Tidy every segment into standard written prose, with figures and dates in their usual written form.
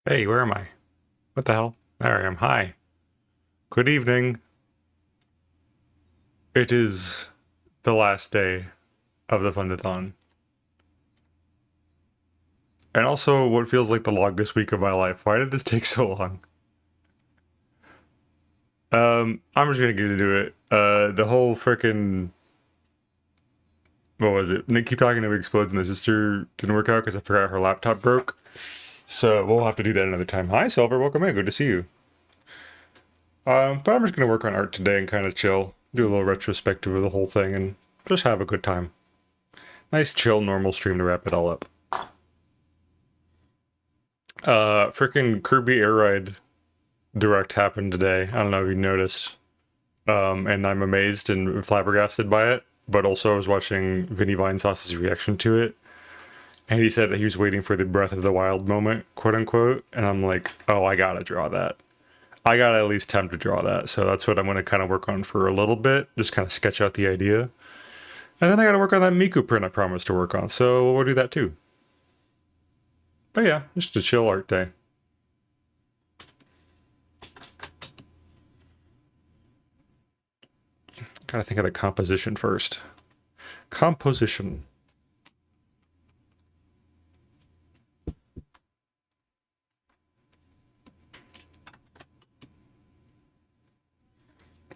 Hey, where am I? What the hell? There I am. Hi. Good evening. It is the last day of the FUND-A-THON. And also what feels like the longest week of my life. Why did this take so long? I'm just gonna get into it. The whole frickin' what was it? Nick keep talking to me explodes. My sister didn't work out because I forgot her laptop broke. So we'll have to do that another time. Hi Silver, welcome in. Good to see you. But I'm just gonna work on art today and kind of chill. Do a little retrospective of the whole thing and just have a good time. Nice chill normal stream to wrap it all up. Freaking Kirby Air Ride Direct happened today. I don't know if you noticed. And I'm amazed and flabbergasted by it. But also, I was watching Vinny Vinesauce's reaction to it, and he said that he was waiting for the Breath of the Wild moment, quote unquote. And I'm like, oh, I gotta draw that. I gotta at least attempt to draw that. So that's what I'm gonna kind of work on for a little bit, just kind of sketch out the idea. And then I gotta work on that Miku print I promised to work on. So we'll do that too. But yeah, just a chill art day. Gotta think of the composition first. Composition.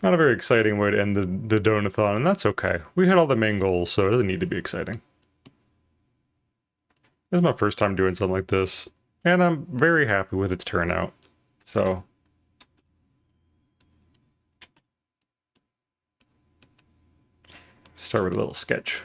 Not a very exciting way to end the Donathon, and that's okay. We hit all the main goals, so it doesn't need to be exciting. This is my first time doing something like this, and I'm very happy with its turnout. So, start with a little sketch.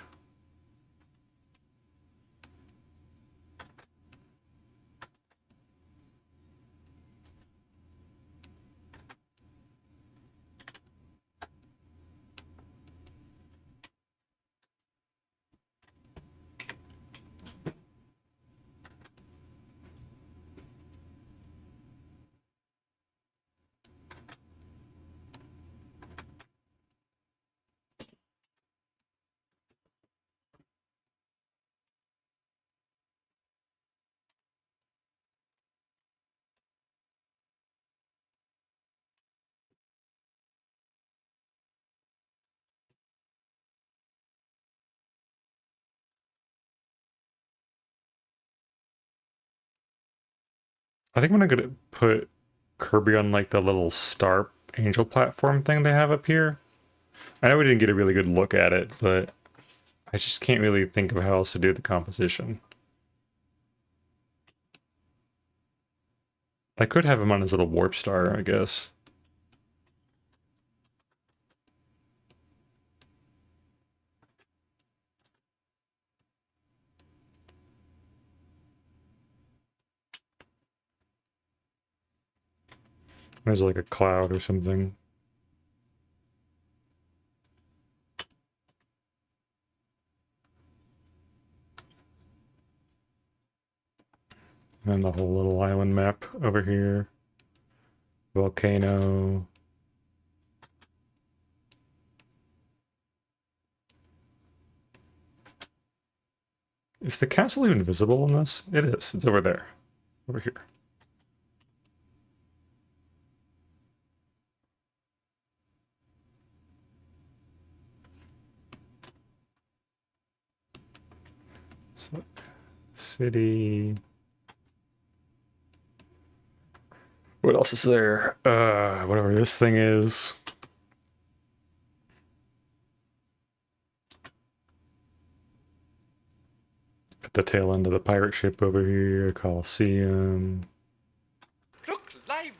I think I'm gonna put Kirby on like the little star angel platform thing they have up here. I know we didn't get a really good look at it, but I just can't really think of how else to do the composition. I could have him on his little warp star, I guess. There's like a cloud or something. And the whole little island map over here. Volcano. Is the castle even visible in this? It is. It's over there. Over here. So, city. What else is there? Whatever this thing is. Put the tail end of the pirate ship over here. Coliseum. Look lively!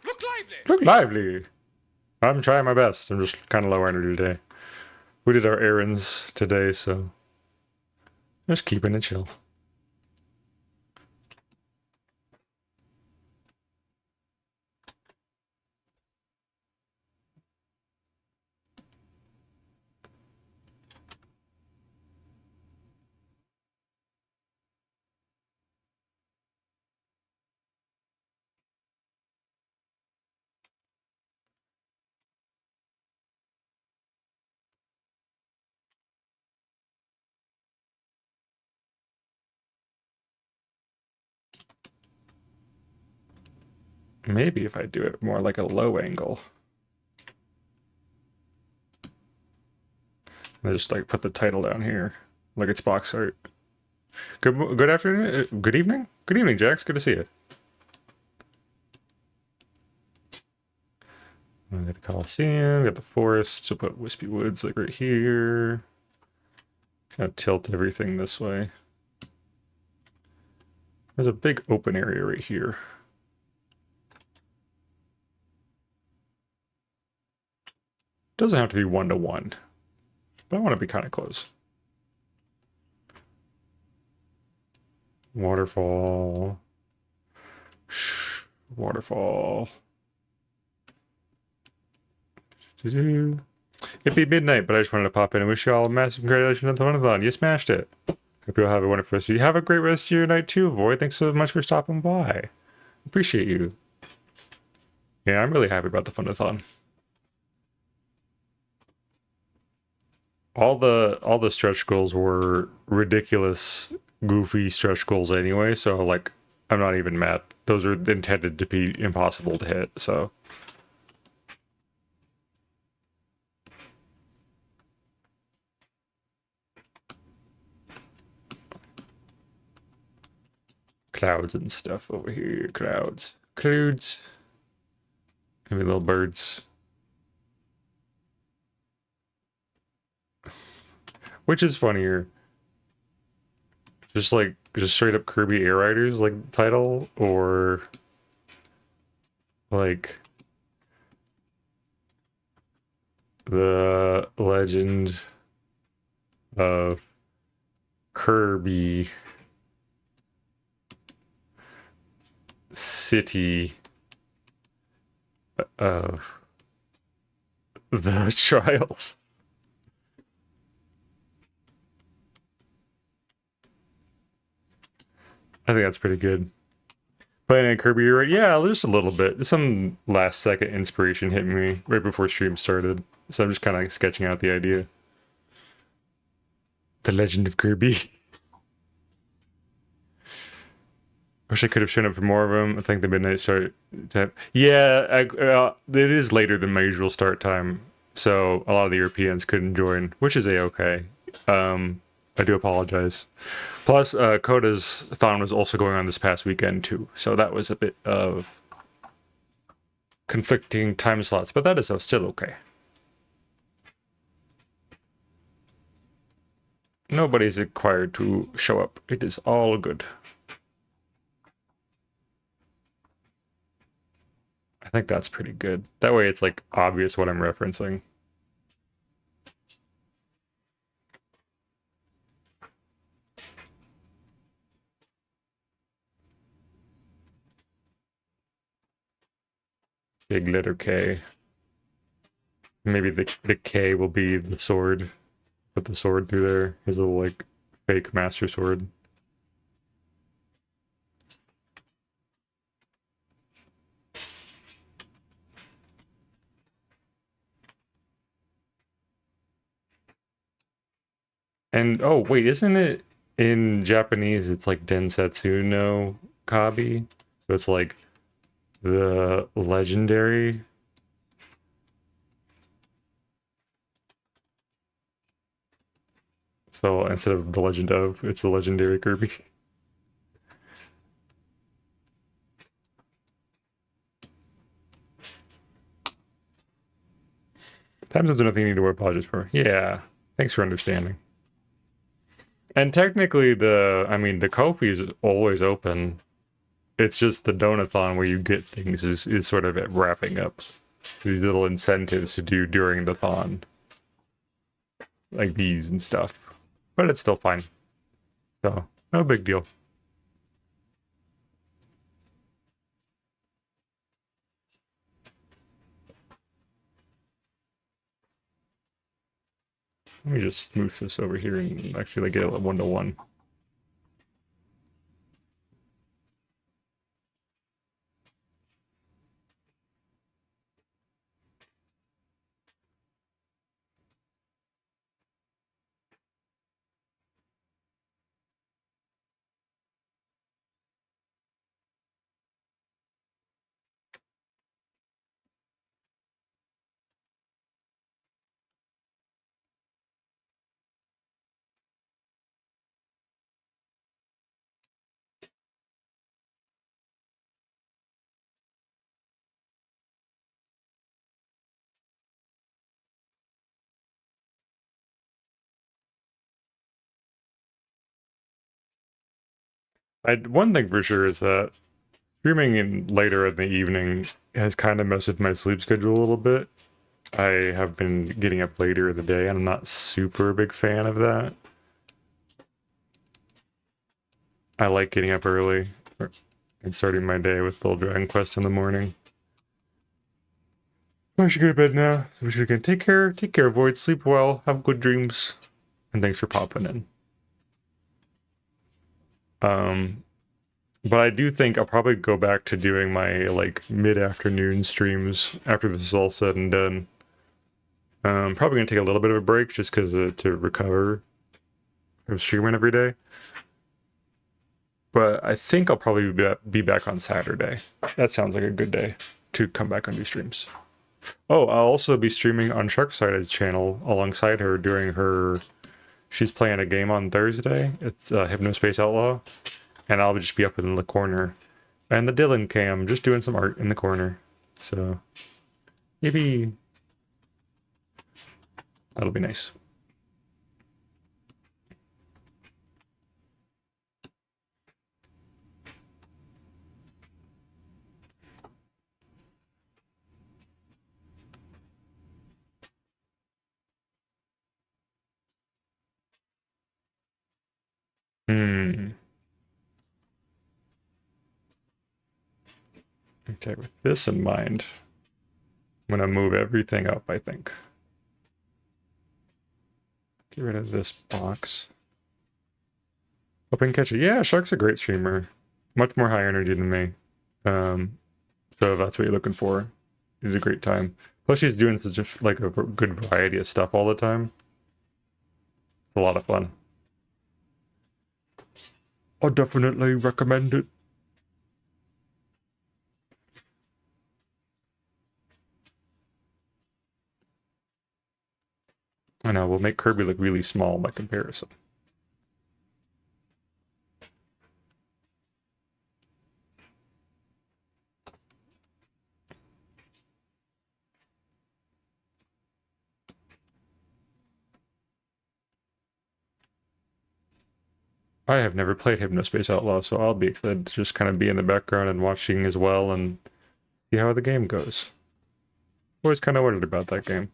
Look lively! Look lively! I'm trying my best. I'm just kind of low energy today. We did our errands today, so just keeping it chill. Maybe if I do it more like a low angle. I just like put the title down here, like it's box art. Good afternoon, good evening, Jax. Good to see you. I got the Coliseum, got the forest. So put Wispy Woods like right here. Kind of tilt everything this way. There's a big open area right here. Doesn't have to be 1-to-1, but I want to be kind of close. Waterfall. Shh. Waterfall. It'd be midnight, but I just wanted to pop in and wish you all a massive congratulations on the FUND-A-THON. You smashed it. Hope you'll have a wonderful rest of you. Have a great rest of your night too, Void. Thanks so much for stopping by. Appreciate you. Yeah, I'm really happy about the FUND-A-THON. All the stretch goals were ridiculous, goofy stretch goals anyway, so like I'm not even mad. Those are intended to be impossible to hit, so clouds and stuff over here. Clouds. Maybe little birds. Which is funnier? Just straight up Kirby Air Riders like title, or like the Legend of Kirby City of the Trials. I think that's pretty good. Playing a Kirby, right? Yeah, just a little bit. Some last second inspiration hit me right before stream started, so I'm just kind of sketching out the idea. The Legend of Kirby. Wish I could have shown up for more of them. I think the midnight start time. Yeah, it is later than my usual start time, so a lot of the Europeans couldn't join, which is a-okay. I do apologize. Plus, Coda's Thon was also going on this past weekend too, so that was a bit of conflicting time slots, but that is still okay. Nobody's required to show up. It is all good. I think that's pretty good. That way it's like obvious what I'm referencing. Big letter K. Maybe the K will be the sword. Put the sword through there. His little like fake master sword. And oh wait, isn't it in Japanese? It's like Densetsu no Kabi. So it's like the legendary. So instead of the legend of, it's the legendary Kirby. Time zones are nothing you need to apologize for. Yeah. Thanks for understanding. And technically the Kofi is always open. It's just the Donathon where you get things is sort of wrapping up. These little incentives to do during the thon. Like these and stuff. But it's still fine. So, no big deal. Let me just move this over here and actually like get a 1-to-1. One thing for sure is that streaming in later in the evening has kind of messed with my sleep schedule a little bit. I have been getting up later in the day, and I'm not super big fan of that. I like getting up early and starting my day with little Dragon Quest in the morning. I should go to bed now. So we should again take care, Void. Sleep well, have good dreams, and thanks for popping in. But I do think I'll probably go back to doing my like mid-afternoon streams after this is all said and done. Probably gonna take a little bit of a break just because to recover from streaming every day. But I think I'll probably be back on Saturday. That sounds like a good day to come back and do streams. Oh, I'll also be streaming on Sharkside's channel alongside her during her. She's playing a game on Thursday. It's Hypnospace Outlaw, and I'll just be up in the corner, and the Dylan cam just doing some art in the corner. So maybe that'll be nice. Okay, with this in mind, I'm gonna move everything up, I think. Get rid of this box. Hoping catch it. Yeah, Shark's a great streamer. Much more high energy than me. So if that's what you're looking for, it's a great time. Plus she's doing such a, like a good variety of stuff all the time. It's a lot of fun. I definitely recommend it. I know, we'll make Kirby look really small by comparison. I have never played Hypnospace Outlaw, so I'll be excited to just kind of be in the background and watching as well and see how the game goes. Always kind of wondered about that game.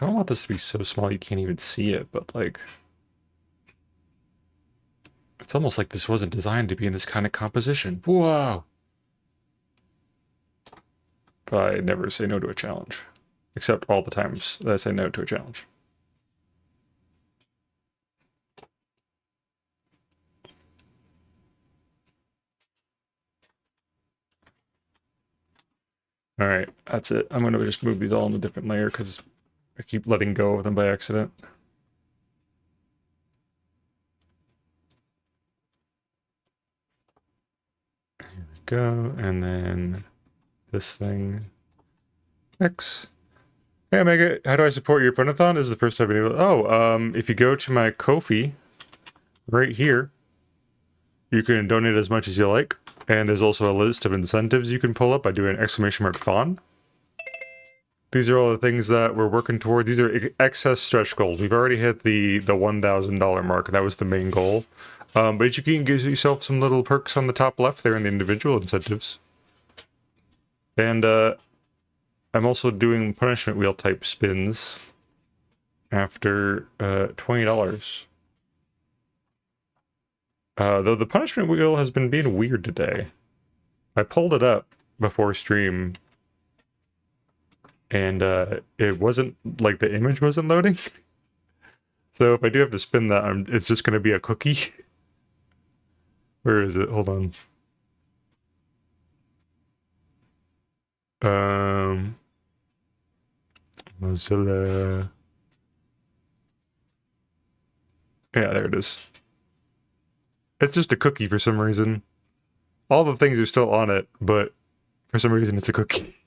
I don't want this to be so small you can't even see it, but like... It's almost like this wasn't designed to be in this kind of composition. Whoa! But I never say no to a challenge. Except all the times that I say no to a challenge. Alright, that's it. I'm gonna just move these all in a different layer because I keep letting go of them by accident. Here we go, and then this thing. X. Hey Omega, how do I support your FUND-A-THON? This is the first time I've been able to... Oh, if you go to my Ko-fi, right here, you can donate as much as you like. And there's also a list of incentives you can pull up by doing !thon. These are all the things that we're working toward. These are excess stretch goals. We've already hit the $1,000 mark, and that was the main goal. But you can give yourself some little perks on the top left there in the individual incentives. And I'm also doing punishment wheel type spins after $20. Though the punishment wheel has been being weird today. I pulled it up before stream, and it wasn't, like, the image wasn't loading. So if I do have to spin that, it's just going to be a cookie. Where is it? Hold on. Mozilla. Yeah, there it is. It's just a cookie for some reason. All the things are still on it, but for some reason it's a cookie.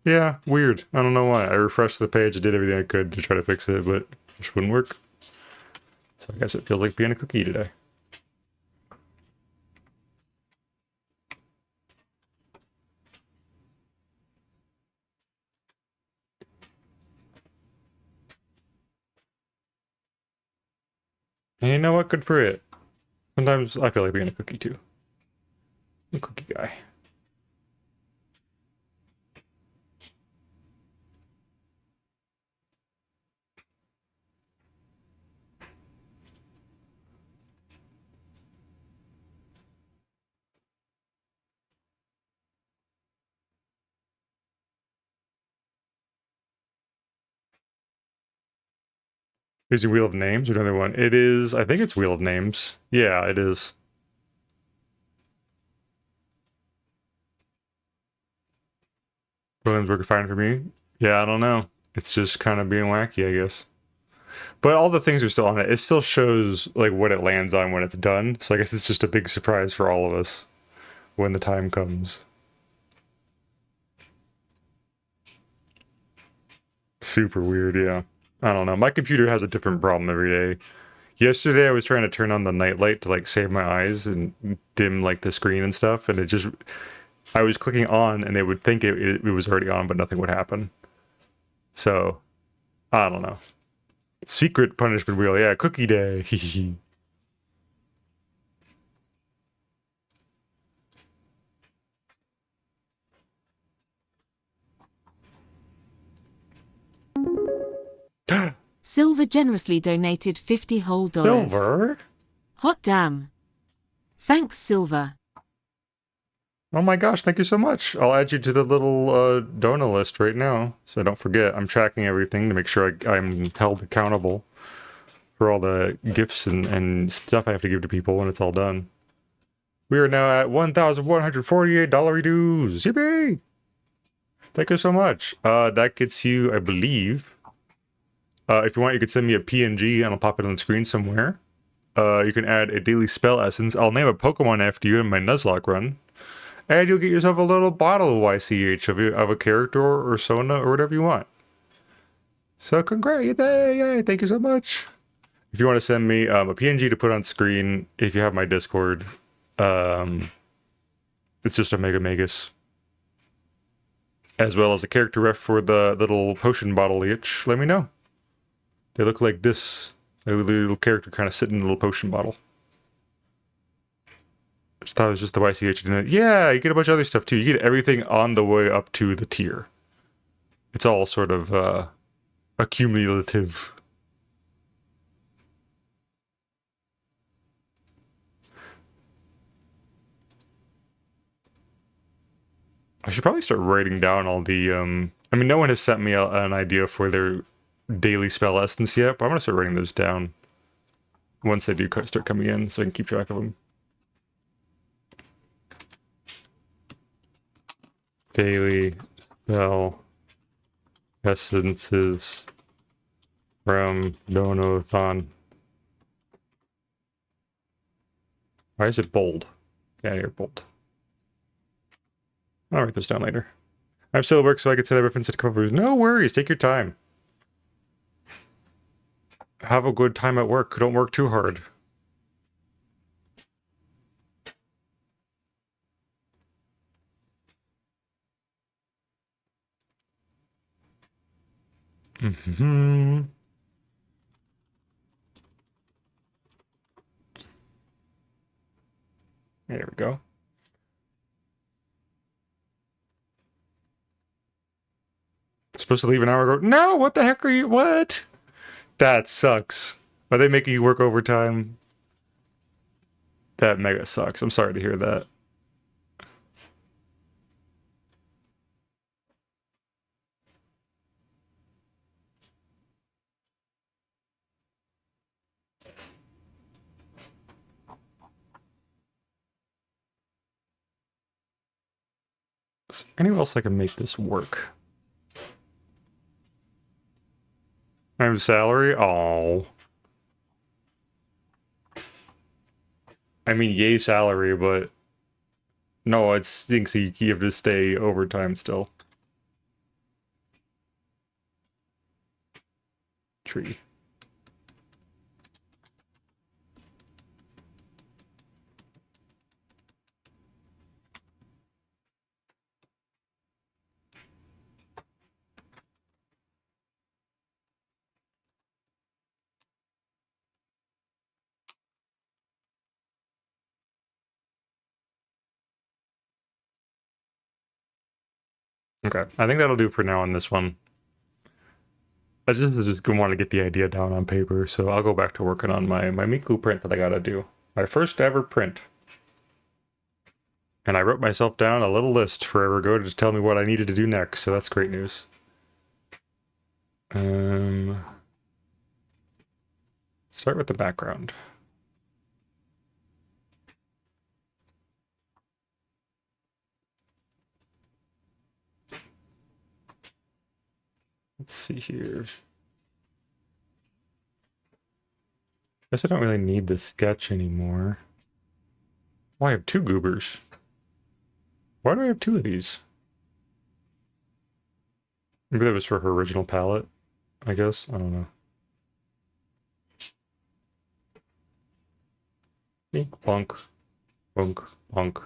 Yeah, weird. I don't know why. I refreshed the page, I did everything I could to try to fix it, but it just wouldn't work. So I guess it feels like being a cookie today. And you know what? Good for it. Sometimes I feel like being a cookie too. I'm a cookie guy. Is your Wheel of Names or another one? It is, I think it's Wheel of Names. Yeah, it is. Williams working fine for me. Yeah, I don't know. It's just kind of being wacky, I guess. But all the things are still on it. It still shows like what it lands on when it's done. So I guess it's just a big surprise for all of us when the time comes. Super weird, yeah. I don't know. My computer has a different problem every day. Yesterday I was trying to turn on the nightlight to like save my eyes and dim like the screen and stuff, and it just I was clicking on and it would think it was already on, but nothing would happen. So I don't know. Secret punishment wheel, yeah, cookie day. Silver generously donated 50 whole dollars. Silver? Hot damn. Thanks, Silver. Oh my gosh, thank you so much. I'll add you to the little donor list right now, so don't forget. I'm tracking everything to make sure I'm held accountable for all the gifts and stuff I have to give to people when it's all done. We are now at $1,148 dues. Yippee! Thank you so much. That gets you, I believe. If you want, you could send me a PNG and I'll pop it on the screen somewhere. You can add a daily spell essence. I'll name a Pokemon after you in my Nuzlocke run. And you'll get yourself a little bottle of YCH of a character or Sona or whatever you want. So congrats, yay, thank you so much. If you want to send me a PNG to put on screen, if you have my Discord, it's just a Mega Magus. As well as a character ref for the little potion bottle each, let me know. They look like this. A little character kind of sitting in a little potion bottle. Just thought it was just the YCH. Yeah, you get a bunch of other stuff too. You get everything on the way up to the tier. It's all sort of accumulative. I should probably start writing down all the I mean, no one has sent me an idea for their daily spell essence yet, but I'm gonna start writing those down once they do start coming in, so I can keep track of them. Daily spell essences from FUND-A-THON. Why is it bold? Get out of here, bold. I'll write this down later. I'm still at work, so I can send a reference to cover. No worries, take your time. Have a good time at work. Don't work too hard. Mm-hmm. There we go. Supposed to leave an hour ago. No, what the heck are you? What? That sucks. Are they making you work overtime? That mega sucks. I'm sorry to hear that. Is there anywhere else I can make this work? I have salary? Oh. I mean, yay salary, but no, it stinks. You have to stay overtime still. tree. Okay, I think that'll do for now on this one. I just want to get the idea down on paper, so I'll go back to working on my Miku print that I gotta do. My first ever print. And I wrote myself down a little list forever ago to just tell me what I needed to do next, so that's great news. Start with the background. Let's see here. Guess I don't really need the sketch anymore. Oh, I have 2 goobers. Why do I have 2 of these? Maybe that was for her original palette, I guess. I don't know. Bink, bunk, bunk, bunk.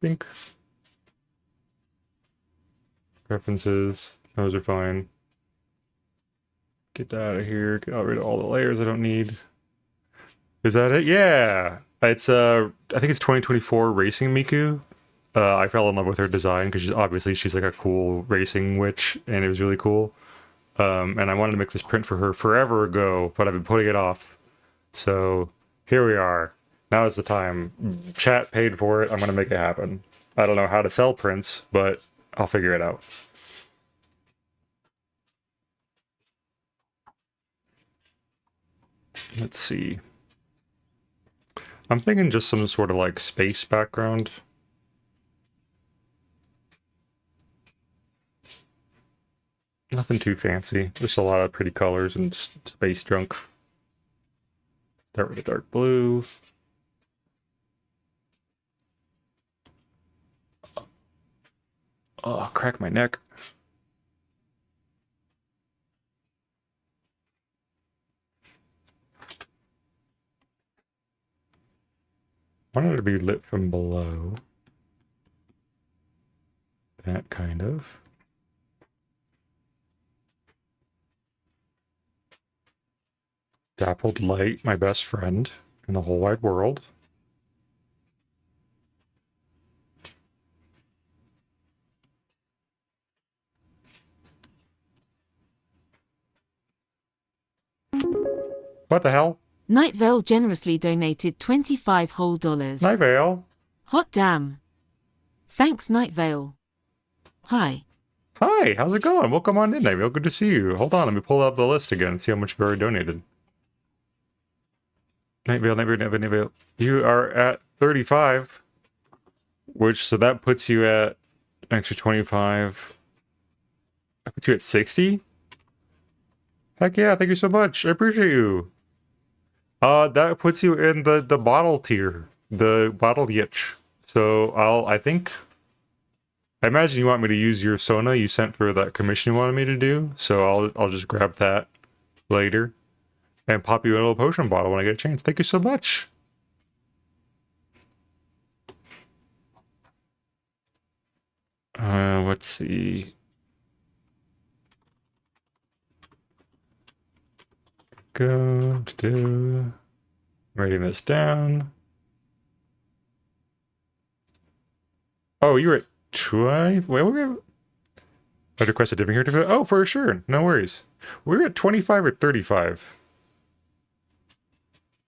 Bink. Preferences. Those are fine. Get that out of here. Get rid of all the layers I don't need. Is that it? Yeah. It's I think it's 2024 Racing Miku. I fell in love with her design because she's like a cool racing witch, and it was really cool. And I wanted to make this print for her forever ago, but I've been putting it off. So here we are. Now is the time. Chat paid for it. I'm gonna make it happen. I don't know how to sell prints, but I'll figure it out. Let's see. I'm thinking just some sort of like space background. Nothing too fancy. Just a lot of pretty colors and space junk. Start with a dark blue. Oh, crack my neck. Wanted it to be lit from below. That kind of. Dappled light, my best friend in the whole wide world. What the hell? Night Vale generously donated $25 Night Vale. Hot damn. Thanks, Night Vale. Hi. Hi, how's it going? Welcome on in, Night Vale. Good to see you. Hold on, let me pull up the list again and see how much you've already donated. Night Vale, Night Vale, Night Vale, Night Vale. You are at 35, so that puts you at an extra 25. That puts you at 60? Heck yeah, thank you so much. I appreciate you. That puts you in the bottle tier, the bottle yitch. So I imagine you want me to use your Sona you sent for that commission you wanted me to do. So I'll just grab that later and pop you a little potion bottle when I get a chance. Thank you so much. Let's see. Go to do. Writing this down. Oh, you were at 20. Wait, I'd request a different character. Oh, for sure. No worries. We're at 25 or 35.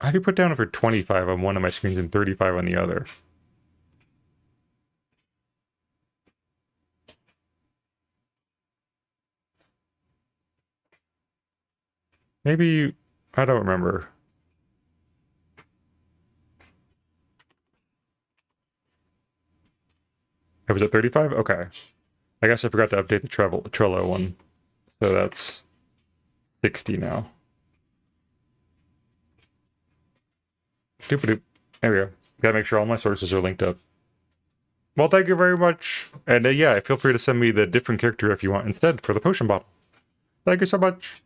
I have you put down for 25 on one of my screens and 35 on the other. Maybe, I don't remember. I was at 35? Okay. I guess I forgot to update the Trello one. So that's 60 now. Doop-a-doop. There we go. Gotta make sure all my sources are linked up. Well, thank you very much. And yeah, feel free to send me the different character if you want instead for the potion bottle. Thank you so much.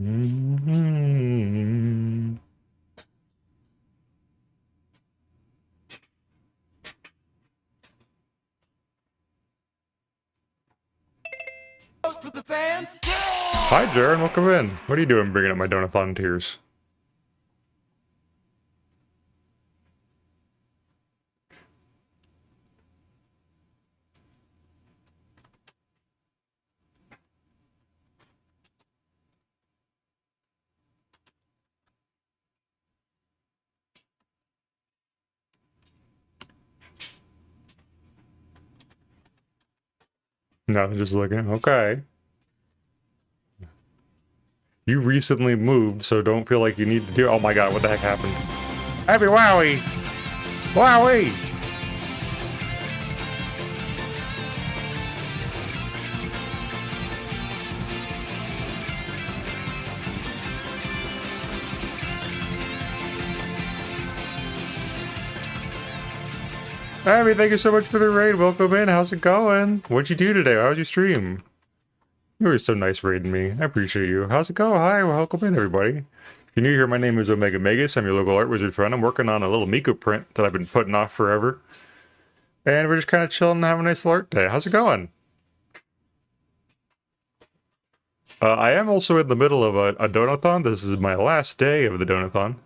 Mm-hmm. For the fans. Hi, Jared. Welcome in. What are you doing bringing up my Donathon tears? Nothing, just looking. Okay. You recently moved, so don't feel like you need to do. Oh my god, what the heck happened? Happy Wowie! Wowie! Abby, thank you so much for the raid. Welcome in. How's it going? What'd you do today? How was your stream? You were so nice raiding me. I appreciate you. How's it going? Hi, welcome in, everybody. If you're new here, my name is Omega Megas. I'm your local art wizard friend. I'm working on a little Miko print that I've been putting off forever. And we're just kind of chilling and having a nice little art day. How's it going? I am also in the middle of a donathon. This is my last day of the donathon.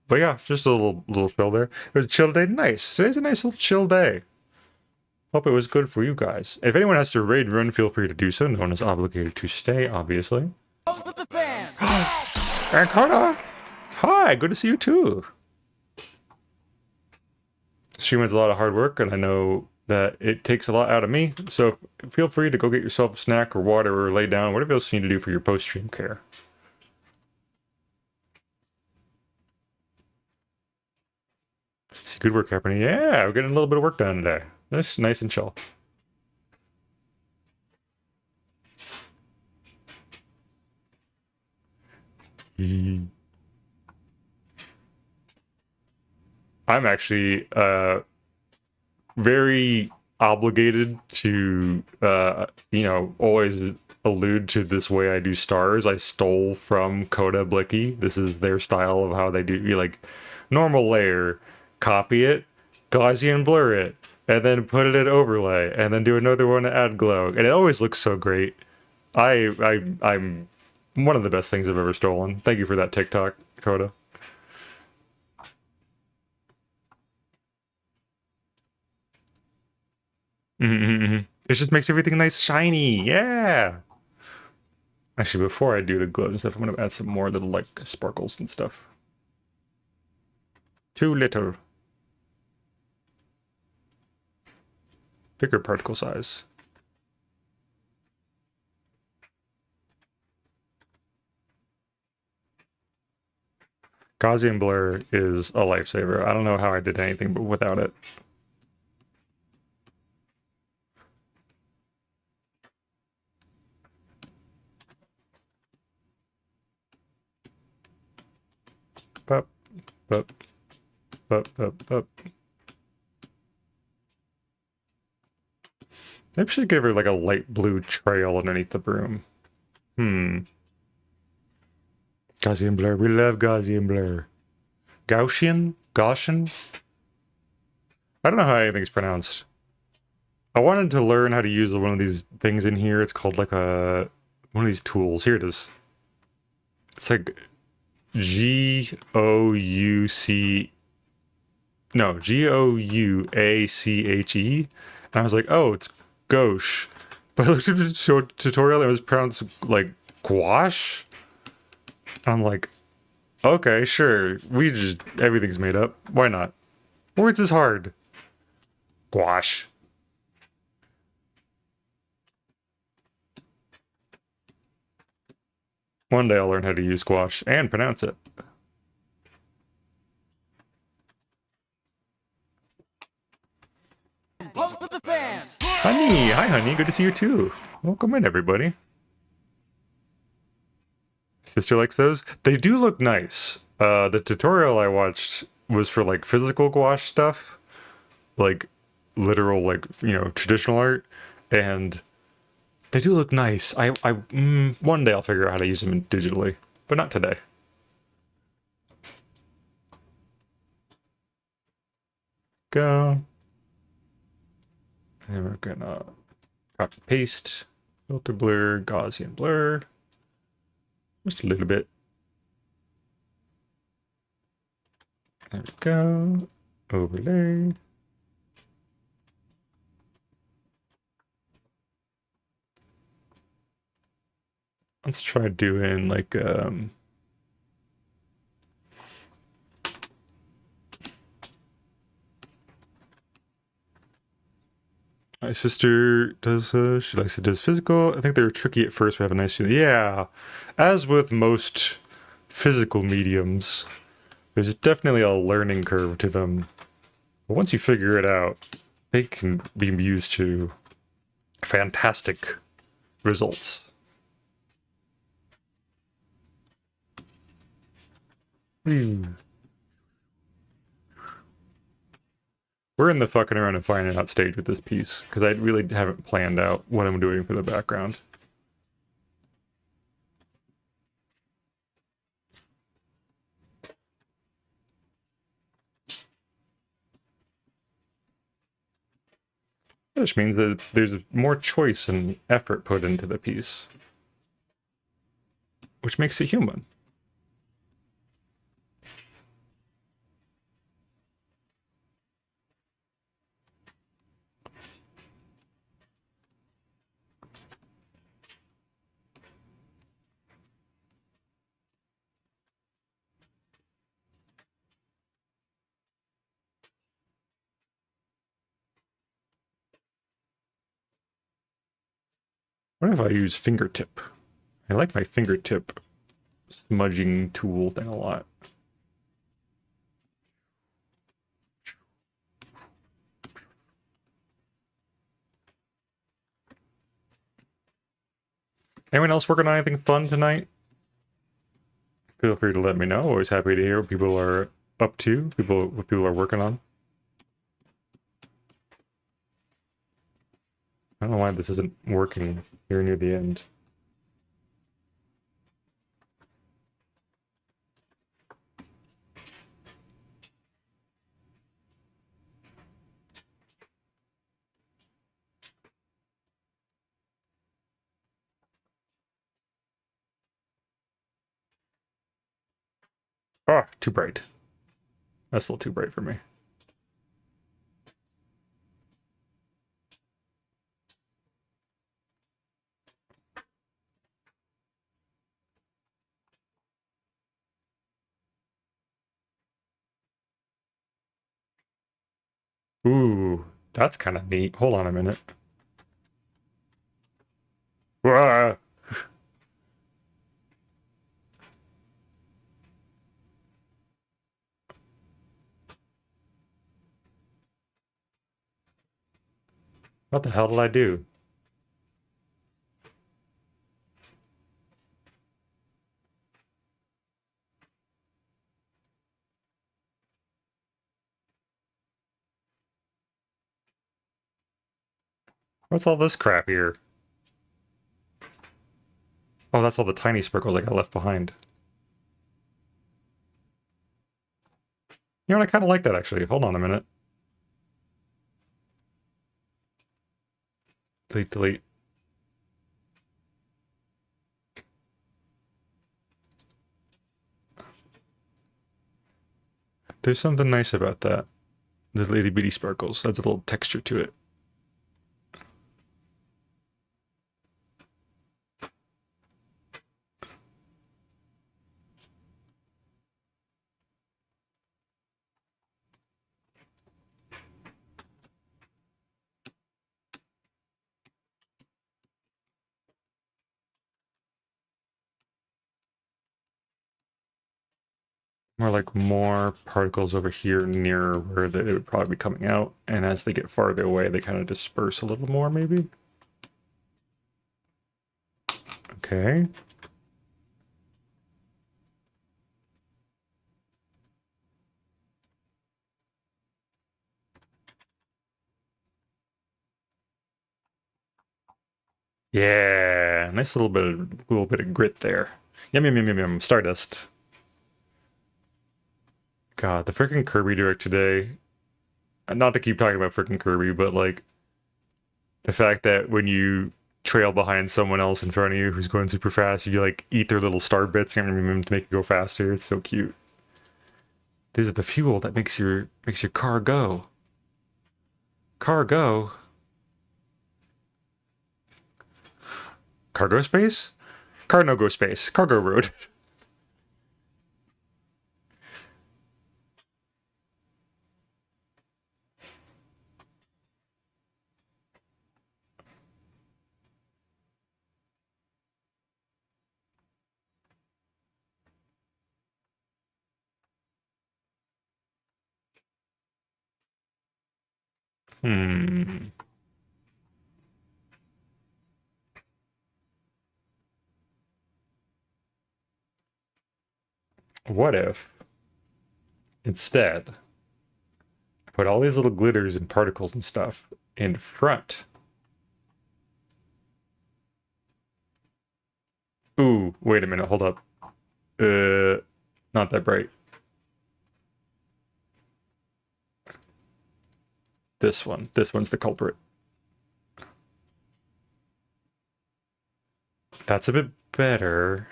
But yeah, just a little chill there. It was a chill day. Nice. Today's a nice little chill day. Hope it was good for you guys. If anyone has to raid run, feel free to do so. No one is obligated to stay, obviously. For the fans. Ankara! Hi, good to see you too. Streaming's a lot of hard work, and I know that it takes a lot out of me. So feel free to go get yourself a snack or water or lay down, whatever else you need to do for your post-stream care. See good work happening. Yeah, we're getting a little bit of work done today. That's nice and chill. I'm actually very obligated to always allude to this way I do stars. I stole from Coda Blicky. This is their style of how they do like normal layer, copy it, Gaussian blur it, and then put it in overlay, and then do another one to add glow. And it always looks so great. I'm one of the best things I've ever stolen. Thank you for that TikTok, Coda. It just makes everything nice shiny. Yeah. Actually, before I do the glows and stuff, I'm gonna add some more little like sparkles and stuff. Too little. Bigger particle size. Gaussian blur is a lifesaver. I don't know how I did anything but without it. Bup, bup, bup, bup, bup. Maybe I should give her like a light blue trail underneath the broom. Gaussian blur. We love Gaussian blur. Gaussian? Gaussian? I don't know how anything's pronounced. I wanted to learn how to use one of these things in here. It's called like one of thche tools. Here it is. It's like G-O-U-C... No, G-O-U-A-C-H-E. And I was like, oh, it's gauche. But I looked at the tutorial and it was pronounced like gouache. And I'm like, okay, sure. Everything's made up. Why not? Words is hard. Gouache. One day I'll learn how to use gouache and pronounce it. Honey, hi honey, good to see you too. Welcome in everybody. Sister likes those. They do look nice. The tutorial I watched was for like physical gouache stuff, like literal, like traditional art, and they do look nice. One day I'll figure out how to use them digitally, but not today. Go. And we're gonna copy paste, filter blur, Gaussian blur, just a little bit. There we go. Overlay. Let's try doing like my sister does she likes it does physical. I think they were tricky at first, but have a nice feeling. Yeah. As with most physical mediums, there's definitely a learning curve to them. But once you figure it out, they can be used to fantastic results. We're in the fucking around and finding out stage with this piece, because I really haven't planned out what I'm doing for the background. Which means that there's more choice and effort put into the piece, which makes it human. What if I use fingertip? I like my fingertip smudging tool thing a lot. Anyone else working on anything fun tonight? Feel free to let me know. Always happy to hear what people are up to, what people are working on. I don't know why this isn't working here near the end. Ah, too bright. That's a little too bright for me. Ooh, that's kind of neat. Hold on a minute. Ah! What the hell did I do? What's all this crap here? Oh, that's all the tiny sprinkles I got left behind. You know what? I kind of like that, actually. Hold on a minute. Delete, delete. There's something nice about that. The itty bitty sparkles. Adds a little texture to it. more particles over here near where it would probably be coming out, and as they get farther away, they kind of disperse a little more, maybe. Okay. Yeah, nice little bit of grit there. Yum yum yum yum yum. Stardust. God, the freaking Kirby Direct today. Not to keep talking about freaking Kirby, but like the fact that when you trail behind someone else in front of you who's going super fast, you like eat their little star bits to make it go faster. It's so cute. This is the fuel that makes your car go. Car go. Cargo space? Car no go space. Cargo road. Hmm. What if instead I put all these little glitters and particles and stuff in front? Ooh, wait a minute, hold up. Not that bright. This one. This one's the culprit. That's a bit better.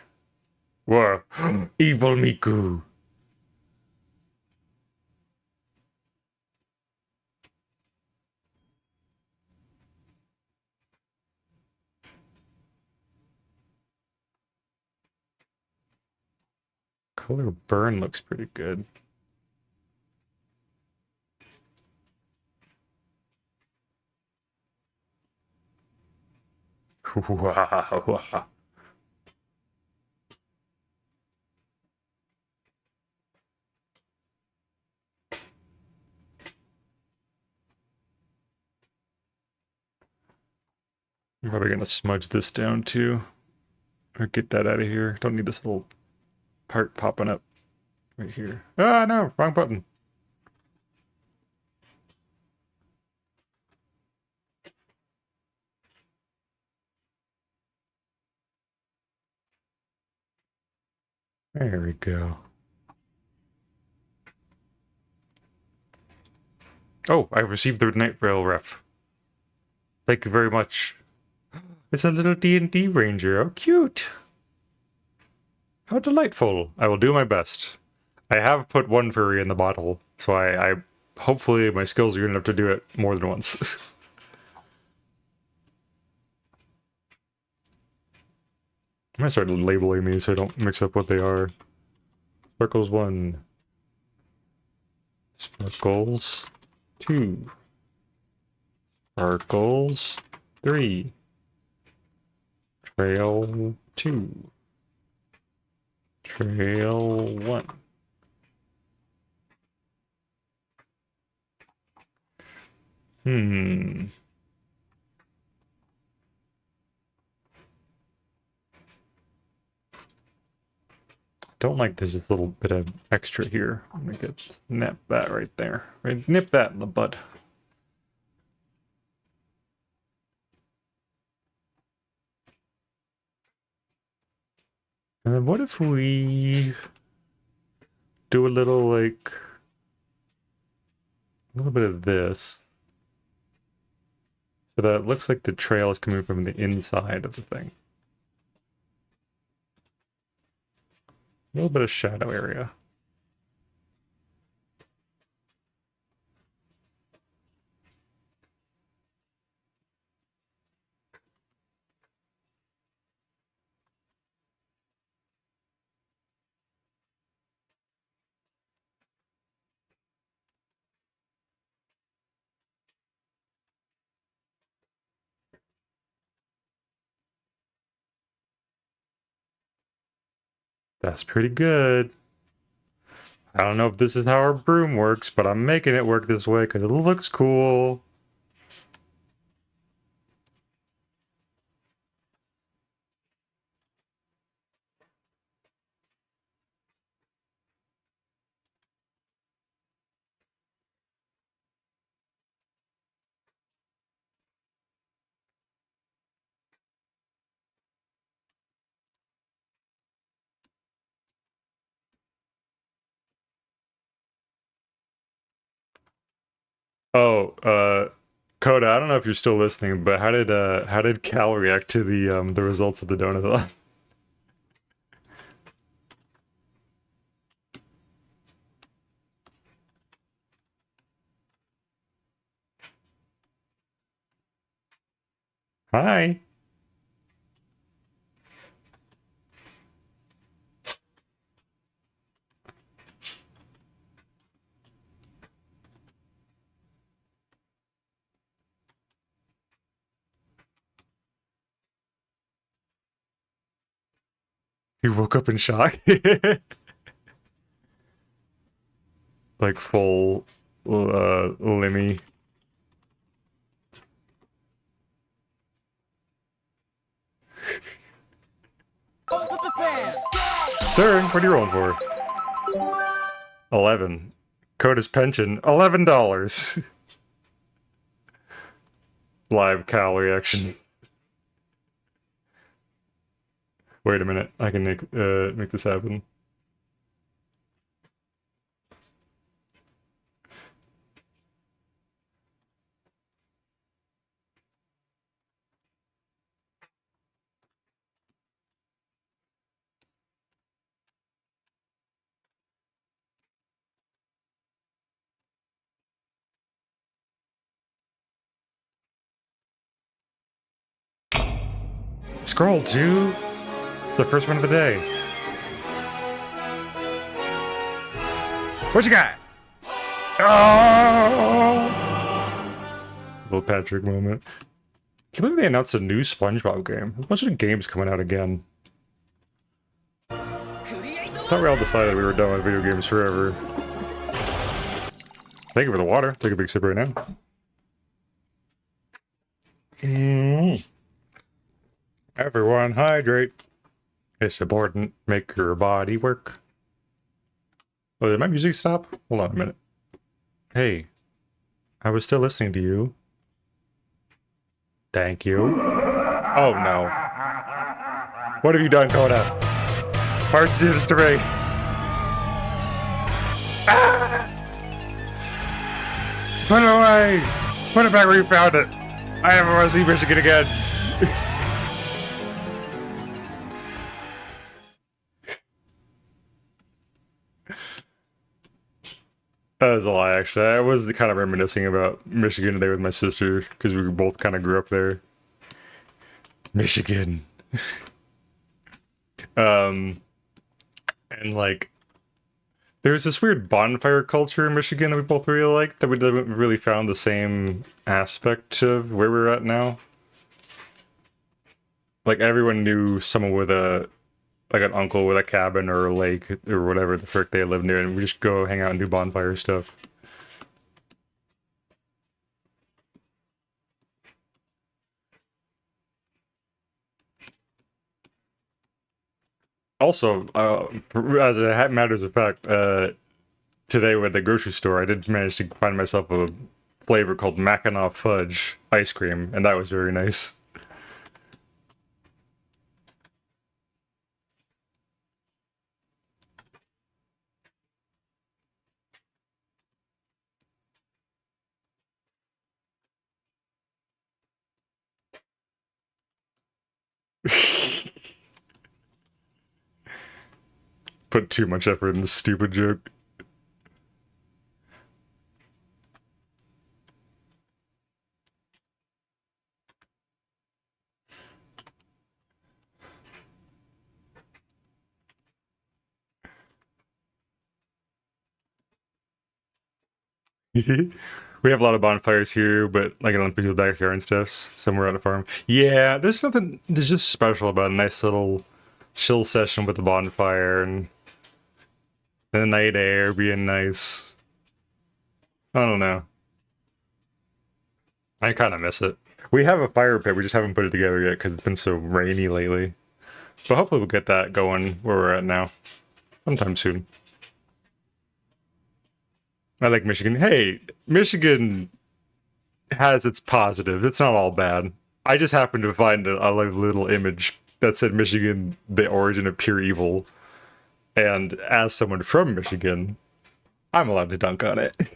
Whoa. Evil Miku. Color burn looks pretty good. Wow. I'm probably gonna smudge this down too. Or get that out of here. Don't need this little part popping up right here. Ah, no, wrong button. There we go. Oh, I received the Night Rail ref. Thank you very much. It's a little D&D ranger. Oh, cute. How delightful. I will do my best. I have put one furry in the bottle, so I hopefully my skills are good enough to do it more than once. I'm gonna start labeling these so I don't mix up what they are. Sparkles 1. Sparkles 2. Sparkles 3. Trail 2. Trail 1. Hmm. Don't like there's this little bit of extra here. I'm gonna get nip that right there. Right, nip that in the bud. And then what if we do a little like a little bit of this so that it looks like the trail is coming from the inside of the thing. A little bit of shadow area. That's pretty good. I don't know if this is how our broom works, but I'm making it work this way because it looks cool. Oh, Coda, I don't know if you're still listening, but how did Cal react to the results of the donut? Hi. He woke up in shock. Like full Limmy. Goes with the fans. Sir, what are you rolling for? 11. Coda's pension, $11. Live Cal reaction. Wait a minute, I can make this happen. Scroll 2. It's the first one of the day. What you got? Oh! Little Patrick moment. Can't believe they announced a new SpongeBob game. There's a bunch of games coming out again. Thought we all decided we were done with video games forever. Thank you for the water. Take a big sip right now. Everyone hydrate. It's important. Make your body work. Oh, did my music stop? Hold on a minute. Hey, I was still listening to you. Thank you. Oh no. What have you done, Coda? Why did you do this to me? Ah! Put it away! Put it back where you found it! I never want to see Michigan again! That was a lie, actually. I was kind of reminiscing about Michigan today with my sister, because we both kind of grew up there. Michigan. And like, there's this weird bonfire culture in Michigan that we both really liked, that we haven't really found the same aspect of where we're at now. Like, everyone knew someone with like an uncle with a cabin or a lake or whatever the frick they live near, and we just go hang out and do bonfire stuff. Also, as a matter of fact, today at the grocery store, I did manage to find myself a flavor called Mackinac Fudge ice cream, and that was very nice. Put too much effort in this stupid joke. We have a lot of bonfires here, but like in people's backyard and stuff, somewhere on the farm. Yeah, there's something there's just special about a nice little chill session with the bonfire, and The night air being nice. I don't know. I kind of miss it. We have a fire pit, we just haven't put it together yet because it's been so rainy lately. But hopefully we'll get that going where we're at now. Sometime soon. I like Michigan. Hey, Michigan has its positives. It's not all bad. I just happened to find a little image that said Michigan, the origin of pure evil. And as someone from Michigan, I'm allowed to dunk on it.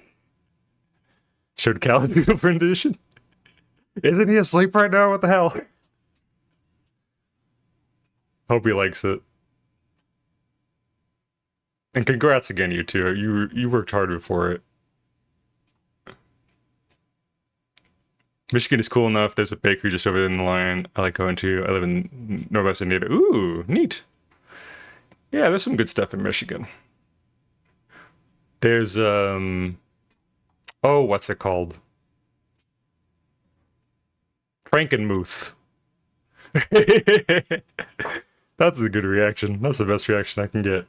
Showed Cal beautiful rendition. Isn't he asleep right now? What the hell? Hope he likes it. And congrats again, you two. You worked hard for it. Michigan is cool enough. There's a bakery just over there in the line I like going to. I live in Northwest Indiana. Ooh, neat. Yeah, there's some good stuff in Michigan. There's oh, what's it called? Frankenmuth. That's a good reaction. That's the best reaction I can get.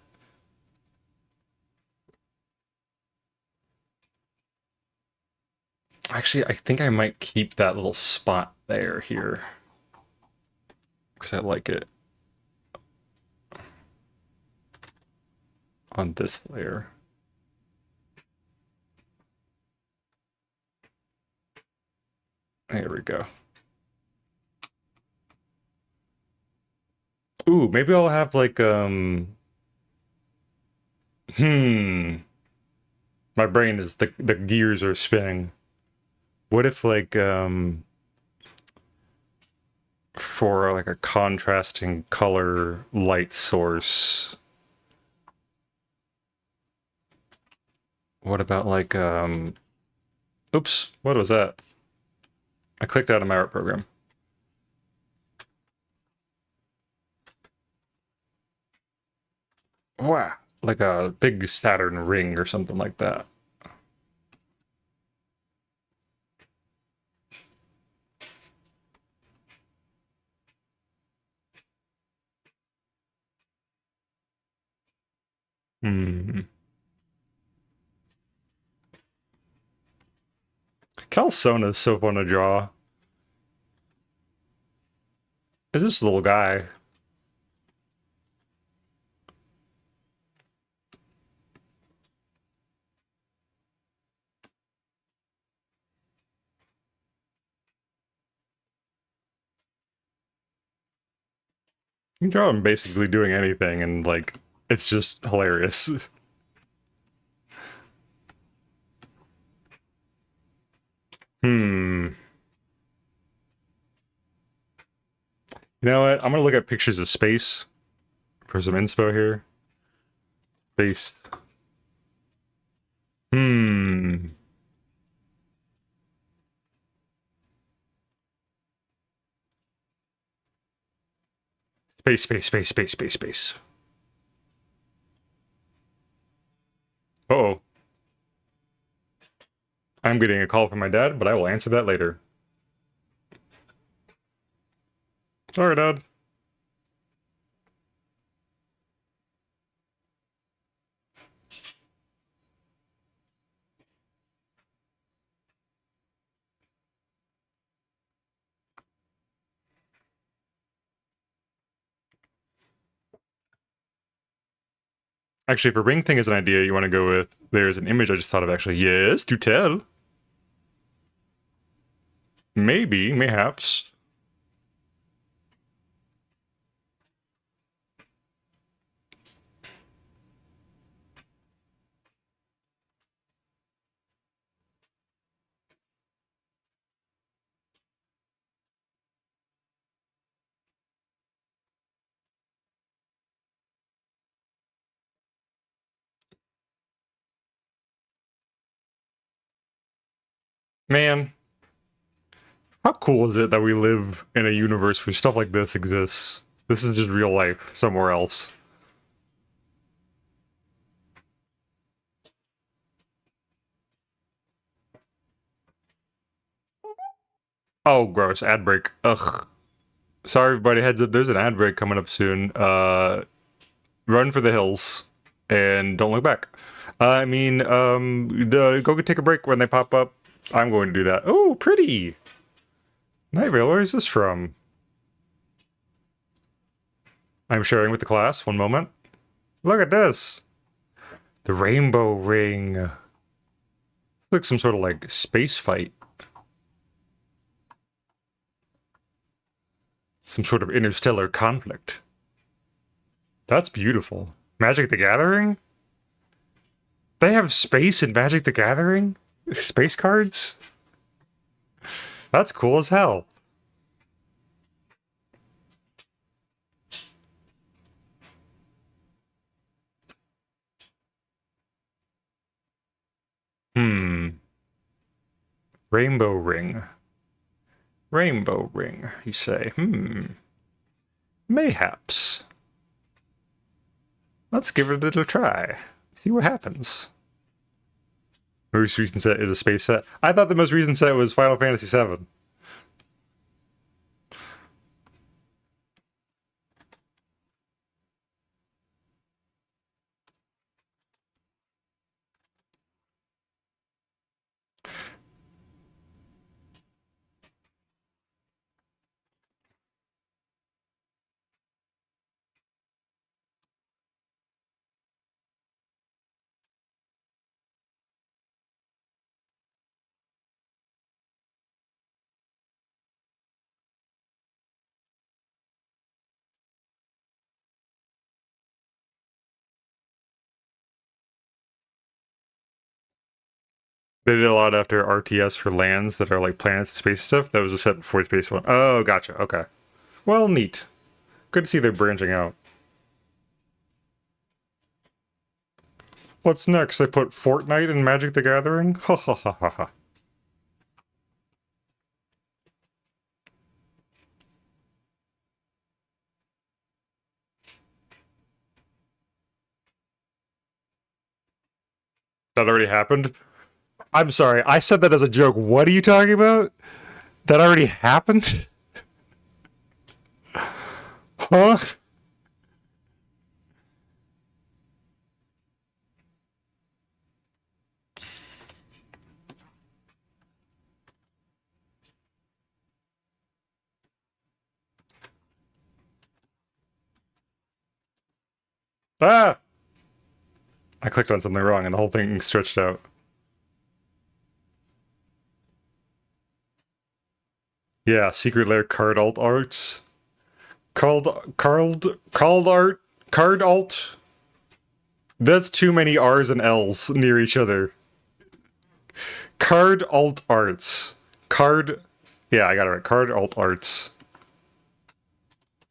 Actually, I think I might keep that little spot there here. Because I like it. On this layer. There we go. Ooh, maybe I'll have like, my brain is, the gears are spinning. What if like, for like a contrasting color light source, what about like, oops, what was that? I clicked out of my art program. Wow, like a big Saturn ring or something like that. Hmm. Calzona is so fun to draw. Is this little guy? You can draw him basically doing anything, and like, it's just hilarious. Hmm. You know what? I'm gonna look at pictures of space for some inspo here. Space. Hmm. Space. Uh-oh. I'm getting a call from my dad, but I will answer that later. Sorry, Dad. Actually, if a ring thing is an idea you want to go with, there's an image I just thought of actually. Yes, do tell. Maybe, mayhaps. Man, how cool is it that we live in a universe where stuff like this exists? This is just real life somewhere else. Oh, gross. Ad break. Ugh. Sorry, everybody. Heads up. There's an ad break coming up soon. Run for the hills. and don't look back. I mean, go take a break when they pop up. I'm going to do that. Oh, pretty! Night Vale, where is this from? I'm sharing with the class. One moment. Look at this! The rainbow ring. Looks like some sort of like space fight. Some sort of interstellar conflict. That's beautiful. Magic the Gathering? They have space in Magic the Gathering? Space cards? That's cool as hell. Rainbow ring. Rainbow ring, you say. Mayhaps. Let's give it a little try. See what happens. Most recent set is a space set. I thought the most recent set was Final Fantasy VII. They did a lot after RTS for lands that are like planets and space stuff. That was a set before Space One. Oh, gotcha. Okay. Well, neat. Good to see they're branching out. What's next? They put Fortnite in Magic the Gathering? Ha ha ha ha ha. That already happened? I'm sorry, I said that as a joke. What are you talking about? That already happened? Huh? Ah! I clicked on something wrong and the whole thing stretched out. Yeah, Secret Lair card alt arts. Card alt. That's too many R's and L's near each other. Card alt arts. Card. Yeah, I got it right. Card alt arts.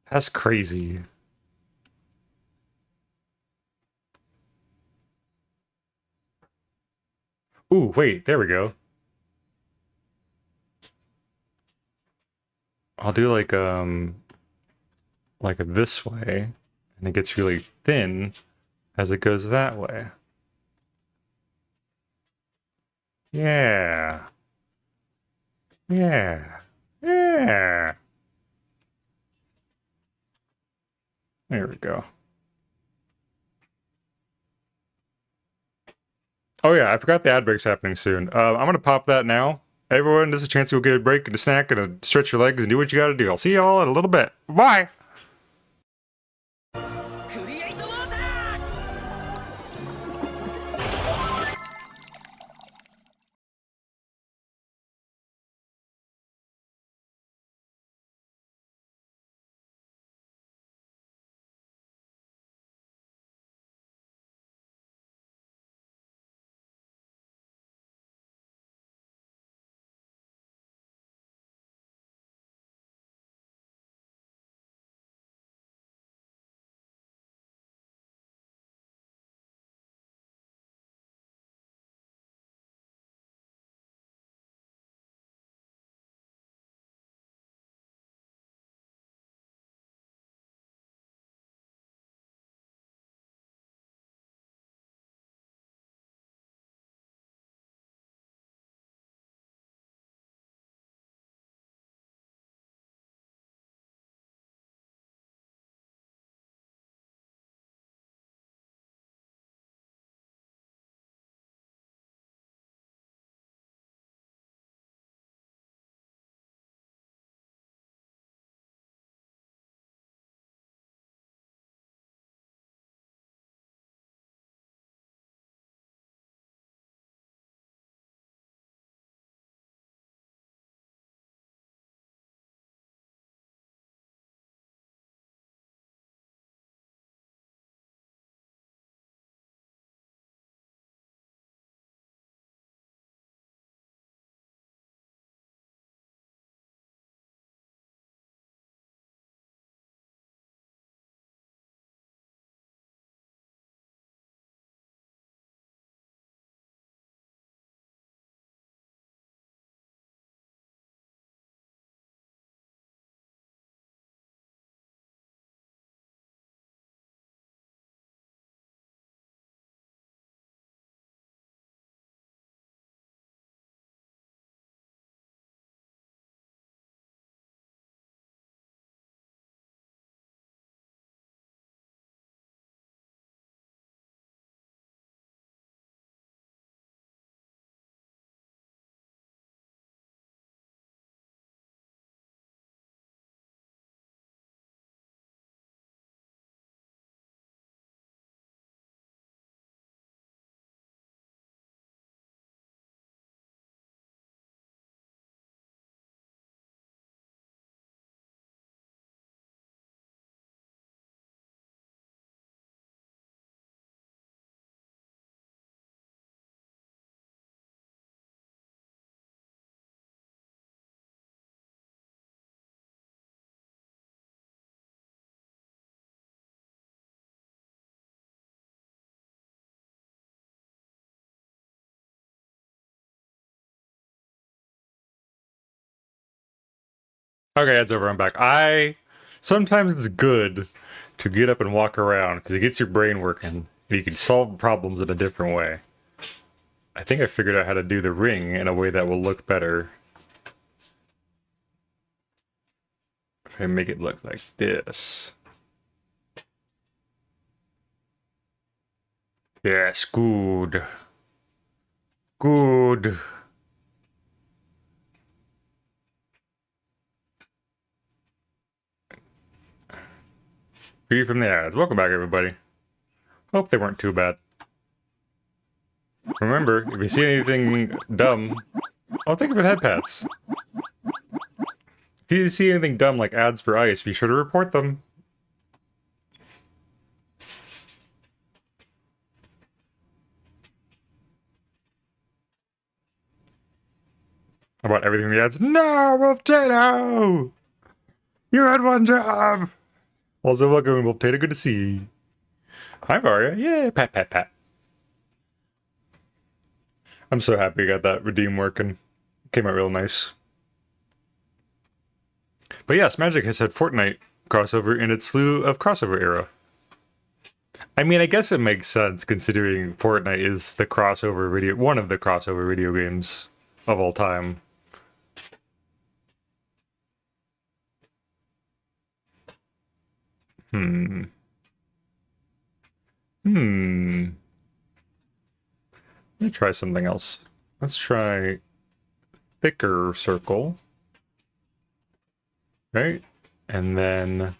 That's crazy. Ooh, wait, there we go. I'll do like this way, and it gets really thin as it goes that way. Yeah. Yeah. Yeah. There we go. Oh yeah, I forgot the ad break's happening soon. I'm gonna pop that now. Everyone, this is a chance to go get a break and a snack and stretch your legs and do what you gotta do. I'll see y'all in a little bit. Bye! Okay, it's over. I'm back. Sometimes it's good to get up and walk around because it gets your brain working and you can solve problems in a different way. I think I figured out how to do the ring in a way that will look better. If I make it look like this. Yes, good. Good. Free from the ads. Welcome back, everybody. Hope they weren't too bad. Remember, if you see anything dumb, take it with head pats. If you see anything dumb like ads for ice, be sure to report them. About everything the ads. No, Potato! You had one job! Also, welcome, Potato. Good to see you. Hi, Varia. Yeah, pat, pat, pat. I'm so happy I got that redeem working. Came out real nice. But yes, Magic has had Fortnite crossover in its slew of crossover era. I mean, I guess it makes sense considering Fortnite is the crossover video, one of the crossover video games of all time. Let me try something else. Let's try thicker circle. Right? And then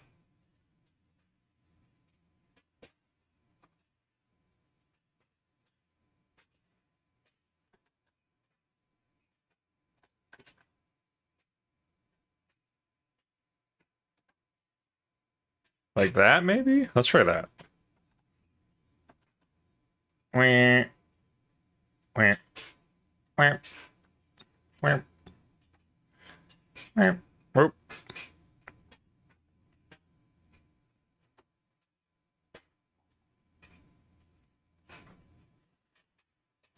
like that, maybe? Let's try that. Wah. Wah. Wah. Wah. Wah. Whoop.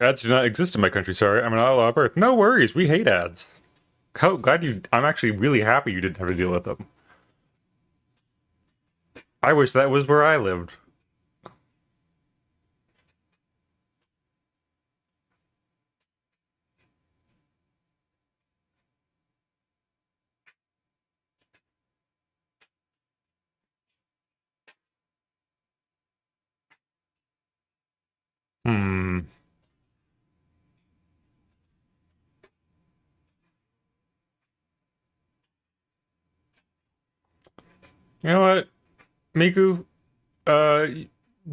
Ads do not exist in my country, sorry. I'm an outlaw at birth. No worries, we hate ads. How glad you... I'm actually really happy you didn't have to deal with them. I wish that was where I lived. Hmm. You know what? Miku,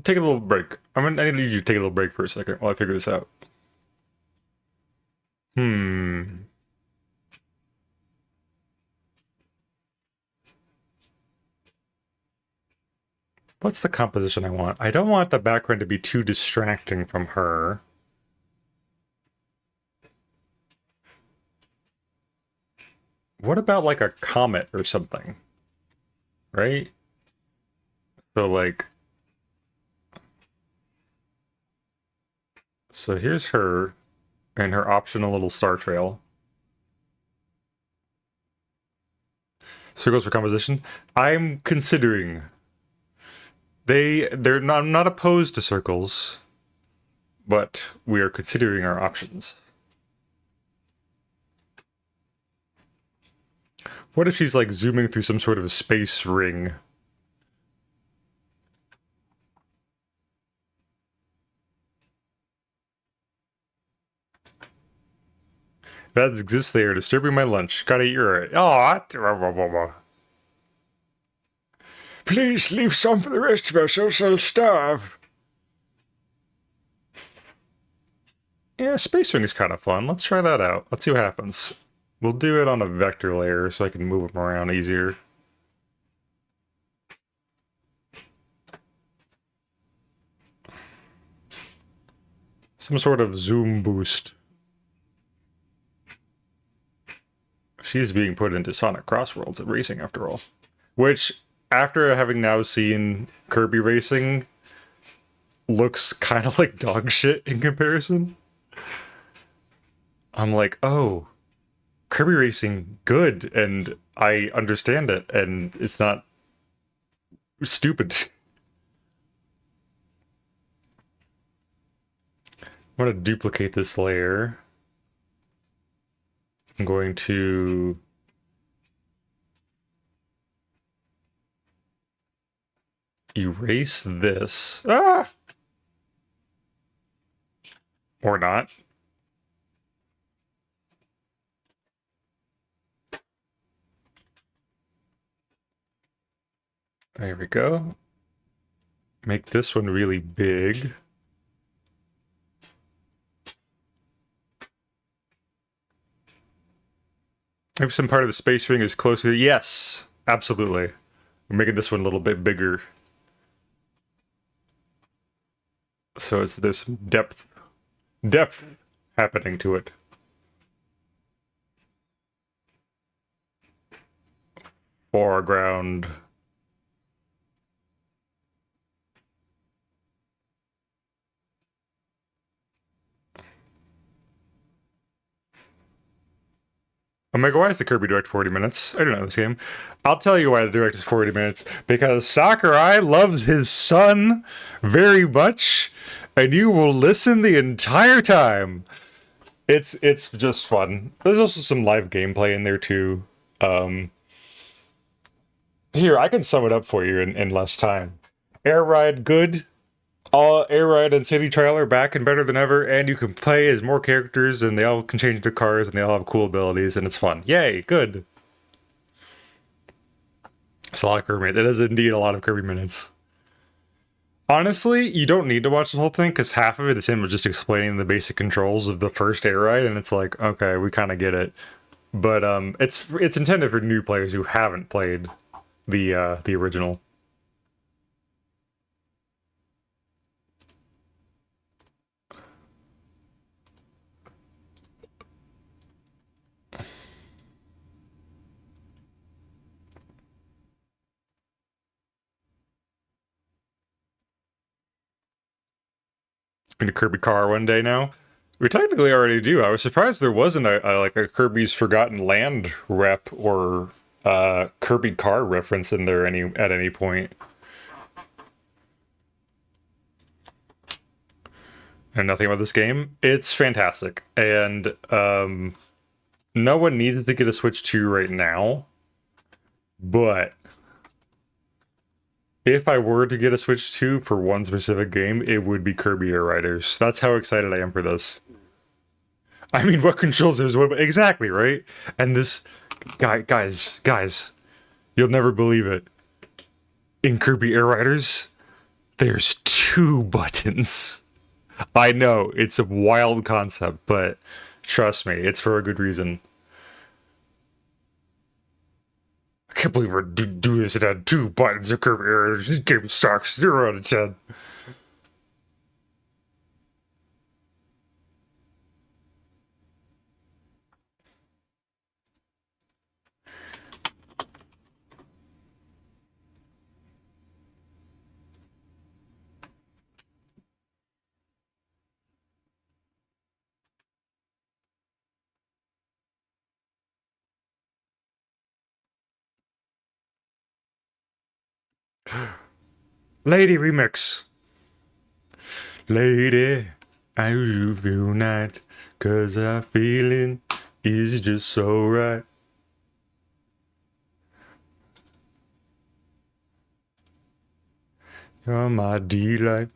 take a little break. I need you to take a little break for a second while I figure this out. What's the composition I want? I don't want the background to be too distracting from her. What about like a comet or something? Right? So like... So here's her and her optional little star trail. Circles for composition. I'm considering... I'm not opposed to circles, but we are considering our options. What if she's like zooming through some sort of a space ring? That exists, they are disturbing my lunch. Gotta eat right. Oh, please leave some for the rest of us, else I'll starve. Yeah, Space Wing is kind of fun. Let's try that out. Let's see what happens. We'll do it on a vector layer so I can move them around easier. Some sort of zoom boost. She's being put into Sonic Crossworlds at racing, after all. Which, after having now seen Kirby racing, looks kind of like dog shit in comparison. I'm like, oh, Kirby Racing good, and I understand it, and it's not stupid. I'm going to duplicate this layer. I'm going to erase this. Ah! Or not. There we go. Make this one really big. Maybe some part of the space ring is closer. Yes, absolutely. We're making this one a little bit bigger. So there's some depth happening to it. Foreground. Omega, why is the Kirby Direct 40 minutes? I don't know this game. I'll tell you why the Direct is 40 minutes. Because Sakurai loves his son very much, and you will listen the entire time. It's just fun. There's also some live gameplay in there too. Here, I can sum it up for you in less time. Air Ride, good. All Air Ride and City Trail are back and better than ever, and you can play as more characters, and they all can change their cars, and they all have cool abilities, and it's fun. Yay, good. It's a lot of Kirby minutes. It is indeed a lot of Kirby minutes. Honestly, you don't need to watch the whole thing, because half of it is him just explaining the basic controls of the first Air Ride, and it's like, okay, we kind of get it. But it's intended for new players who haven't played the original. In a Kirby car one day now. We technically already do. I was surprised there wasn't a Kirby's Forgotten Land rep or Kirby car reference in there at any point. And nothing about this game. It's fantastic, and no one needs to get a Switch 2 right now. But if I were to get a Switch 2 for one specific game, it would be Kirby Air Riders. That's how excited I am for this. I mean, what controls there's what exactly, right? And this guys, you'll never believe it. In Kirby Air Riders, there's 2 buttons. I know it's a wild concept, but trust me, it's for a good reason. I can't believe we're doing this. It had 2 buttons in Kirby Air Riders. This game sucks. 0 out of 10. Lady remix. Lady, I do feel night, 'cause that feeling is just so right. You're my delight.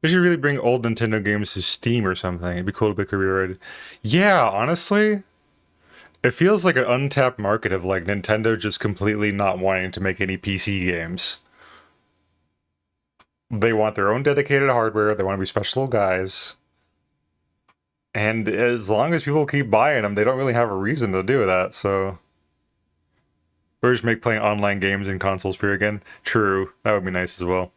They should really bring old Nintendo games to Steam or something. It'd be cool to pick a reward. Yeah, honestly, it feels like an untapped market of like Nintendo just completely not wanting to make any PC games. They want their own dedicated hardware. They want to be special guys. And as long as people keep buying them, they don't really have a reason to do that, so... Or just make playing online games in consoles free again. True, that would be nice as well.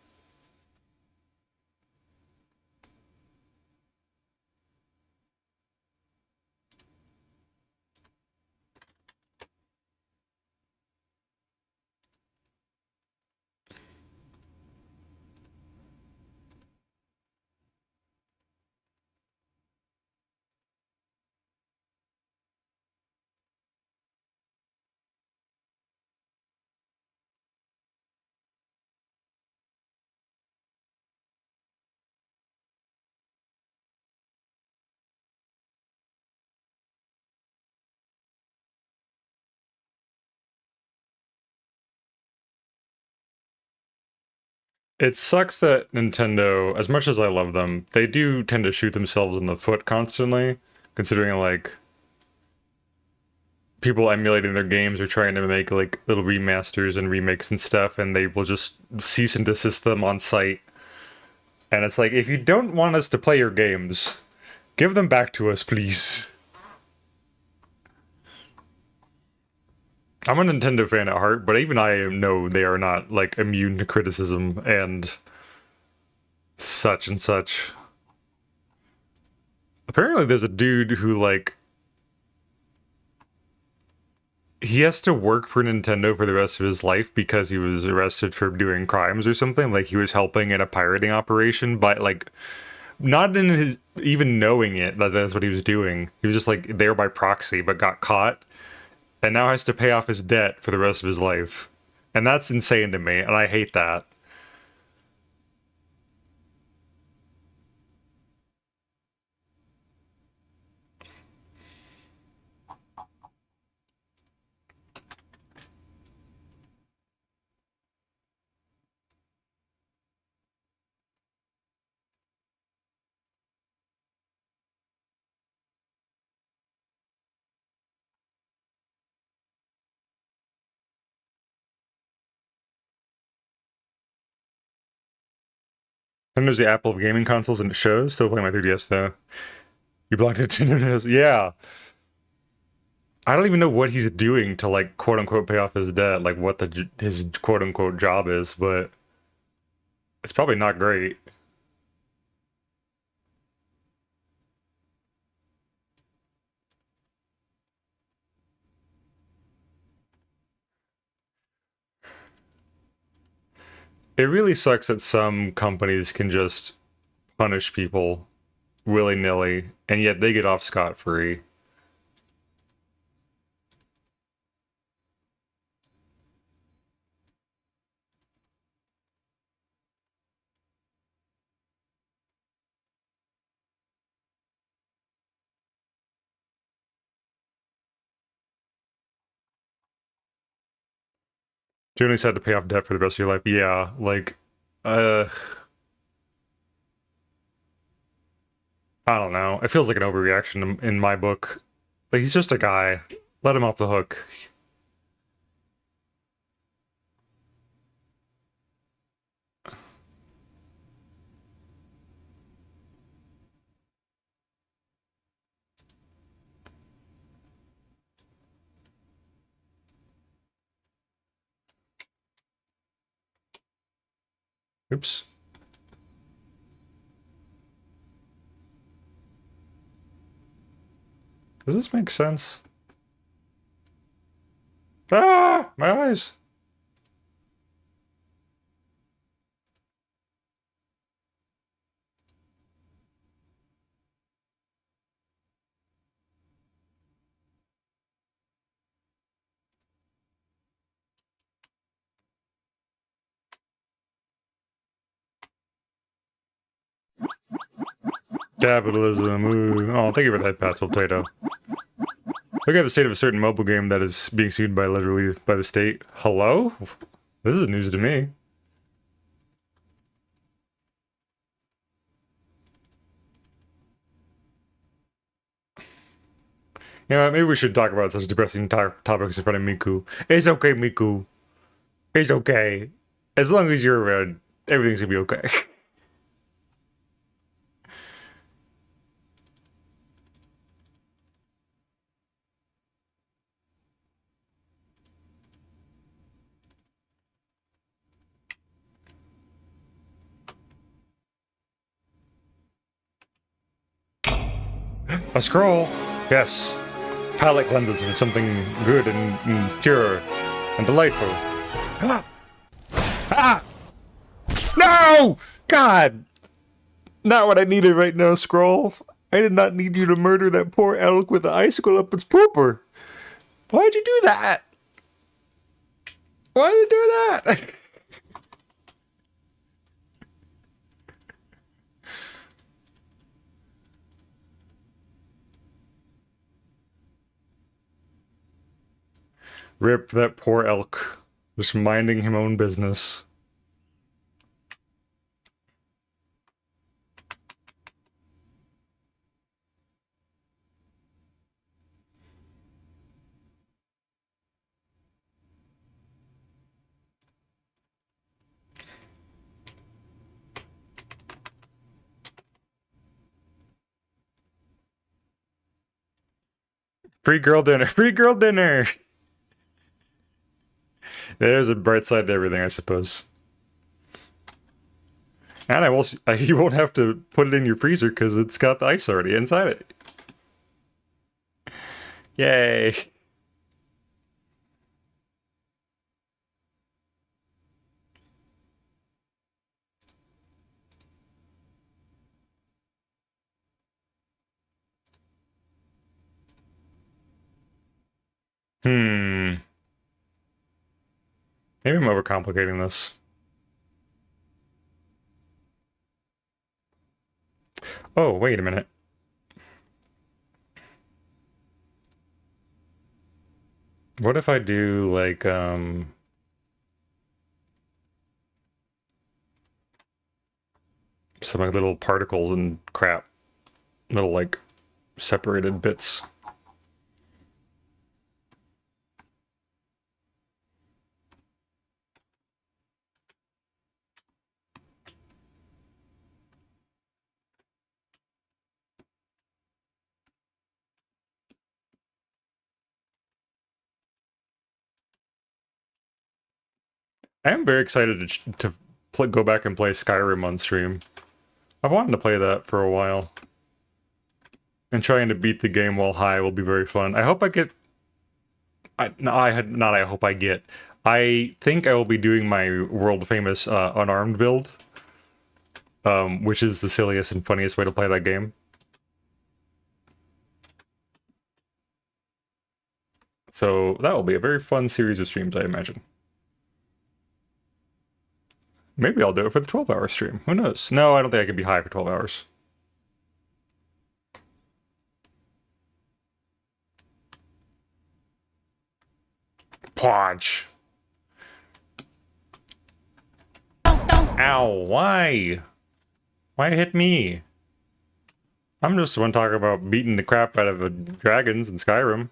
It sucks that Nintendo, as much as I love them, they do tend to shoot themselves in the foot constantly, considering like people emulating their games or trying to make like little remasters and remakes and stuff, and they will just cease and desist them on site. And it's like, if you don't want us to play your games, give them back to us, please. I'm a Nintendo fan at heart, but even I know they are not like immune to criticism and such and such. Apparently there's a dude who like he has to work for Nintendo for the rest of his life because he was arrested for doing crimes or something. Like he was helping in a pirating operation, but like not in his even knowing it that that's what he was doing. He was just like there by proxy, but got caught and now has to pay off his debt for the rest of his life. And that's insane to me, and I hate that. And there's the Apple of gaming consoles and it shows. Still playing my 3DS though. You blocked Nintendo. Yeah. I don't even know what he's doing to like quote unquote pay off his debt, like what his quote unquote job is, but it's probably not great. It really sucks that some companies can just punish people willy-nilly, and yet they get off scot-free. Generally sad to pay off debt for the rest of your life. Yeah, like, uh, I don't know. It feels like an overreaction in my book. Like, he's just a guy. Let him off the hook. Oops. Does this make sense? Ah! My eyes! Capitalism. Ooh. Oh, thank you for that, Pastel Potato. Look at the state of a certain mobile game that is being sued by literally by the state. Hello? This is news to me. Yeah, maybe we should talk about such depressing topics in front of Miku. It's okay, Miku. It's okay. As long as you're around, everything's gonna be okay. A scroll. Yes. Palate cleanses and something good and pure and delightful. Ah! Ah! No! God! Not what I needed right now, Scroll. I did not need you to murder that poor elk with an icicle up its pooper. Why'd you do that? Why'd you do that? Rip that poor elk. Just minding him own business. Free girl dinner. Free girl dinner. There's a bright side to everything, I suppose. And you won't have to put it in your freezer because it's got the ice already inside it. Yay. Hmm. Maybe I'm overcomplicating this. Oh, wait a minute. What if I do like some like little particles and crap, little like separated bits? I am very excited to go back and play Skyrim on stream. I've wanted to play that for a while. And trying to beat the game while high will be very fun. I hope I get... I hope I get. I think I will be doing my world-famous unarmed build. Which is the silliest and funniest way to play that game. So that will be a very fun series of streams, I imagine. Maybe I'll do it for the 12-hour stream. Who knows? No, I don't think I can be high for 12 hours. Punch! Ow, why? Why hit me? I'm just the one talking about beating the crap out of dragons in Skyrim.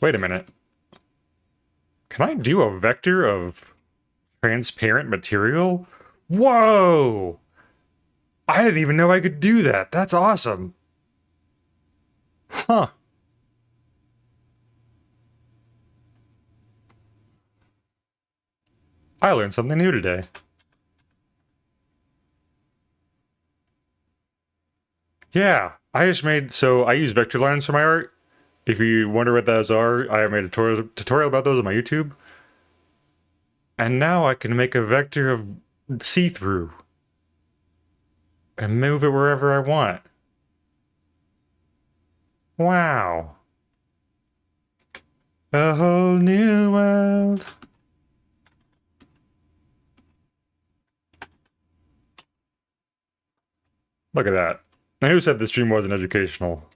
Wait a minute. Can I do a vector of transparent material? Whoa! I didn't even know I could do that. That's awesome. Huh. I learned something new today. Yeah, I just made... So I use vector lines for my art. If you wonder what those are, I made a tutorial about those on my YouTube. And now I can make a vector of see-through. And move it wherever I want. Wow. A whole new world. Look at that. Now who said the stream wasn't educational?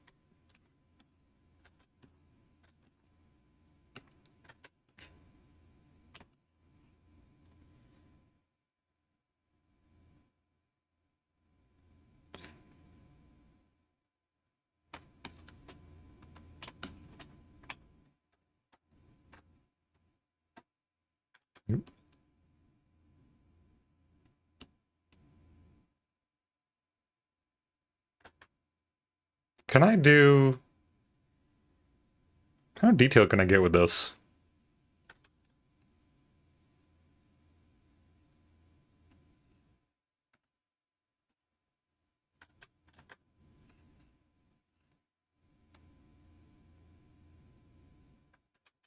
Can I do... How detailed can I get with this?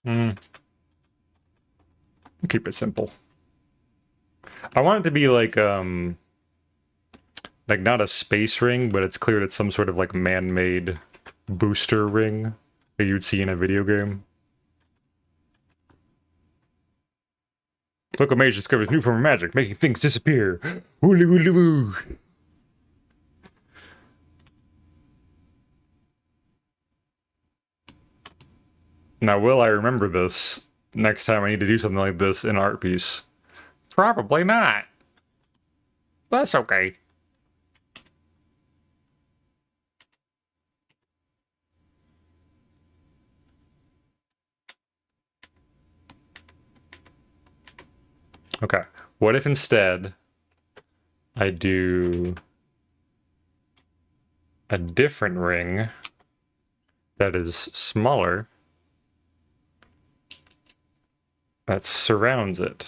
Hmm. Keep it simple. I want it to be like not a space ring, but it's clear it's some sort of like man-made booster ring that you'd see in a video game. Local mage discovers new form of magic, making things disappear. Woolly woolly woo. Now, will I remember this next time I need to do something like this in an art piece? Probably not. That's okay. Okay. What if instead I do a different ring that is smaller that surrounds it?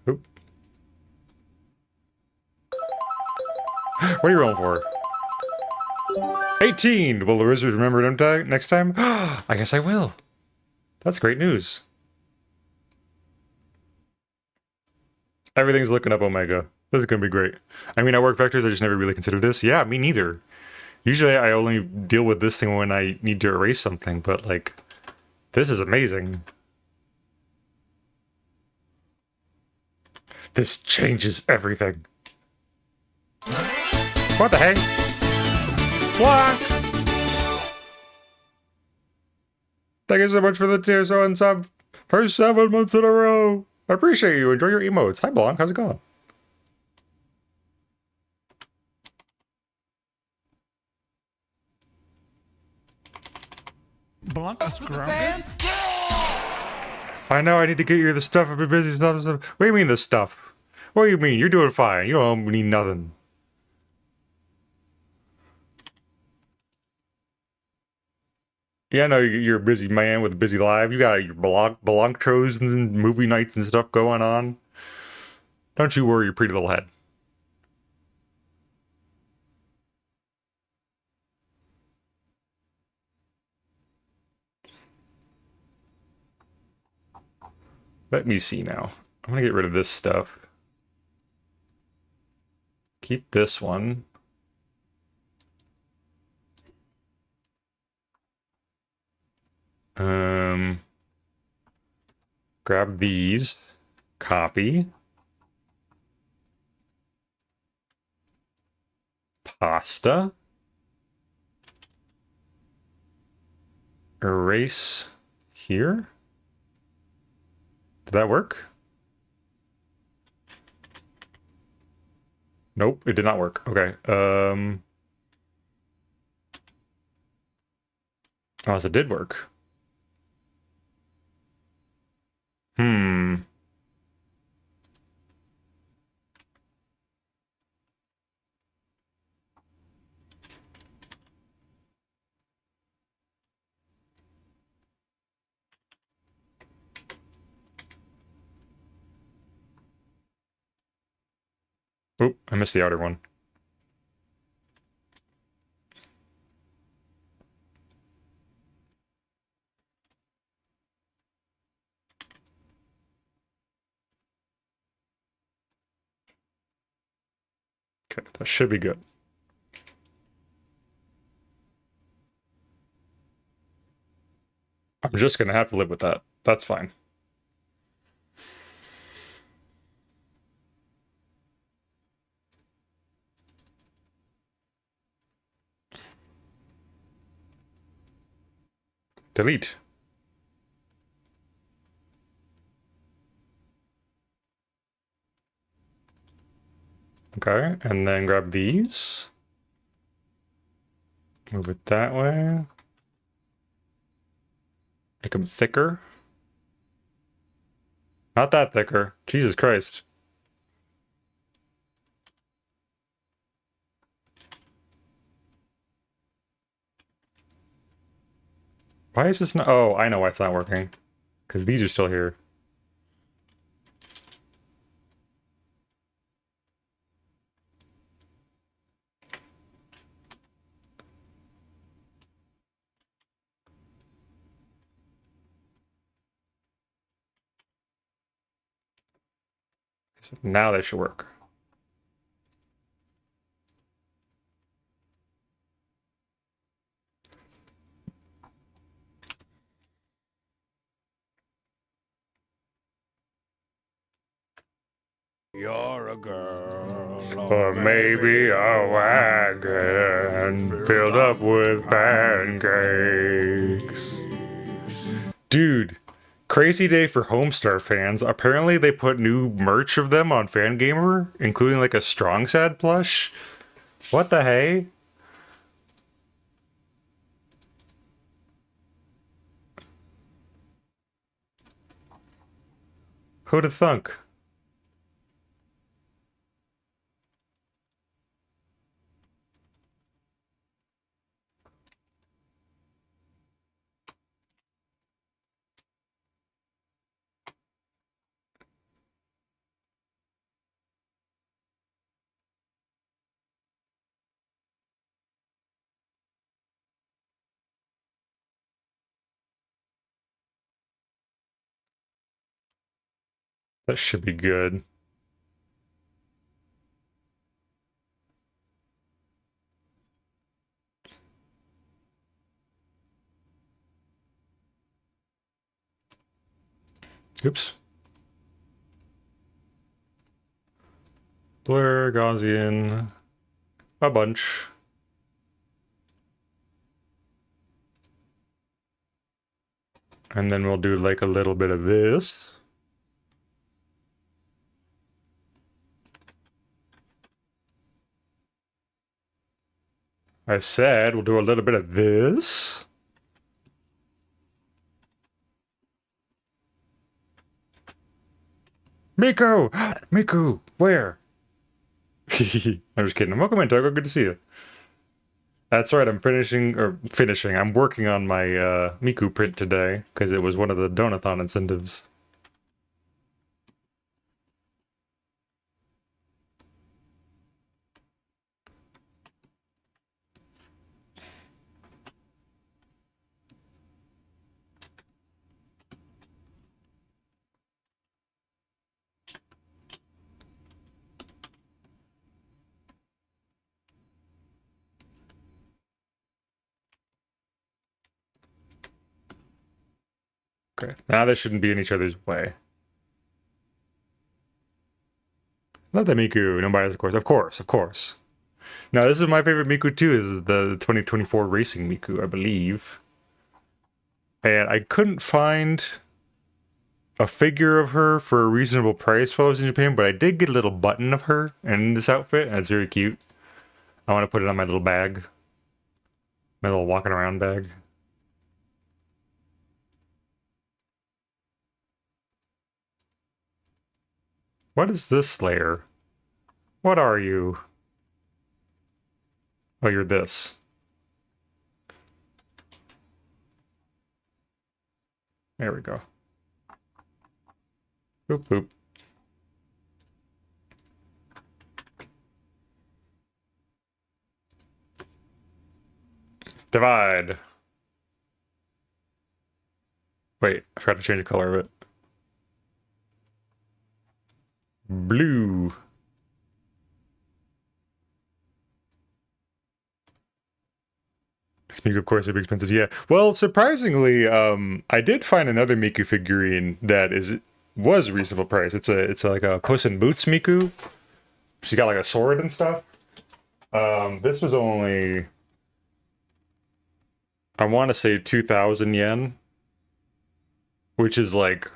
Oop. What are you rolling for? 18! Will the wizard remember it next time? I guess I will. That's great news. Everything's looking up Omega. This is going to be great. I mean, I work vectors, I just never really considered this. Yeah, me neither. Usually I only deal with this thing when I need to erase something, but like, this is amazing. This changes everything. What the heck? What? Thank you so much for the tier so and sub for 7 months in a row. I appreciate you. Enjoy your emotes. Hi, Blanc. How's it going? Blanca's fans. I know I need to get you the stuff. I've been busy. Stuff. What do you mean the stuff? What do you mean? You're doing fine. You don't need nothing. Yeah, I know you're a busy man with a busy life. You got your Blanc-tros and movie nights and stuff going on. Don't you worry your pretty little head. Let me see now. I'm gonna get rid of this stuff. Keep this one. Grab these. Copy. Pasta. Erase here. Did that work? Nope, it did not work. Okay. Unless it did work. Oop, I missed the outer one. Okay, that should be good. I'm just gonna have to live with that. That's fine. Delete. Okay, and then grab these. Move it that way. Make them thicker. Not that thicker. Jesus Christ. Why is this not? Oh, I know why it's not working. Because these are still here. So now they should work. You're a girl. Or maybe a wagon filled up with pancakes. Dude, crazy day for Homestar fans. Apparently they put new merch of them on Fangamer, including like a Strong Sad plush. What the hey? Who'd have thunk? That should be good. Oops. Blur, Gaussian, a bunch. And then we'll do like a little bit of this. I said we'll do a little bit of this. Miku! Miku! Where? I'm just kidding. Welcome in, Togo. Good to see you. That's right, I'm I'm working on my Miku print today, because it was one of the Donathon incentives. Okay, now they shouldn't be in each other's way. Love the Miku, no bias, of course. Of course, of course. Now, this is my favorite Miku too, is the 2024 Racing Miku, I believe. And I couldn't find a figure of her for a reasonable price while I was in Japan, but I did get a little button of her in this outfit, and it's very cute. I want to put it on my little bag. My little walking around bag. What is this layer? What are you? Oh, you're this. There we go. Boop, boop. Divide. Wait, I forgot to change the color of it. Blue. This Miku, of course, would be expensive. Yeah. Well, surprisingly, I did find another Miku figurine that was a reasonable price. It's like a Puss in Boots Miku. She's got like a sword and stuff. This was only, I want to say 2,000 yen, which is like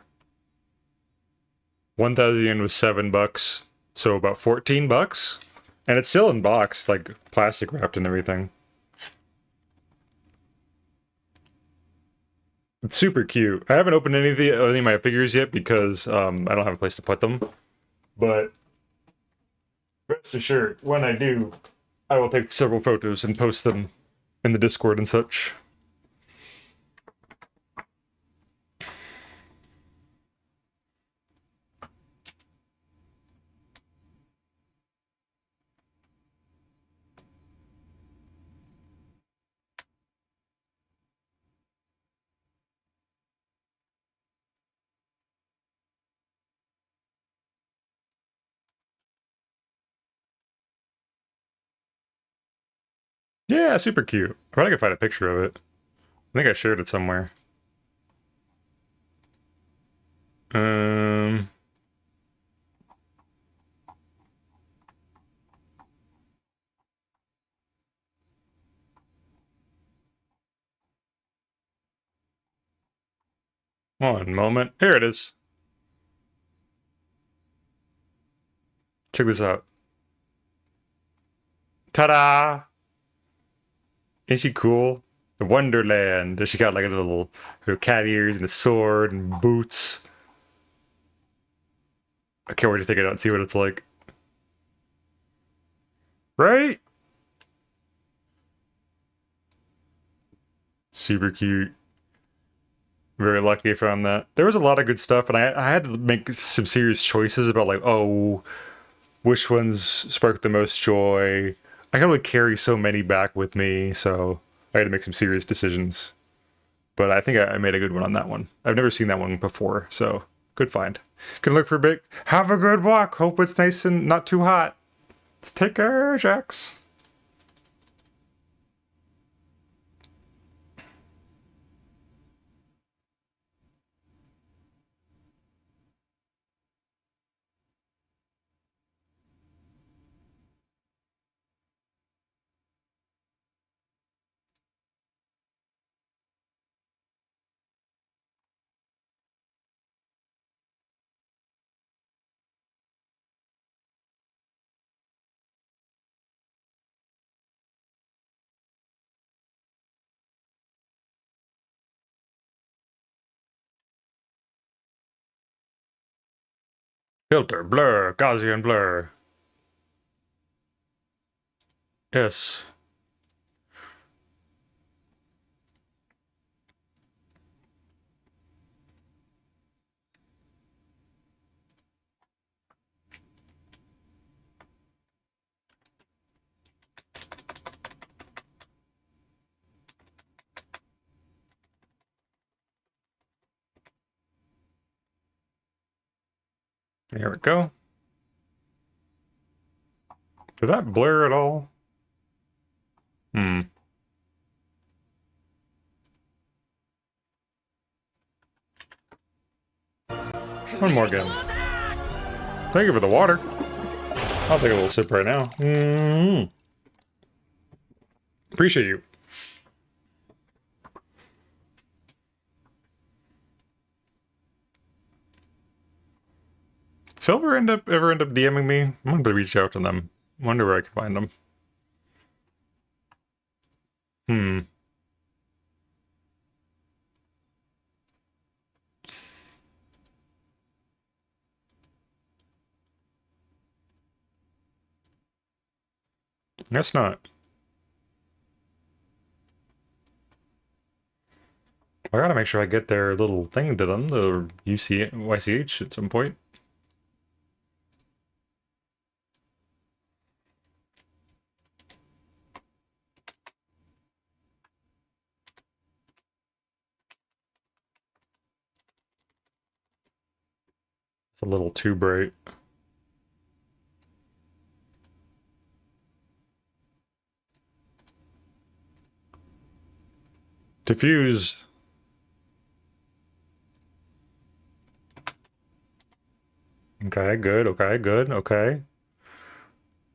1,000 yen was $7, so about 14 bucks, and it's still in box, like plastic wrapped and everything. It's super cute. I haven't opened any of my figures yet because I don't have a place to put them. But rest assured, when I do, I will take several photos and post them in the Discord and such. Yeah, super cute. I probably could find a picture of it. I think I shared it somewhere. Um, One moment. Here it is. Check this out. Ta-da! Isn't she cool? The Wonderland. She got like a little her cat ears and a sword and boots. I can't wait to take it out and see what it's like. Right? Super cute. Very lucky I found that. There was a lot of good stuff, and I had to make some serious choices about like, oh, which ones sparked the most joy. I can only carry so many back with me, so I had to make some serious decisions. But I think I made a good one on that one. I've never seen that one before, so good find. Can look for a bit. Have a good walk. Hope it's nice and not too hot. Let's take care, Jax. Filter, blur, Gaussian blur. Yes. There we go. Did that blur at all? Hmm. One more again. Thank you for the water. I'll take a little sip right now. Appreciate you. Silver ever end up DMing me? I'm gonna reach out to them. Wonder where I can find them. Hmm. Guess not. I gotta make sure I get their little thing to them, the YCH at some point. It's a little too bright. Diffuse. Okay, good, okay, good, okay.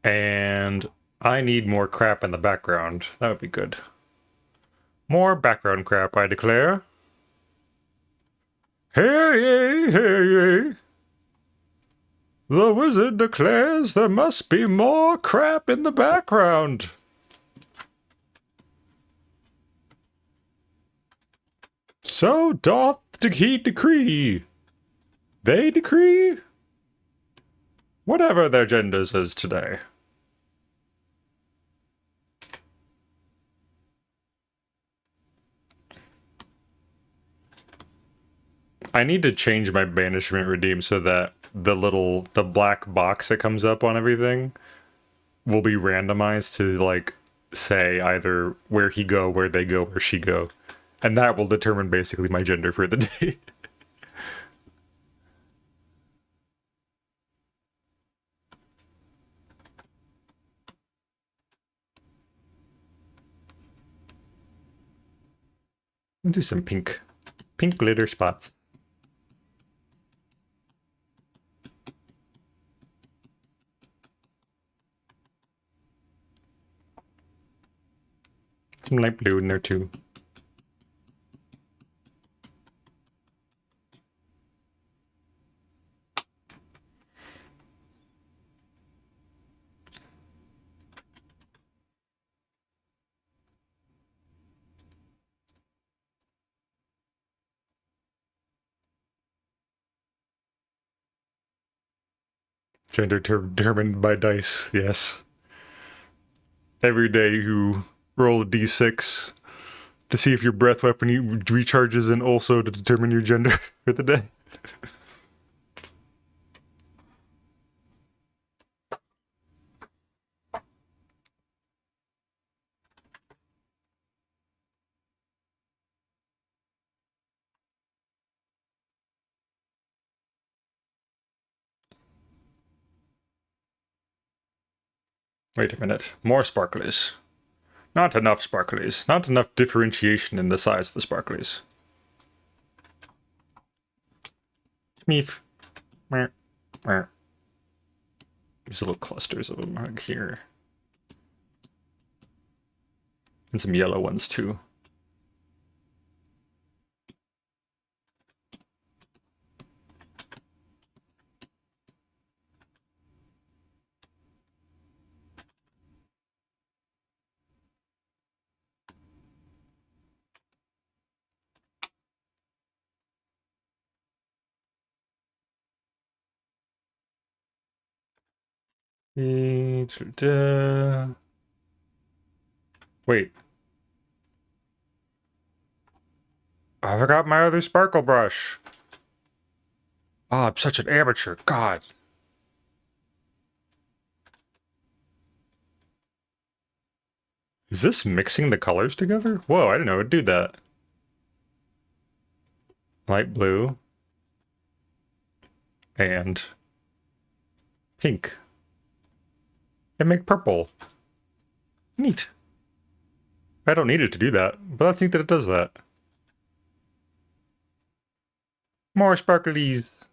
And I need more crap in the background. That would be good. More background crap, I declare. Hey, hey, hey. The wizard declares there must be more crap in the background. So doth he decree. They decree whatever their genders is today. I need to change my banishment redeem so that the black box that comes up on everything will be randomized to like say either where he go, where they go, where she go. And that will determine basically my gender for the day. Do some pink glitter spots. Some light blue in there too. Gender determined by dice, yes. Every day you roll a d6 to see if your breath weapon recharges and also to determine your gender for the day. Wait a minute. More sparklies. Not enough sparklies. Not enough differentiation in the size of the sparklies. Meef. There's little clusters of them right here. And some yellow ones too. Wait. I forgot my other sparkle brush. Oh, I'm such an amateur. God. Is this mixing the colors together? Whoa, I didn't know it would do that. Light blue. And pink. And make purple. Neat. I don't need it to do that, but that's neat that it does that. More sparklies.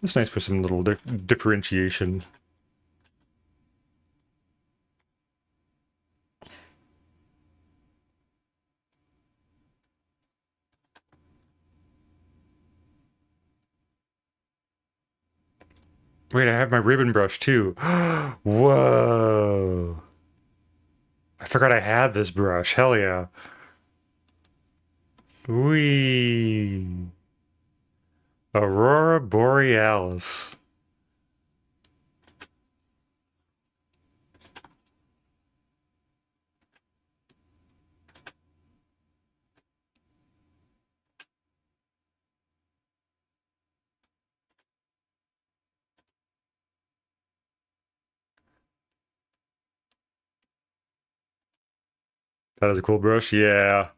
It's nice for some little differentiation. Wait, I have my ribbon brush too. Whoa. I forgot I had this brush. Hell yeah. Whee. Aurora Borealis. That is a cool brush. Yeah.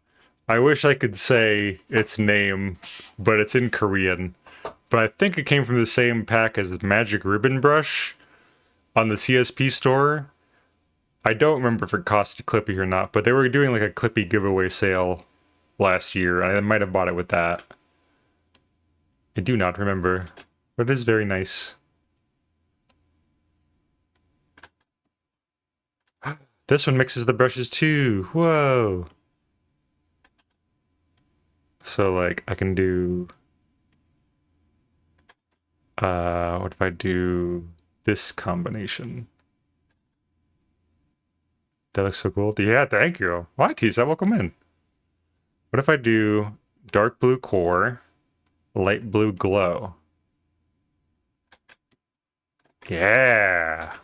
I wish I could say its name, but it's in Korean. But I think it came from the same pack as the Magic Ribbon Brush on the CSP store. I don't remember if it cost Clippy or not, but they were doing like a Clippy giveaway sale last year. I might have bought it with that. I do not remember, but it is very nice. This one mixes the brushes too. Whoa. So like I can do what if I do this combination? That looks so cool. Yeah, thank you. Why, Tisa? Welcome in. What if I do dark blue core, light blue glow? Yeah.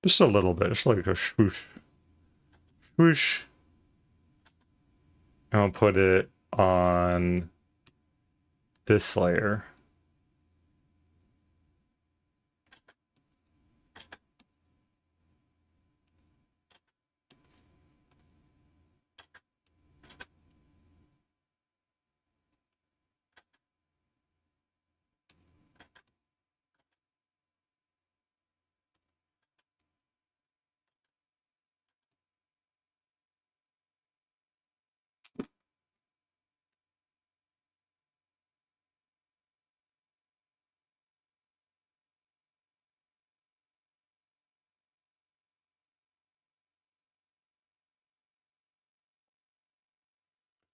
Just a little bit. Just like a swoosh. Swoosh. And I'll put it on this layer.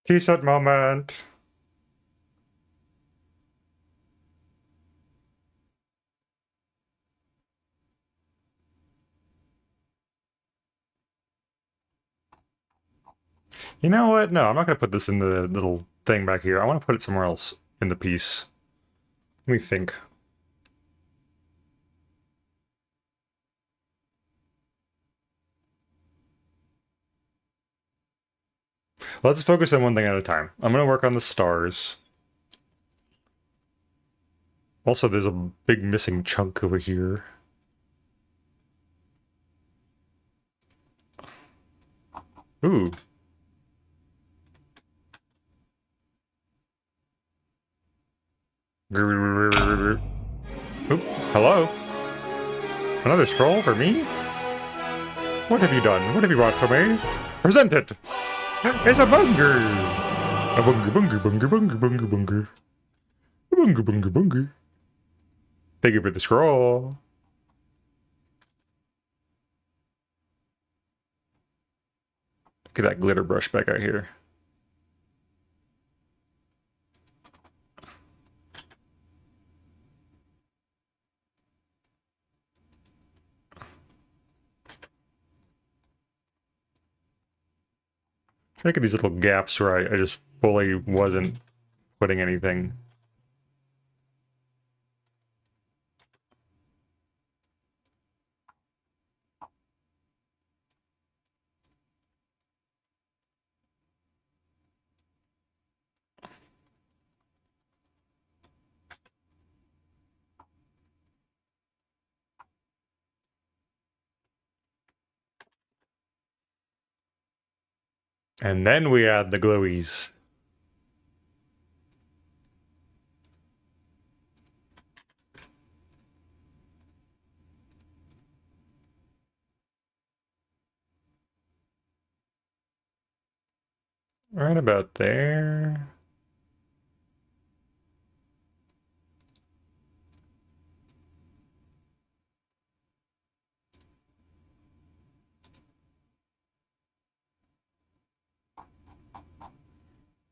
T-set moment. You know what? No, I'm not going to put this in the little thing back here. I want to put it somewhere else in the piece. Let me think. Let's focus on one thing at a time. I'm going to work on the stars. Also, there's a big missing chunk over here. Ooh. Oop, hello? Another scroll for me? What have you done? What have you brought for me? Present it! It's a bunger! A bunger, bunger, bunger, bunger, bunger, bunger. A bunger, bunger, bunger. Thank you for the scroll. Get that glitter brush back out here. Look at these little gaps where I just fully wasn't putting anything. And then we add the glowies. Right about there.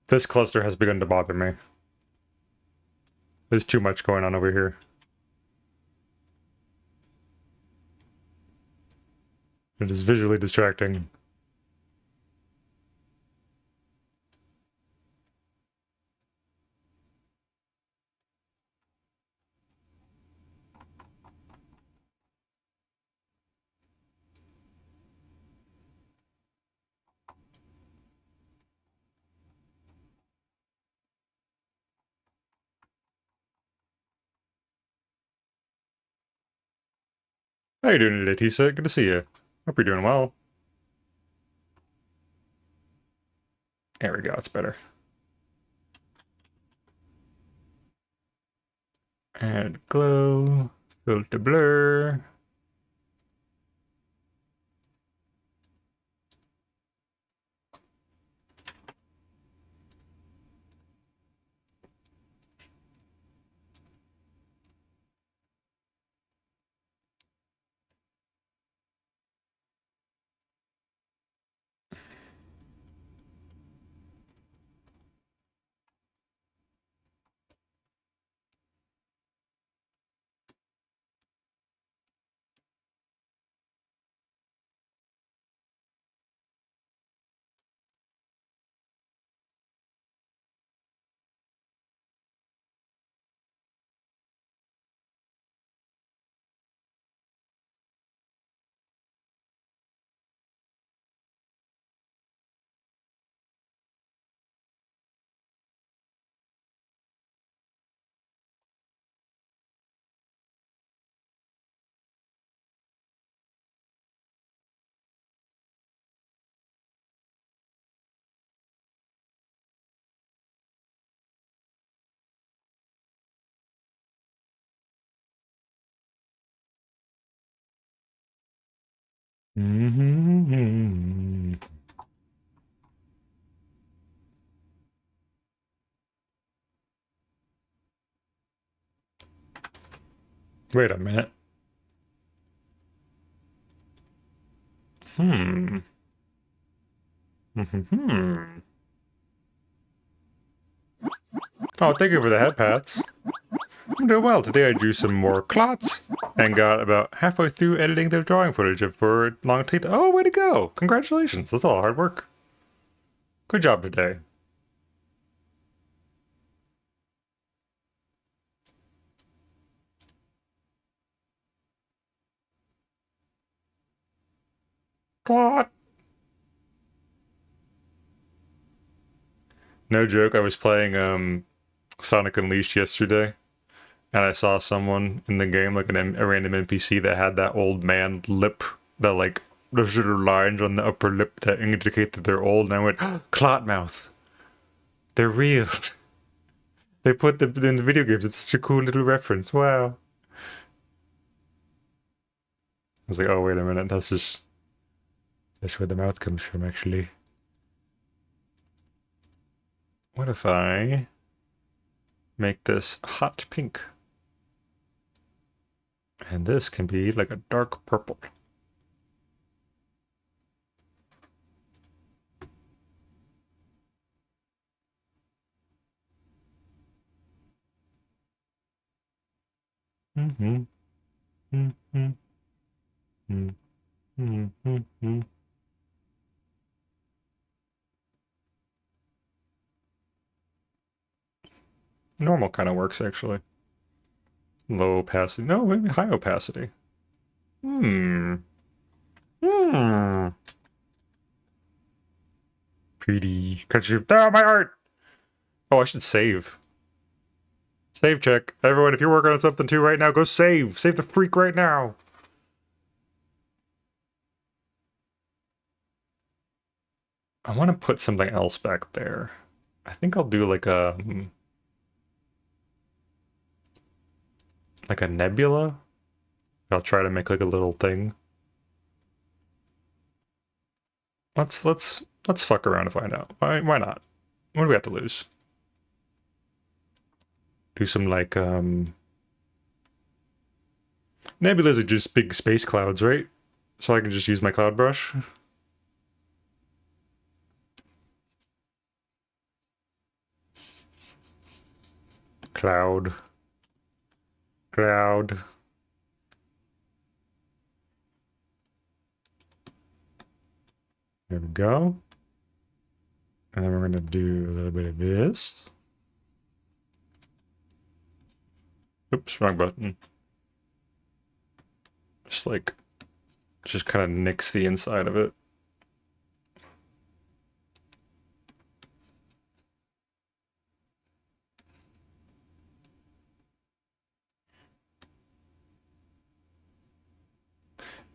This cluster has begun to bother me. There's too much going on over here. It is visually distracting. How you doing today, Tisa? Good to see you. Hope you're doing well. There we go, it's better. Add glow, filter blur. Mm-hmm. Wait a minute. Hmm. Hmm. Oh, thank you for the head pats. I'm doing well. Today I drew some more clots and got about halfway through editing the drawing footage for long teeth. Oh, way to go! Congratulations. That's all hard work. Good job today. Clot! No joke, I was playing Sonic Unleashed yesterday, and I saw someone in the game, like a random NPC that had that old man lip, that like those little lines on the upper lip that indicate that they're old, and I went, clot mouth. They're real. They put them in the video games. It's such a cool little reference. Wow. I was like, oh wait a minute, that's where the mouth comes from, actually. What if I make this hot pink? And this can be like a dark purple. Mm-hmm. Mm-hmm. Mm-hmm. Mm-hmm. Normal kind of works, actually. Low opacity. No, maybe high opacity. Hmm. Hmm. Pretty. Cause you. Oh, my art! Oh, I should save. Save check. Everyone, if you're working on something too right now, go save. Save the freak right now. I want to put something else back there. I think I'll do like a nebula. I'll try to make like a little thing. Let's fuck around and find out. Why not? What do we have to lose? Do some like nebulas are just big space clouds, right? So I can just use my cloud brush. Cloud. Cloud. There we go. And then we're gonna do a little bit of this. Oops, wrong button. Just kind of nix the inside of it.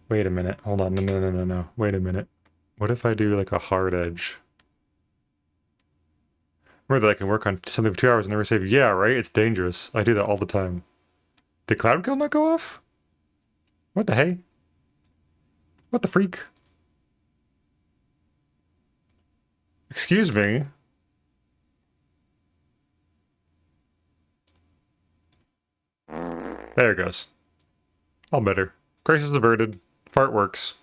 Wait a minute. Hold on. No. Wait a minute. What if I do like a hard edge? Remember that I can work on something for 2 hours and never save. Yeah, right? It's dangerous. I do that all the time. Did Cloud Kill not go off? What the hey? What the freak? Excuse me? There it goes. All better. Crisis averted. Fart works.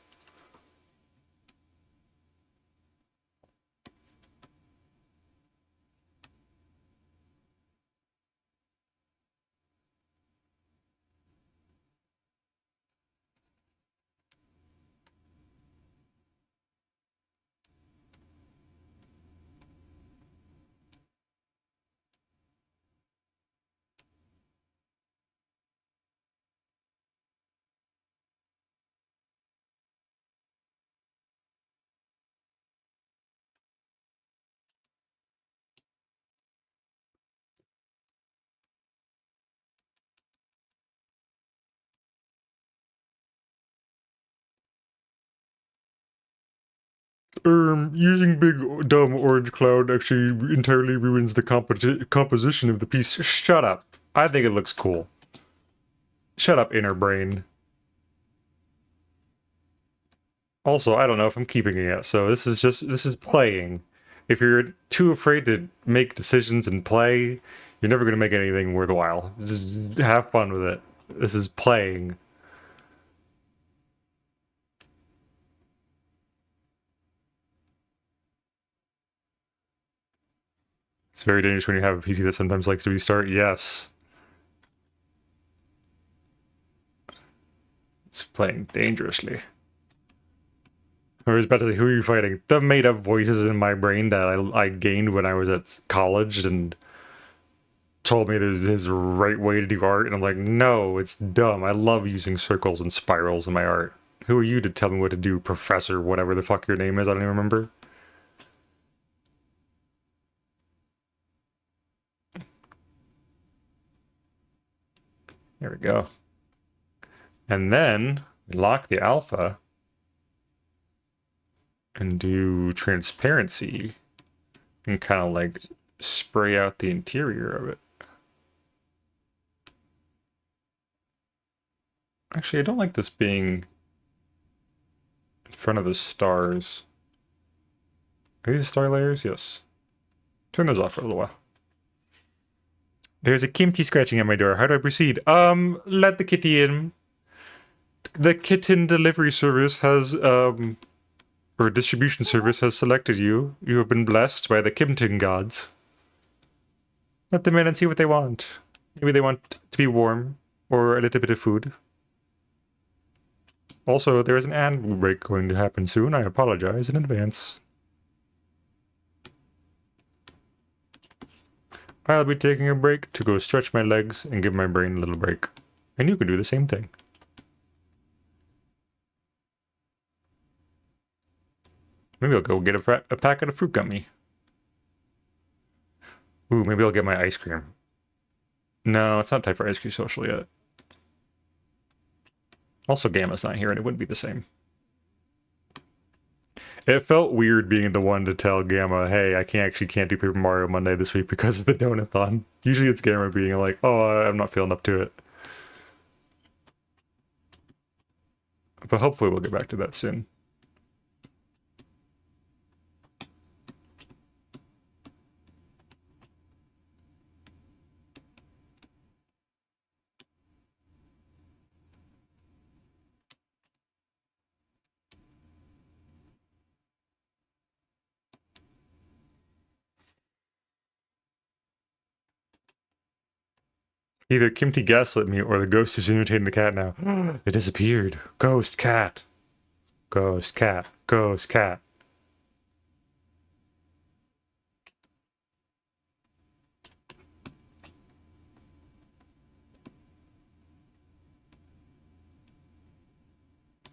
Using big dumb orange cloud actually entirely ruins the composition of the piece. Shut up. I think it looks cool. Shut up, inner brain. Also, I don't know if I'm keeping it yet, so this is playing. If you're too afraid to make decisions and play, you're never going to make anything worthwhile. Just have fun with it. This is playing. It's It's very dangerous when you have a PC that sometimes likes to restart. Yes. It's playing dangerously. I was about to say, who are you fighting? The made-up voices in my brain that I gained when I was at college and told me there's his right way to do art, and I'm like, no, it's dumb. I love using circles and spirals in my art. Who are you to tell me what to do, Professor, whatever the fuck your name is? I don't even remember. There we go. And then we lock the alpha and do transparency and kind of like spray out the interior of it. Actually, I don't like this being in front of the stars. Are these star layers? Yes. Turn those off for a little while. There's a kimchi scratching at my door. How do I proceed? Let the kitty in. The kitten delivery service has, or distribution service has selected you. You have been blessed by the Kimton gods. Let them in and see what they want. Maybe they want to be warm, or a little bit of food. Also, there is an ad break going to happen soon. I apologize in advance. I'll be taking a break to go stretch my legs and give my brain a little break. And you can do the same thing. Maybe I'll go get a packet of fruit gummy. Ooh, maybe I'll get my ice cream. No, it's not time for ice cream social yet. Also, Gamma's not here, and it wouldn't be the same. It felt weird being the one to tell Gamma, hey, I can't do Paper Mario Monday this week because of the Donut-thon. Usually it's Gamma being like, oh, I'm not feeling up to it. But hopefully we'll get back to that soon. Either Kimchi gaslit me or the ghost is imitating the cat now. It disappeared. Ghost cat. Ghost cat. Ghost cat.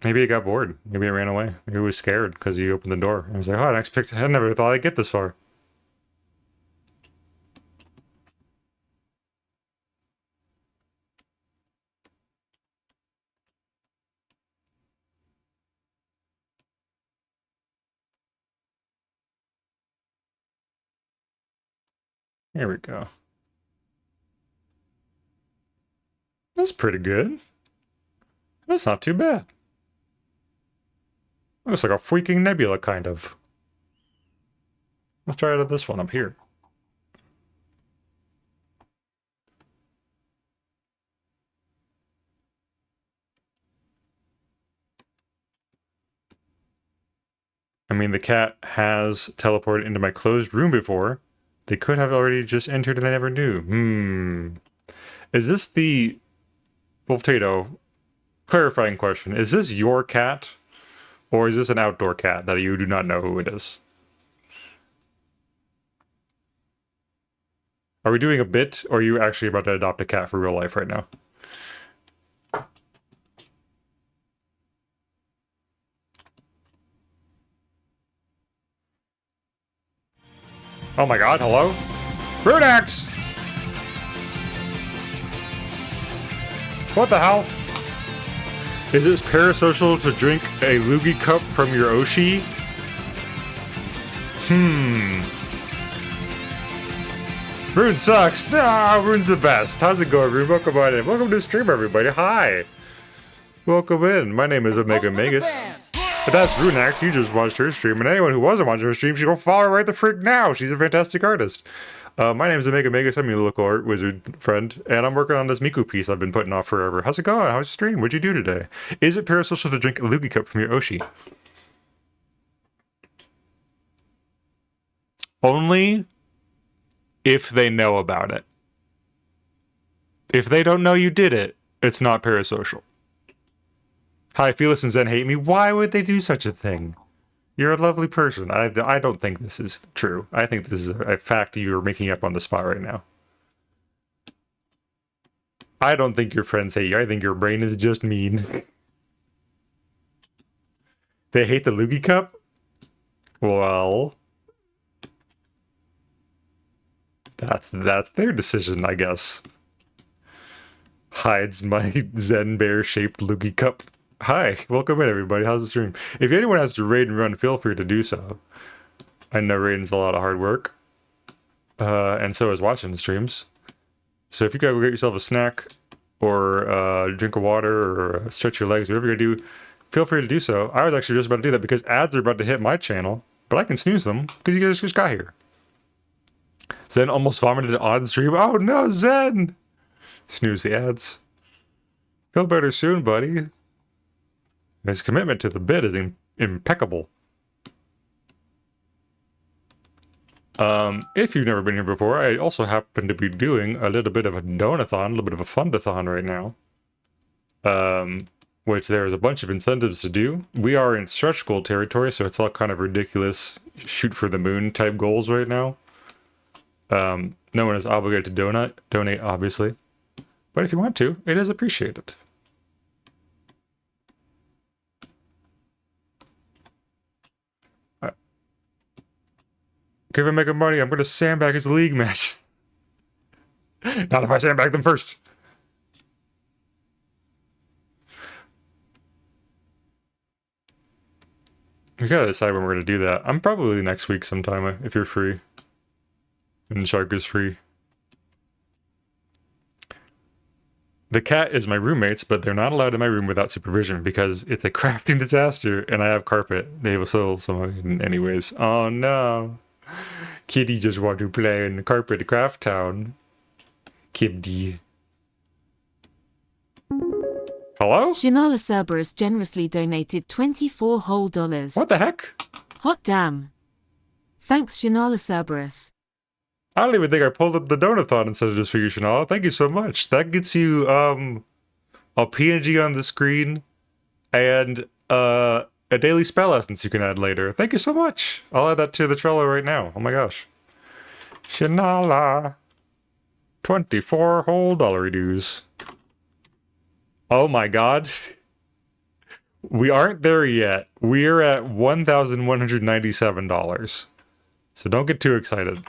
Maybe it got bored. Maybe it ran away. Maybe it was scared because you opened the door. I was like, oh, I never thought I'd get this far. Here we go. That's pretty good. That's not too bad. Looks like a freaking nebula, kind of. Let's try out this one up here. I mean, the cat has teleported into my closed room before. They could have already just entered and I never knew. Is this the... Wolftato, clarifying question. Is this your cat? Or is this an outdoor cat that you do not know who it is? Are we doing a bit, or are you actually about to adopt a cat for real life right now? Oh my god, hello? Rudax! What the hell? Is this parasocial to drink a loogie cup from your Oshi? Rune sucks. No, Rune's the best. How's it going, Rune? Welcome on in. Welcome to the stream, everybody. Hi. Welcome in. My name is Omega Magus. But that's Runax. You just watched her stream. And anyone who wasn't watching her stream should go follow her right the frick now. She's a fantastic artist. My name is Omega Magus. I'm your local art wizard friend. And I'm working on this Miku piece I've been putting off forever. How's it going? How's your stream? What'd you do today? Is it parasocial to drink a loogie cup from your Oshi? Only if they know about it. If they don't know you did it, it's not parasocial. Hi, Felix and Zen hate me. Why would they do such a thing? You're a lovely person. I don't think this is true. I think this is a fact you're making up on the spot right now. I don't think your friends hate you. I think your brain is just mean. They hate the Loogie Cup? Well, that's their decision, I guess. Hides my Zen bear shaped Loogie Cup. Hi, welcome in everybody. How's the stream? If anyone has to raid and run, feel free to do so. I know raiding's a lot of hard work. And so is watching the streams. So if you gotta go get yourself a snack or drink of water or stretch your legs, whatever you're gonna do, feel free to do so. I was actually just about to do that because ads are about to hit my channel, but I can snooze them because you guys just got here. Zen almost vomited on stream. Oh no, Zen! Snooze the ads. Feel better soon, buddy. His commitment to the bit is impeccable. If you've never been here before, I also happen to be doing a little bit of a donathon, a little bit of a FUND-A-THON right now. Which there's a bunch of incentives to do. We are in stretch goal territory, so it's all kind of ridiculous shoot for the moon type goals right now. No one is obligated to donate, obviously. But if you want to, it is appreciated. Give him making money, I'm gonna sandbag his league match. Not if I sandbag them first. We gotta decide when we're gonna do that. I'm probably next week sometime if you're free. And Shark is free. The cat is my roommates, but they're not allowed in my room without supervision because it's a crafting disaster and I have carpet. They will still some anyways. Oh no. Kitty just want to play in the carpet craft town. Kitty. Hello? Shinala Cerberus generously donated $24 whole. What the heck? Hot damn. Thanks, Shinala Cerberus. I don't even think I pulled up the donathon instead of just for you, Shinala. Thank you so much. That gets you a PNG on the screen and a daily spell essence you can add later. Thank you so much. I'll add that to the Trello right now. Oh my gosh. Shinala. 24 whole dollar dues. Oh my god. We aren't there yet. We're at $1,197. So don't get too excited.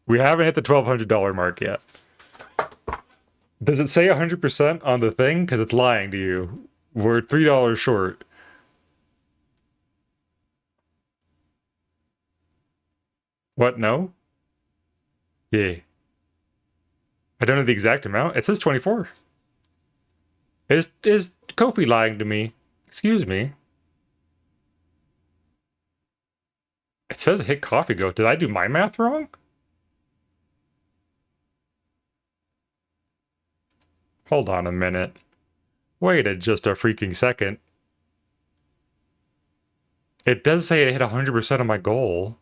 We haven't hit the $1,200 mark yet. Does it say 100% on the thing? Because it's lying to you. We're $3 short. What? No? Yeah. I don't know the exact amount. It says 24. Is Kofi lying to me? Excuse me. It says hit coffee goat. Did I do my math wrong? Hold on a minute. Wait just a freaking second. It does say it hit 100% of my goal.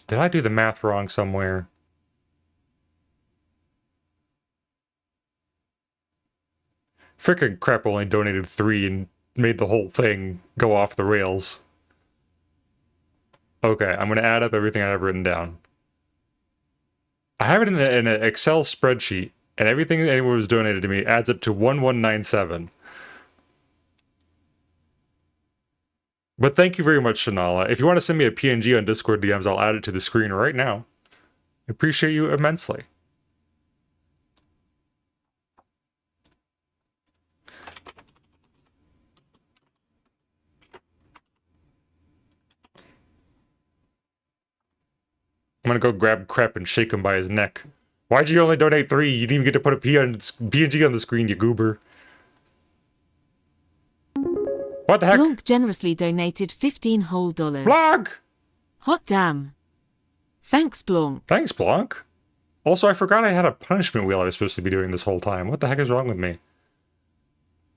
Did I do the math wrong somewhere? Frickin' crap only donated 3 and made the whole thing go off the rails. Okay, I'm gonna add up everything I have written down. I have it in an Excel spreadsheet, and everything that anyone was donated to me adds up to 1197. But thank you very much, Shanala. If you want to send me a PNG on Discord DMs, I'll add it to the screen right now. I appreciate you immensely. I'm gonna go grab Crep and shake him by his neck. Why'd you only donate 3? You didn't even get to put a PNG on the screen, you goober. What the heck? Blanc generously donated $15 whole. Blanc! Hot damn. Thanks, Blanc. Thanks, Blanc. Also, I forgot I had a punishment wheel I was supposed to be doing this whole time. What the heck is wrong with me?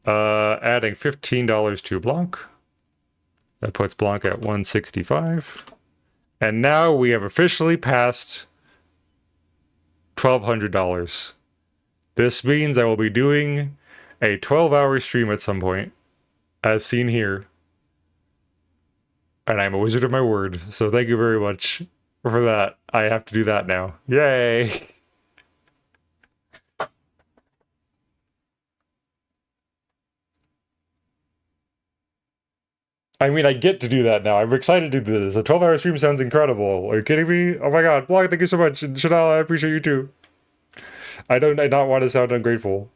Adding $15 to Blanc. That puts Blanc at 165. And now we have officially passed $1,200. This means I will be doing a 12-hour stream at some point, as seen here. And I'm a wizard of my word, so thank you very much for that. I have to do that now. Yay! I mean, I get to do that now. I'm excited to do this. A 12-hour stream sounds incredible. Are you kidding me? Oh my god. Blog, thank you so much. And Chanel, I appreciate you too. I not want to sound ungrateful.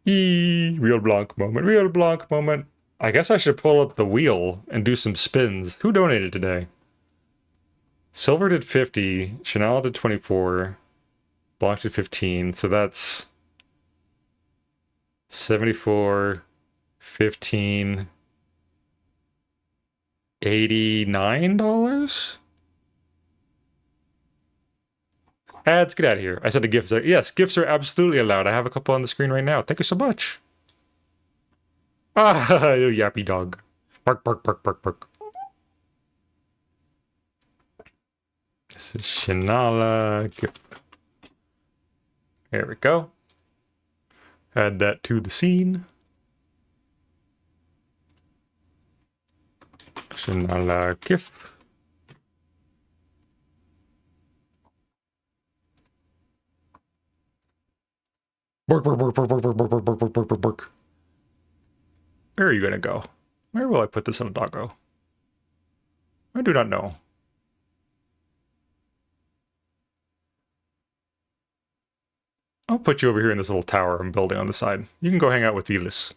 Real Blanc moment. Real Blanc moment. I guess I should pull up the wheel and do some spins. Who donated today? Silver did 50. Chanel did 24. Blanc did 15. So that's 74, 15, $89? Ads, get out of here. I said the gifts are, yes, gifts are absolutely allowed. I have a couple on the screen right now. Thank you so much. Ah, you yappy dog. Bark, bark, bark, bark, bark. This is Shanala gift. There we go. Add that to the scene. Shanala gift. Bark, bark, bark, bark, bark, bark, bark, bark, bark, bark, bark, bark. Where are you gonna go? Where will I put this on a doggo? I do not know. I'll put you over here in this little tower I'm building on the side. You can go hang out with Velis.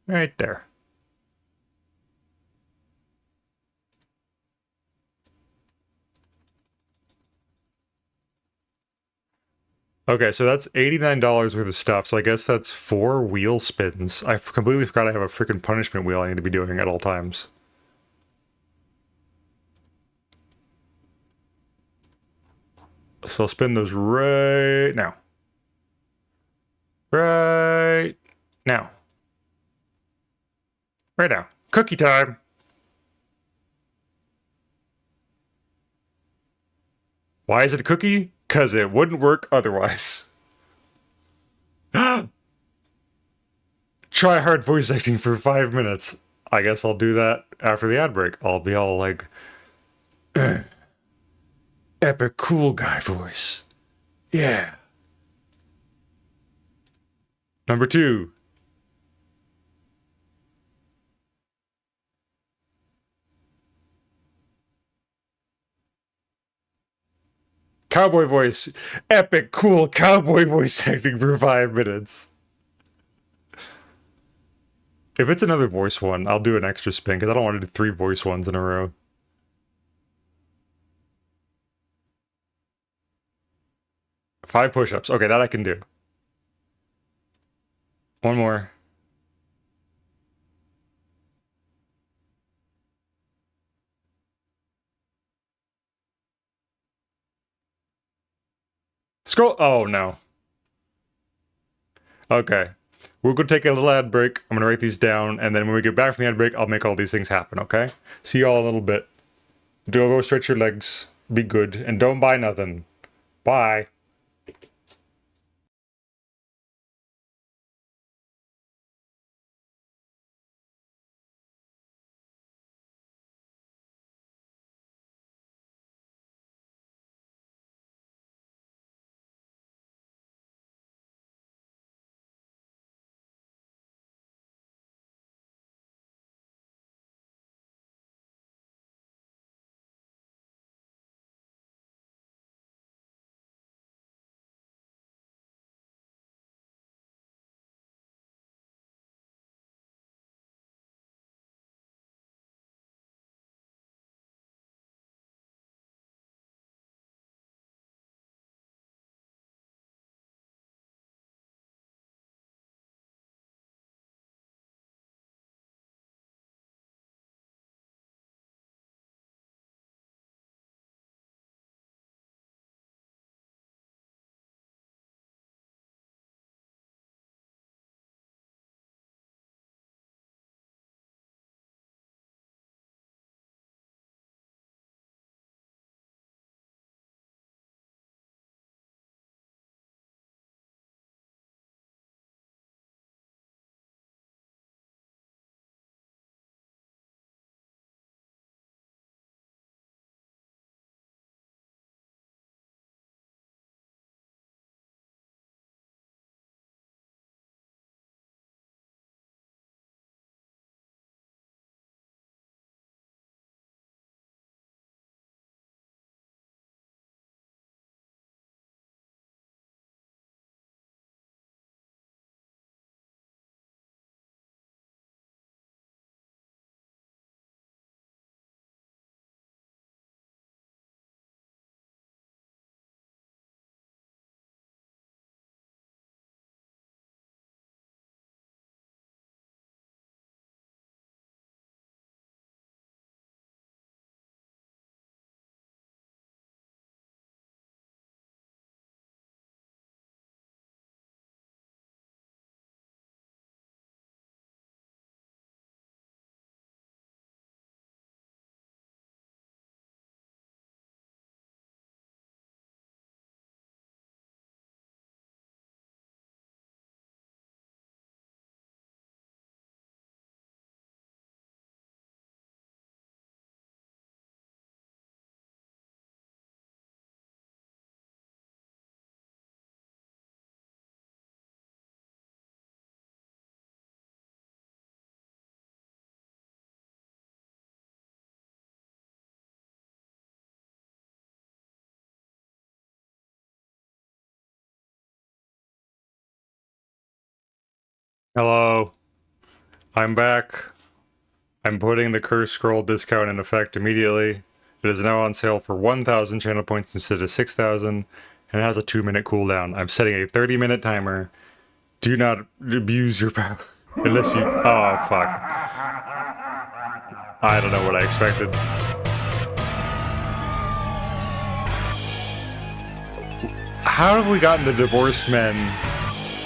Right there. Okay, so that's $89 worth of stuff, so I guess that's 4 wheel spins. I completely forgot I have a freaking punishment wheel I need to be doing at all times. So I'll spin those right now. Right now. Right now. Cookie time! Why is it a cookie? Because it wouldn't work otherwise. Try hard voice acting for 5 minutes. I guess I'll do that after the ad break. I'll be all like, epic cool guy voice. Yeah. Number 2. Cowboy voice. Epic cool cowboy voice acting for 5 minutes. If it's another voice one, I'll do an extra spin because I don't want to do 3 voice ones in a row. Five push-ups. Okay, that I can do. One more. Scroll. Oh, no. Okay. We're going to take a little ad break. I'm going to write these down, and then when we get back from the ad break, I'll make all these things happen, okay? See y'all in a little bit. Do go stretch your legs. Be good. And don't buy nothing. Bye. Hello, I'm back. I'm putting the curse scroll discount in effect immediately. It is now on sale for 1,000 channel points instead of 6,000, and it has a 2-minute cooldown. I'm setting a 30-minute timer. Do not abuse your power. Unless you... Oh, fuck. I don't know what I expected. How have we gotten to divorced men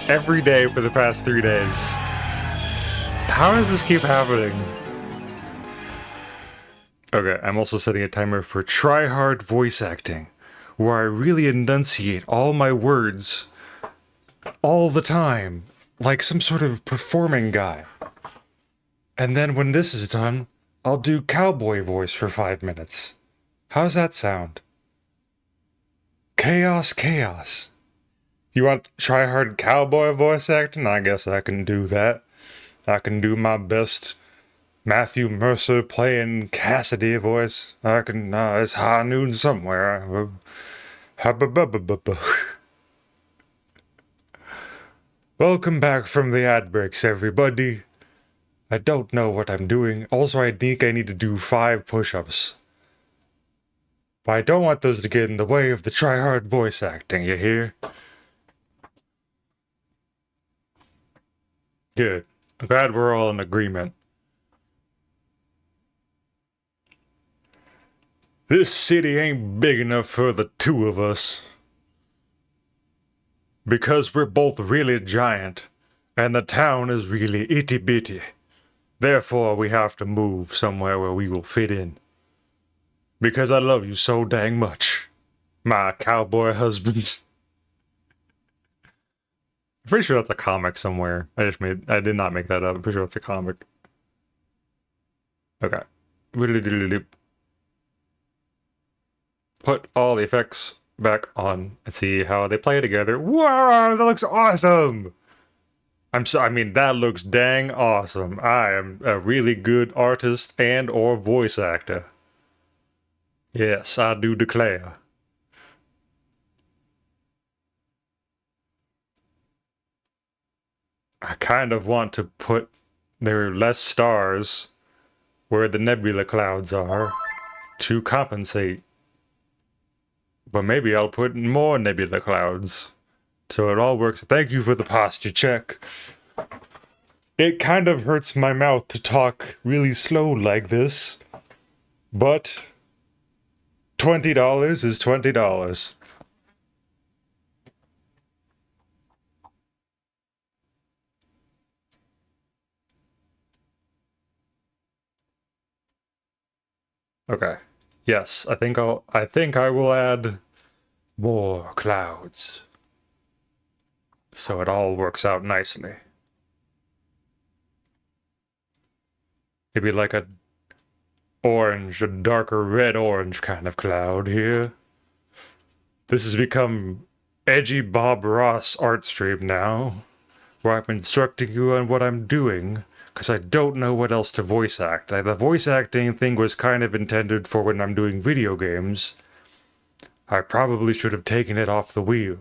every day for the past 3 days? How does this keep happening? Okay, I'm also setting a timer for try-hard voice acting, where I really enunciate all my words all the time, like some sort of performing guy. And then when this is done, I'll do cowboy voice for 5 minutes. How's that sound? Chaos, chaos. You want try-hard cowboy voice acting? I guess I can do that. I can do my best Matthew Mercer playing Cassidy voice. I can, it's high noon somewhere. Welcome back from the ad breaks, everybody. I don't know what I'm doing. Also, I think I need to do 5 push-ups. But I don't want those to get in the way of the try-hard voice acting, you hear? Good. I'm glad we're all in agreement. This city ain't big enough for the two of us. Because we're both really giant, and the town is really itty-bitty. Therefore, we have to move somewhere where we will fit in. Because I love you so dang much, my cowboy husband. I'm pretty sure that's a comic somewhere. I did not make that up. I'm pretty sure it's a comic. Okay. Put all the effects back on and see how they play together. Wow, that looks awesome! I mean, that looks dang awesome. I am a really good artist and or voice actor. Yes, I do declare. I kind of want to put there are less stars where the nebula clouds are to compensate. But maybe I'll put more nebula clouds. So it all works. Thank you for the posture check. It kind of hurts my mouth to talk really slow like this. But $20 is $20. Okay. Yes, I think I will add more clouds. So it all works out nicely. Maybe like a darker red-orange kind of cloud here. This has become edgy Bob Ross art stream now, where I'm instructing you on what I'm doing, because I don't know what else to voice act. The voice acting thing was kind of intended for when I'm doing video games. I probably should have taken it off the wheel.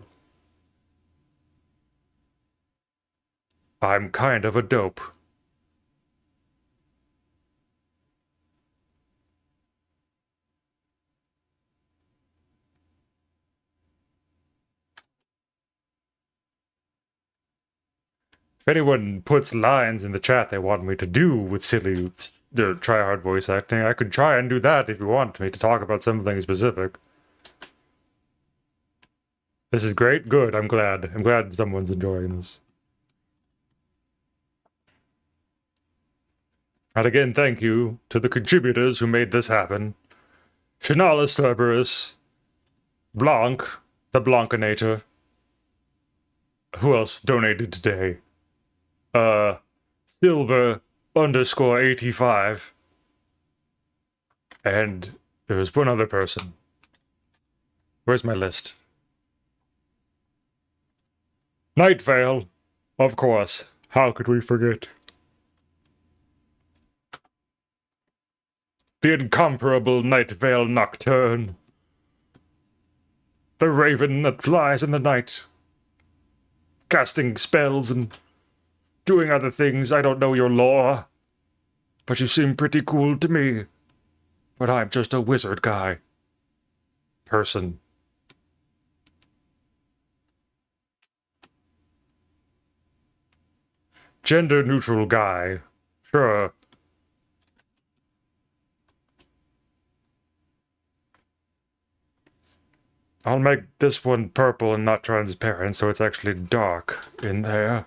I'm kind of a dope. If anyone puts lines in the chat they want me to do with silly, try-hard voice acting, I could try and do that if you want me to talk about something specific. This is great. Good. I'm glad. I'm glad someone's enjoying this. And again, thank you to the contributors who made this happen. Finalis Cerberus, Blanc, the Blancanator. Who else donated today? Silver underscore 85. And there was one other person. Where's my list? Night Vale, of course. How could we forget? The incomparable Night Vale Nocturne. The raven that flies in the night, casting spells and doing other things. I don't know your lore. But you seem pretty cool to me. But I'm just a wizard guy. Person. Gender neutral guy. Sure. I'll make this one purple and not transparent, so it's actually dark in there.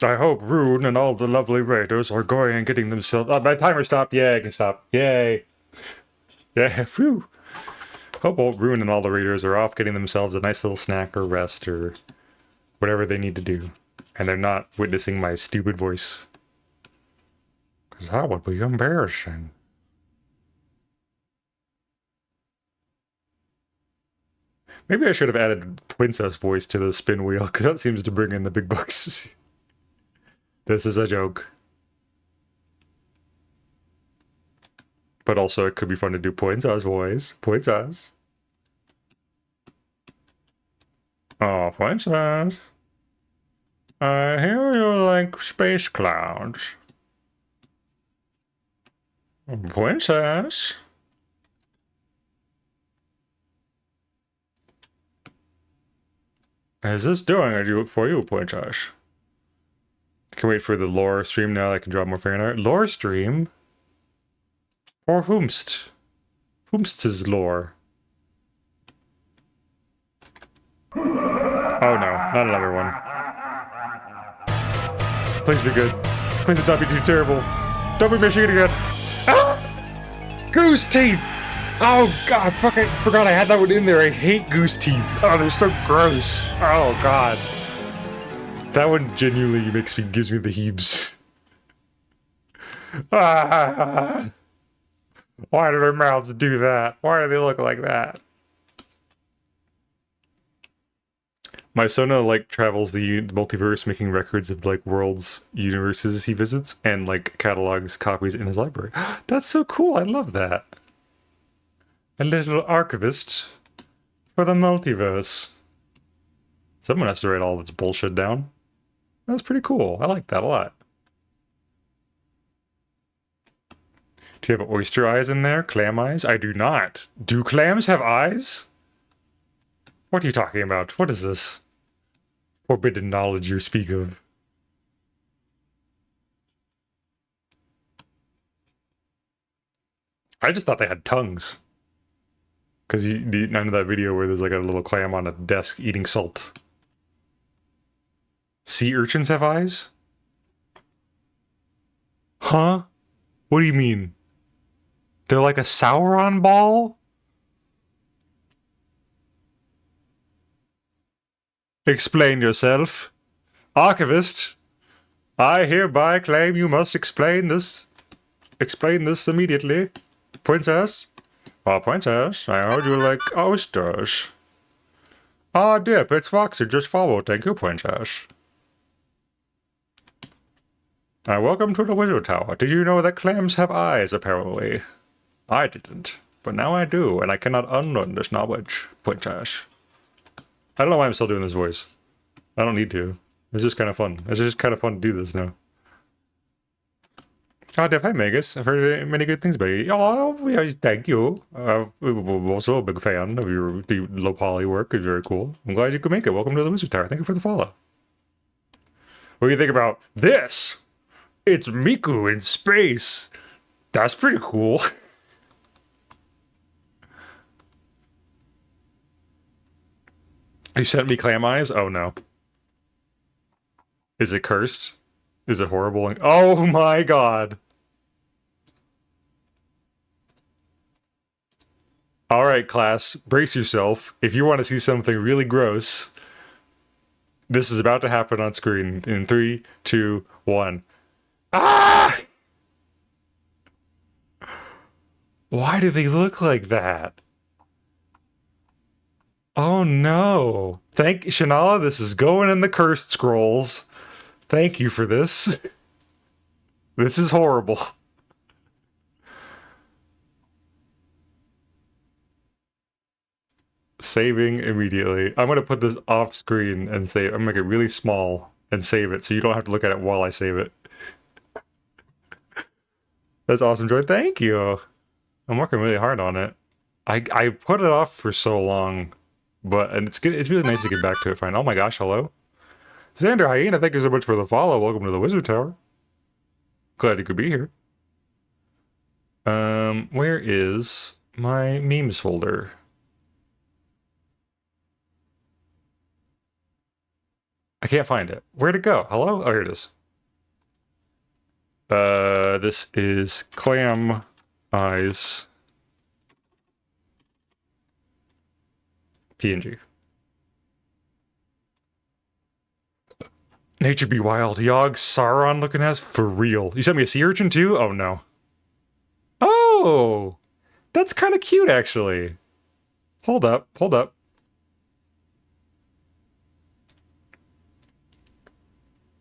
I hope Rune and all the lovely raiders are going and getting themselves... Oh, my timer stopped. Yay, I can stop. Yay. Yeah, phew. Hope Rune and all the raiders are off getting themselves a nice little snack or rest or whatever they need to do. And they're not witnessing my stupid voice. Because that would be embarrassing. Maybe I should have added Princess voice to the spin wheel, because that seems to bring in the big bucks. This is a joke. But also, it could be fun to do Princess voice. Princess. Oh, Princess. I hear you like space clouds. Princess. Is this doing it for you, Princess? Can wait for the lore stream now. I can draw more fan art. Lore stream? For whomst? Whomst's lore? Oh no, not another one. Please be good. Please not be too terrible. Don't be missing it again. Ah! Goose teeth! Oh god, fuck, I forgot I had that one in there. I hate goose teeth. Oh, they're so gross. Oh god. That one genuinely gives me the heebs. Ah, why do their mouths do that? Why do they look like that? My Sona, like, travels the multiverse making records of, like, worlds, universes he visits, and, like, catalogs copies in his library. That's so cool, I love that. A little archivist for the multiverse. Someone has to write all this bullshit down. That's pretty cool. I like that a lot. Do you have oyster eyes in there? Clam eyes? I do not. Do clams have eyes? What are you talking about? What is this forbidden knowledge you speak of? I just thought they had tongues. Because none of that video where there's like a little clam on a desk eating salt. Sea urchins have eyes? Huh? What do you mean? They're like a Sauron ball? Explain yourself. Archivist, I hereby claim you must explain this. Explain this immediately. Princess? Oh, Princess, I heard you like oysters. Ah, dip, it's Foxy, just follow. Thank you, Princess. Welcome to the Wizard Tower. Did you know that clams have eyes, apparently? I didn't, but now I do, and I cannot unlearn this knowledge, Princess. I don't know why I'm still doing this voice. I don't need to. It's just kind of fun. It's just kind of fun to do this now. Oh, Def, hi, Magus. I've heard many good things about you. Oh, yeah, thank you. I'm also a big fan of your low poly work. It's very cool. I'm glad you could make it. Welcome to the Wizard Tower. Thank you for the follow. What do you think about this? It's Miku in space. That's pretty cool. You sent me clam eyes? Oh no. Is it cursed? Is it horrible? Oh my god. Alright, class. Brace yourself. If you want to see something really gross, this is about to happen on screen in 3, 2, 1. Ah! Why do they look like that? Oh no. Thank Shanala, this is going in the cursed scrolls. Thank you for this. This is horrible. Saving immediately. I'm gonna put this off screen and save. I'm gonna make it really small and save it so you don't have to look at it while I save it. That's awesome, Joy. Thank you. I'm working really hard on it. I put it off for so long, and it's good. It's really nice to get back to it. Fine. Oh my gosh, hello, Xander Hyena. Thank you so much for the follow. Welcome to the Wizard Tower. Glad you could be here. Where is my memes folder? I can't find it. Where'd it go? Hello? Oh, here it is. This is Clam Eyes PNG. Nature be wild. Yogg Sauron looking ass for real. You sent me a sea urchin too? Oh no. Oh! That's kind of cute actually. Hold up, hold up.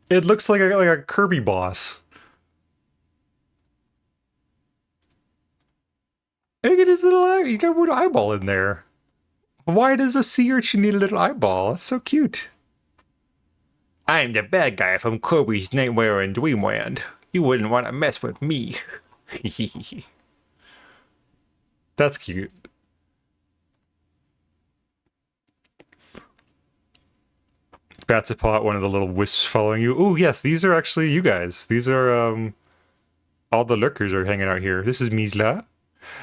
It looks like a Kirby boss. Look at his little eye. You got a little eyeball in there. Why does a sea urchin need a little eyeball? That's so cute. I'm the bad guy from Kirby's Nightmare in Dreamland. You wouldn't want to mess with me. That's cute. Batsapot, one of the little wisps following you. Oh yes, these are actually you guys. These are all the lurkers are hanging out here. This is Misla.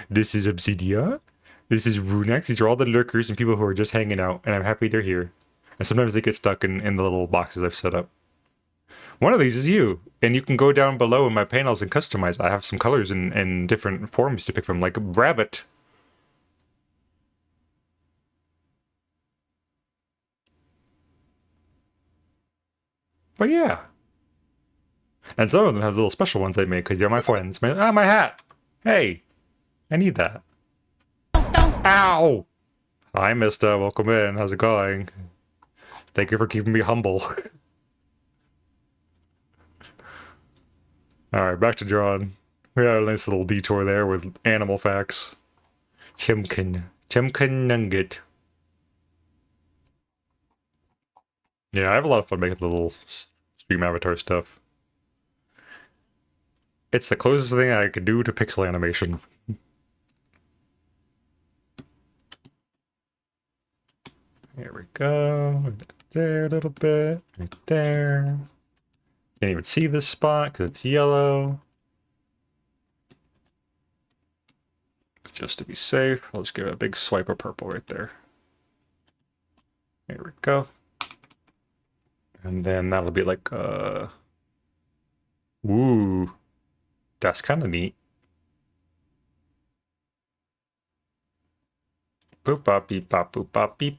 This is Obsidia. This is Runex. These are all the lurkers and people who are just hanging out, and I'm happy they're here. And sometimes they get stuck in the little boxes I've set up. One of these is you, and you can go down below in my panels and customize. I have some colors and different forms to pick from, like rabbit. But yeah. And some of them have little special ones I make because they're my friends. My hat! Hey! I need that. Ow! Hi, Mista. Welcome in. How's it going? Thank you for keeping me humble. Alright, back to drawing. We had a nice little detour there with animal facts. Chimkin. Chimkin Nugget. Yeah, I have a lot of fun making the little stream avatar stuff. It's the closest thing I could do to pixel animation. There we go. There a little bit. Right there. Can't even see this spot because it's yellow. Just to be safe, I'll just give it a big swipe of purple right there. There we go. And then that'll be like, ooh, that's kind of neat. Boop bop beep bop boop bop beep.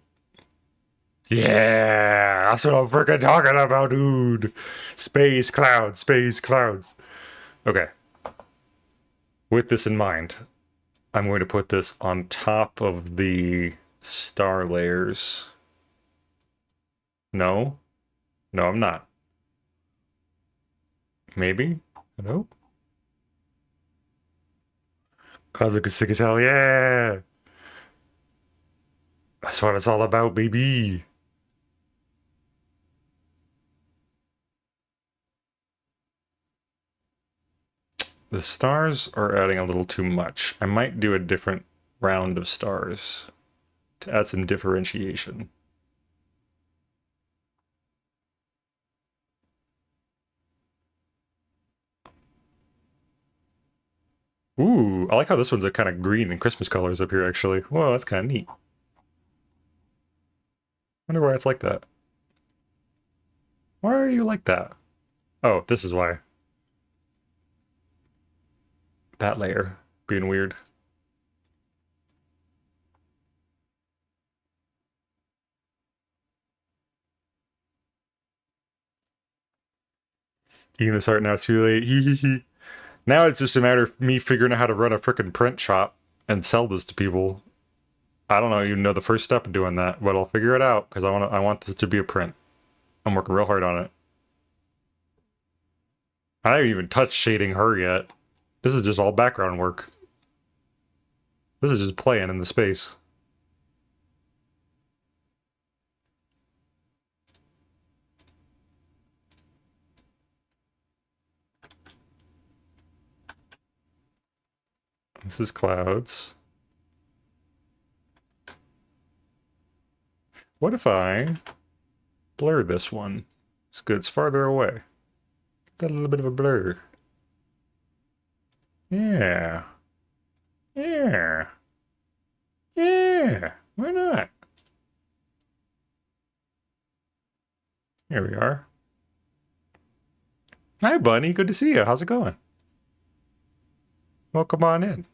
Yeah, that's what I'm freaking talking about, dude. Space clouds, space clouds. Okay. With this in mind, I'm going to put this on top of the star layers. No? No, I'm not. Maybe? Hello? Clouds look sick as hell, yeah! That's what it's all about, baby! The stars are adding a little too much. I might do a different round of stars to add some differentiation. Ooh, I like how this one's a kind of green and Christmas colors up here, actually. Whoa, that's kind of neat. Wonder why it's like that. Why are you like that? Oh, this is why. That layer being weird. Eating this art now, it's too late. Now it's just a matter of me figuring out how to run a frickin' print shop and sell this to people. I don't know, even know the first step in doing that, but I'll figure it out because I want this to be a print. I'm working real hard on it. I haven't even touched shading her yet. This is just all background work. This is just playing in the space. This is clouds. What if I blur this one? It's good. It's farther away. Got a little bit of a blur. Yeah. Yeah. Yeah. Why not? Here we are. Hi, Bunny. Good to see you. How's it going? Welcome on in.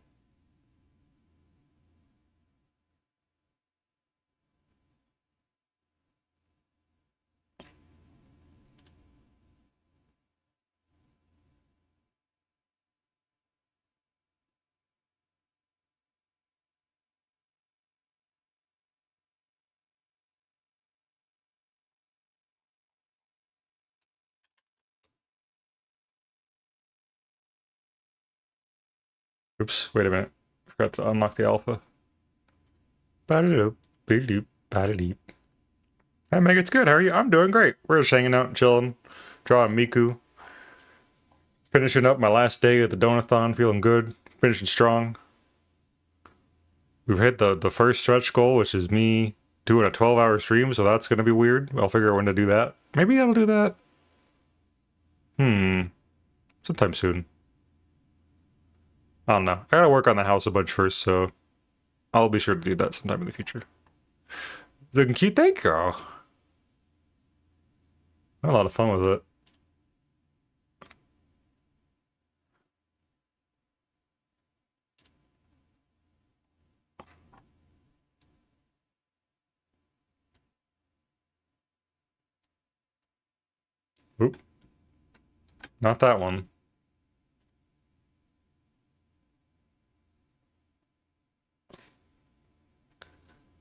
Oops, wait a minute. Forgot to unlock the alpha. Ba-da-doop, be-doop, ba-da-deep. Hey, Meg, it's good. How are you? I'm doing great. We're just hanging out, chilling, drawing Miku. Finishing up my last day at the Donathon, feeling good. Finishing strong. We've hit the first stretch goal, which is me doing a 12-hour stream, so that's going to be weird. I'll figure out when to do that. Maybe I'll do that. Sometime soon. I don't know. I gotta work on the house a bunch first, so I'll be sure to do that sometime in the future. Looking cute, thank you. I had a lot of fun with it. Oop. Not that one.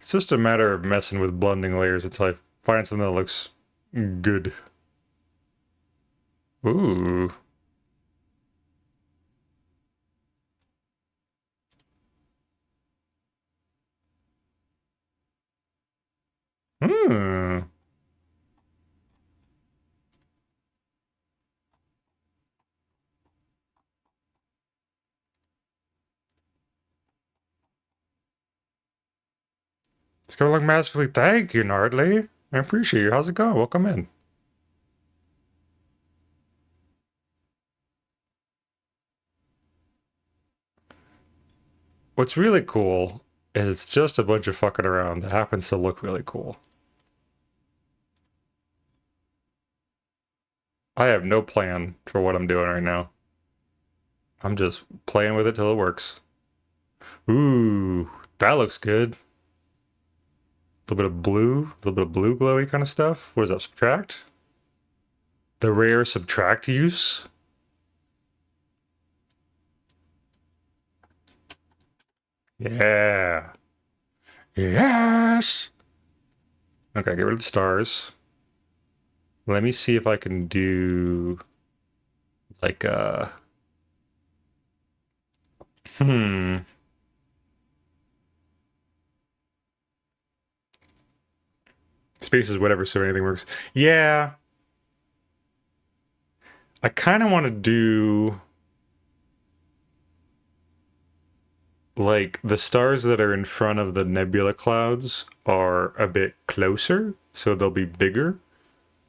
It's just a matter of messing with blending layers until I find something that looks good. Ooh. Hmm. It's going along massively. Thank you, Nardley. I appreciate you. How's it going? Welcome in. What's really cool is it's just a bunch of fucking around that happens to look really cool. I have no plan for what I'm doing right now. I'm just playing with it till it works. Ooh, that looks good. A little bit of blue glowy kind of stuff. What is that, subtract? The rare subtract use? Yeah. Yes! Okay, get rid of the stars. Let me see if I can do like spaces, whatever, so anything works. Yeah. I kind of want to do like the stars that are in front of the nebula clouds are a bit closer, so they'll be bigger,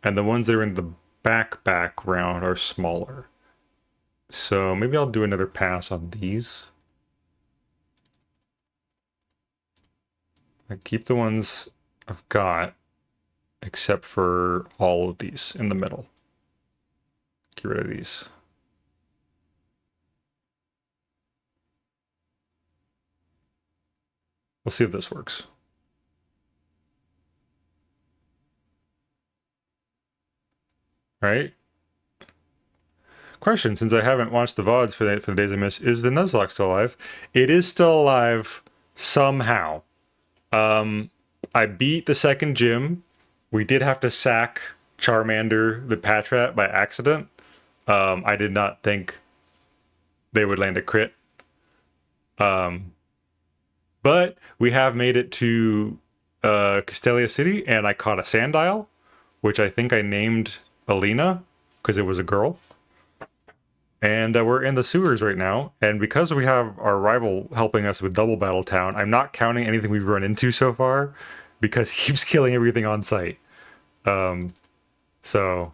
and the ones that are in the background are smaller. So maybe I'll do another pass on these. I keep the ones I've got, except for all of these in the middle. Get rid of these. We'll see if this works. Right? Question, since I haven't watched the VODs for the days I miss, is the Nuzlocke still alive? It is still alive somehow. I beat the second gym. We did have to sack Charmander the Patrat by accident. I did not think they would land a crit. But we have made it to Castelia City, and I caught a Sandile, which I think I named Alina, because it was a girl. And we're in the sewers right now. And because we have our rival helping us with Double Battle Town, I'm not counting anything we've run into so far because he keeps killing everything on sight. So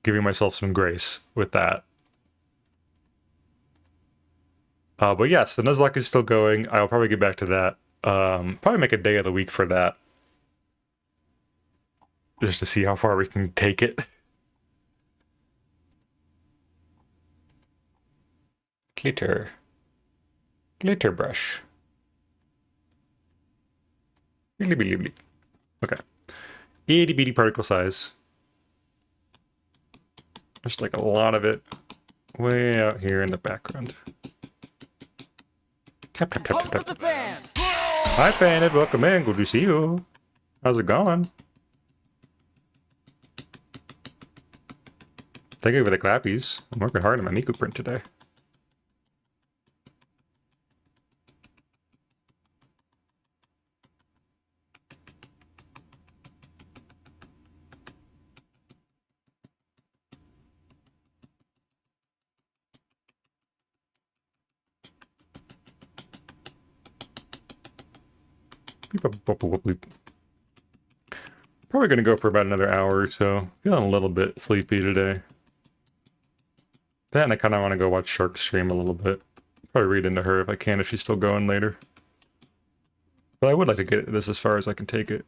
giving myself some grace with that. But yes, the Nuzlocke is still going. I'll probably get back to that. Probably make a day of the week for that. Just to see how far we can take it. Glitter. Glitter brush. Okay. Itty bitty particle size. Just like a lot of it. Way out here in the background. Tap, tap, tap, tap, tap. Hi, Bandit. Welcome in. Good to see you. How's it going? Thank you for the clappies. I'm working hard on my Miku print today. Probably going to go for about another hour or so. Feeling a little bit sleepy today. Then I kind of want to go watch Shark stream a little bit. Probably read into her if I can, if she's still going later. But I would like to get this as far as I can take it.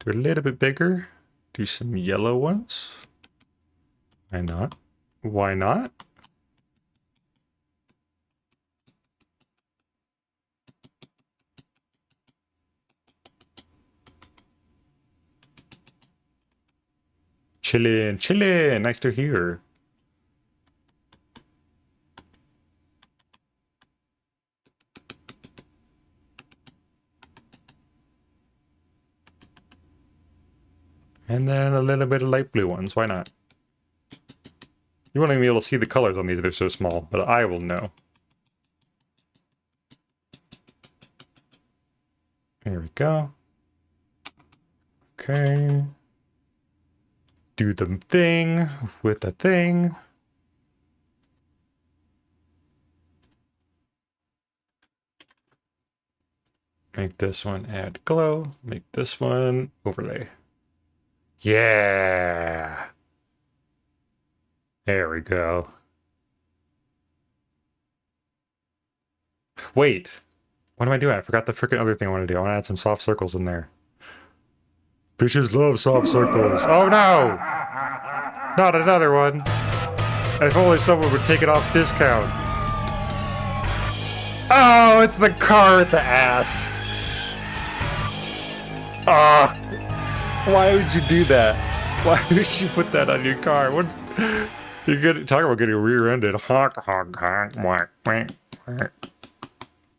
Do a little bit bigger. Do some yellow ones. Why not? Why not? Chillin', chillin'. Nice to hear. And then a little bit of light blue ones. Why not? You won't even be able to see the colors on these. They're so small, but I will know. There we go. Okay. Do the thing with the thing. Make this one add glow. Make this one overlay. Yeah. There we go. Wait. What am I doing? I forgot the freaking other thing I want to do. I want to add some soft circles in there. Bitches love soft circles. Oh no! Not another one. If only someone would take it off discount. Oh, it's the car with the ass. Ah. Why would you do that? Why would you put that on your car? What? You're good. Talk about getting rear-ended. Honk, honk, honk, whack, whack, whack.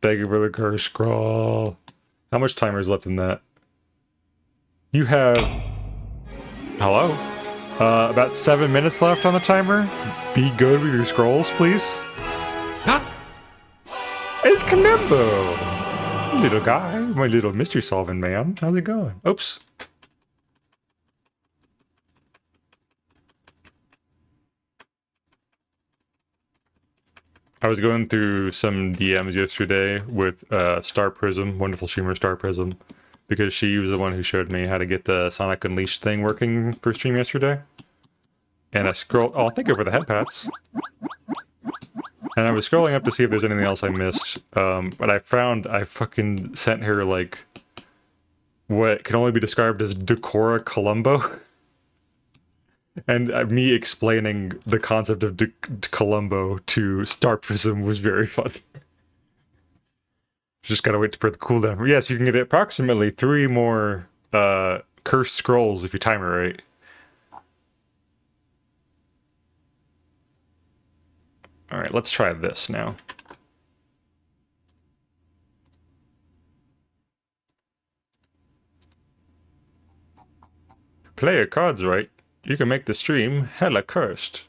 Thank you for the curse scroll. How much timer is left in that? You have... Hello? About 7 minutes left on the timer. Be good with your scrolls, please. Huh? It's Kalimbo! Little guy, my little mystery solving man. How's it going? Oops. I was going through some DMs yesterday with Star Prism, wonderful streamer Star Prism, because she was the one who showed me how to get the Sonic Unleashed thing working for stream yesterday. And I scrolled... Oh, thank you for the head pats. And I was scrolling up to see if there's anything else I missed. But I found I fucking sent her, like, what can only be described as Decora Columbo. And me explaining the concept of Columbo to Star Prism was very fun. Just gotta wait for the cooldown. Yes, you can get approximately 3 more cursed scrolls if you time it right. Alright, let's try this now. Play your cards right. You can make the stream hella cursed.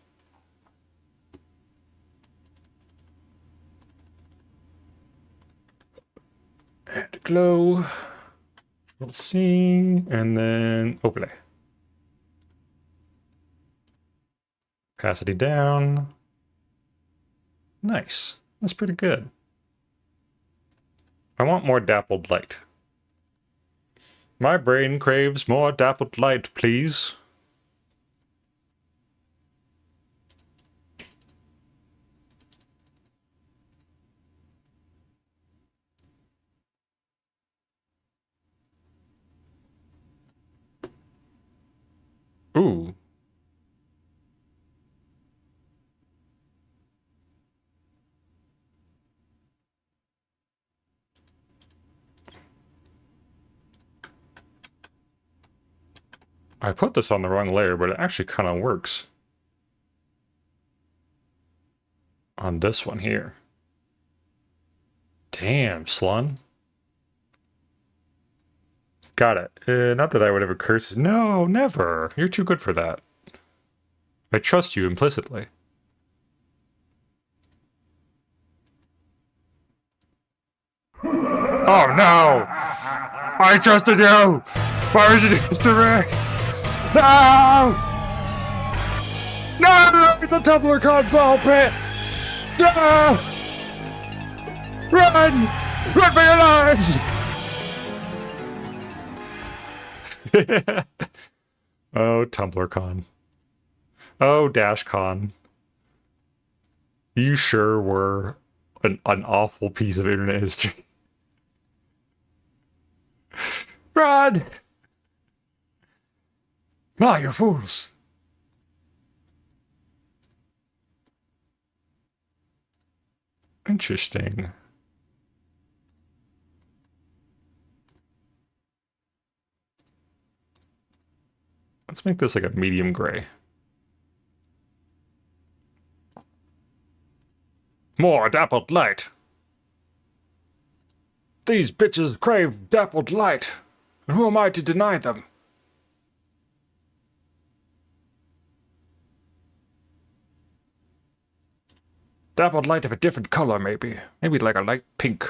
Add glow. We'll see. And then overlay. Opacity down. Nice. That's pretty good. I want more dappled light. My brain craves more dappled light, please. Ooh. I put this on the wrong layer, but it actually kind of works. On this one here. Damn, Slun. Got it. Not that I would ever curse. No, never. You're too good for that. I trust you implicitly. Oh no! I trusted you! Why would you do this to Rick? No! No! It's a Tumblr Con ball pit! No! Run! Run for your lives! Oh, TumblrCon. Oh, DashCon. You sure were an awful piece of internet history. Run! Fly, you fools! Interesting. Let's make this like a medium gray. More dappled light. These bitches crave dappled light, and who am I to deny them? Dappled light of a different color, maybe. Maybe like a light pink.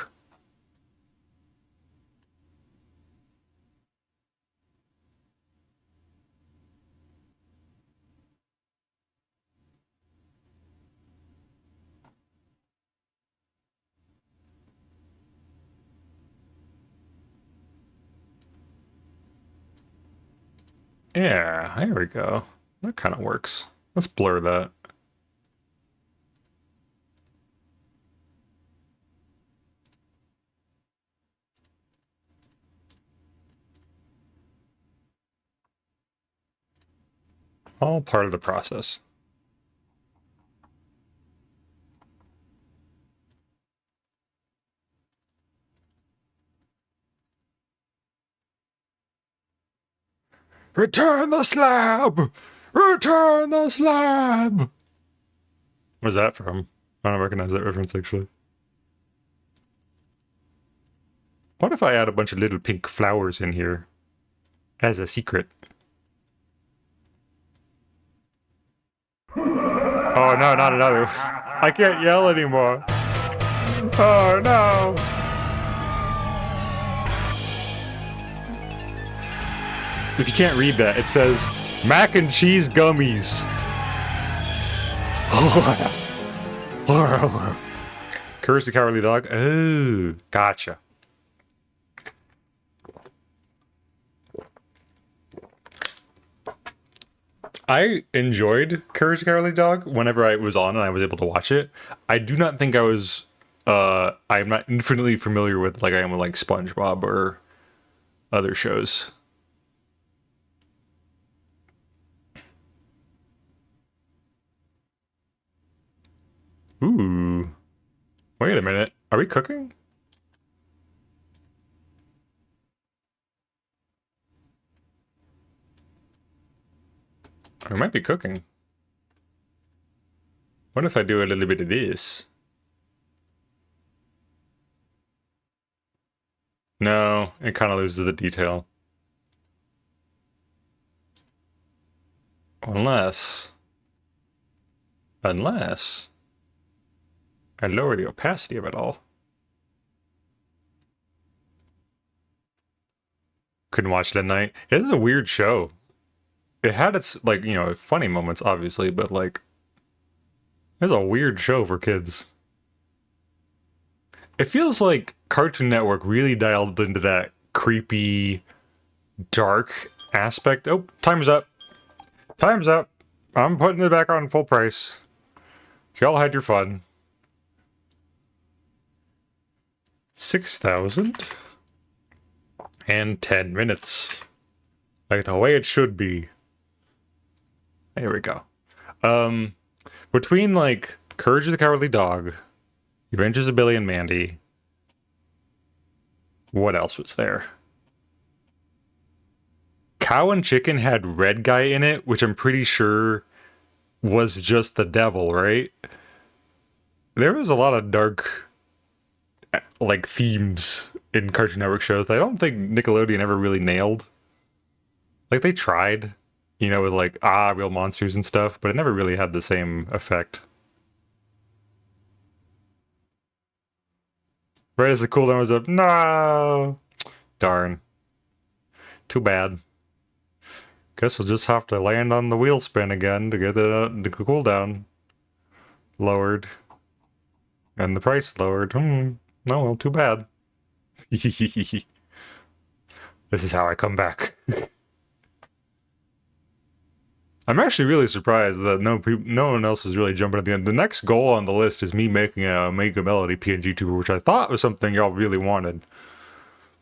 Yeah, there we go. That kind of works. Let's blur that. All part of the process. Return the slab! Return the slab! Where's that from? I don't recognize that reference, actually. What if I add a bunch of little pink flowers in here as a secret? Oh no, not another. I can't yell anymore. Oh no. If you can't read that, it says mac and cheese gummies. Courage the Cowardly Dog. Oh, gotcha. I enjoyed Courage the Cowardly Dog whenever I was on and I was able to watch it. I do not think I was I'm not infinitely familiar with like I am with like SpongeBob or other shows. Ooh. Wait a minute. Are we cooking? We might be cooking. What if I do a little bit of this? No, it kind of loses the detail. Unless I lower the opacity of it all. Couldn't watch it at night. It is a weird show. It had its, like, you know, funny moments, obviously, but, like, It's a weird show for kids. It feels like Cartoon Network really dialed into that creepy, dark aspect. Oh, time's up. Time's up. I'm putting it back on full price. Y'all had your fun. 6,000 and 10 minutes. Like the way it should be. There we go. Between like Courage of the Cowardly Dog, Adventures of Billy and Mandy, what else was there? Cow and Chicken had Red Guy in it, which I'm pretty sure was just the devil, right? There was a lot of dark like themes in Cartoon Network shows that I don't think Nickelodeon ever really nailed. Like they tried, you know, with like real monsters and stuff, but it never really had the same effect. Right as the cooldown was up, no, darn, too bad. Guess we'll just have to land on the wheel spin again to get the cooldown lowered and the price lowered. No, well, too bad. This is how I come back. I'm actually really surprised that no one else is really jumping at the end. The next goal on the list is me making a Mega Melody PNG tuber, which I thought was something y'all really wanted.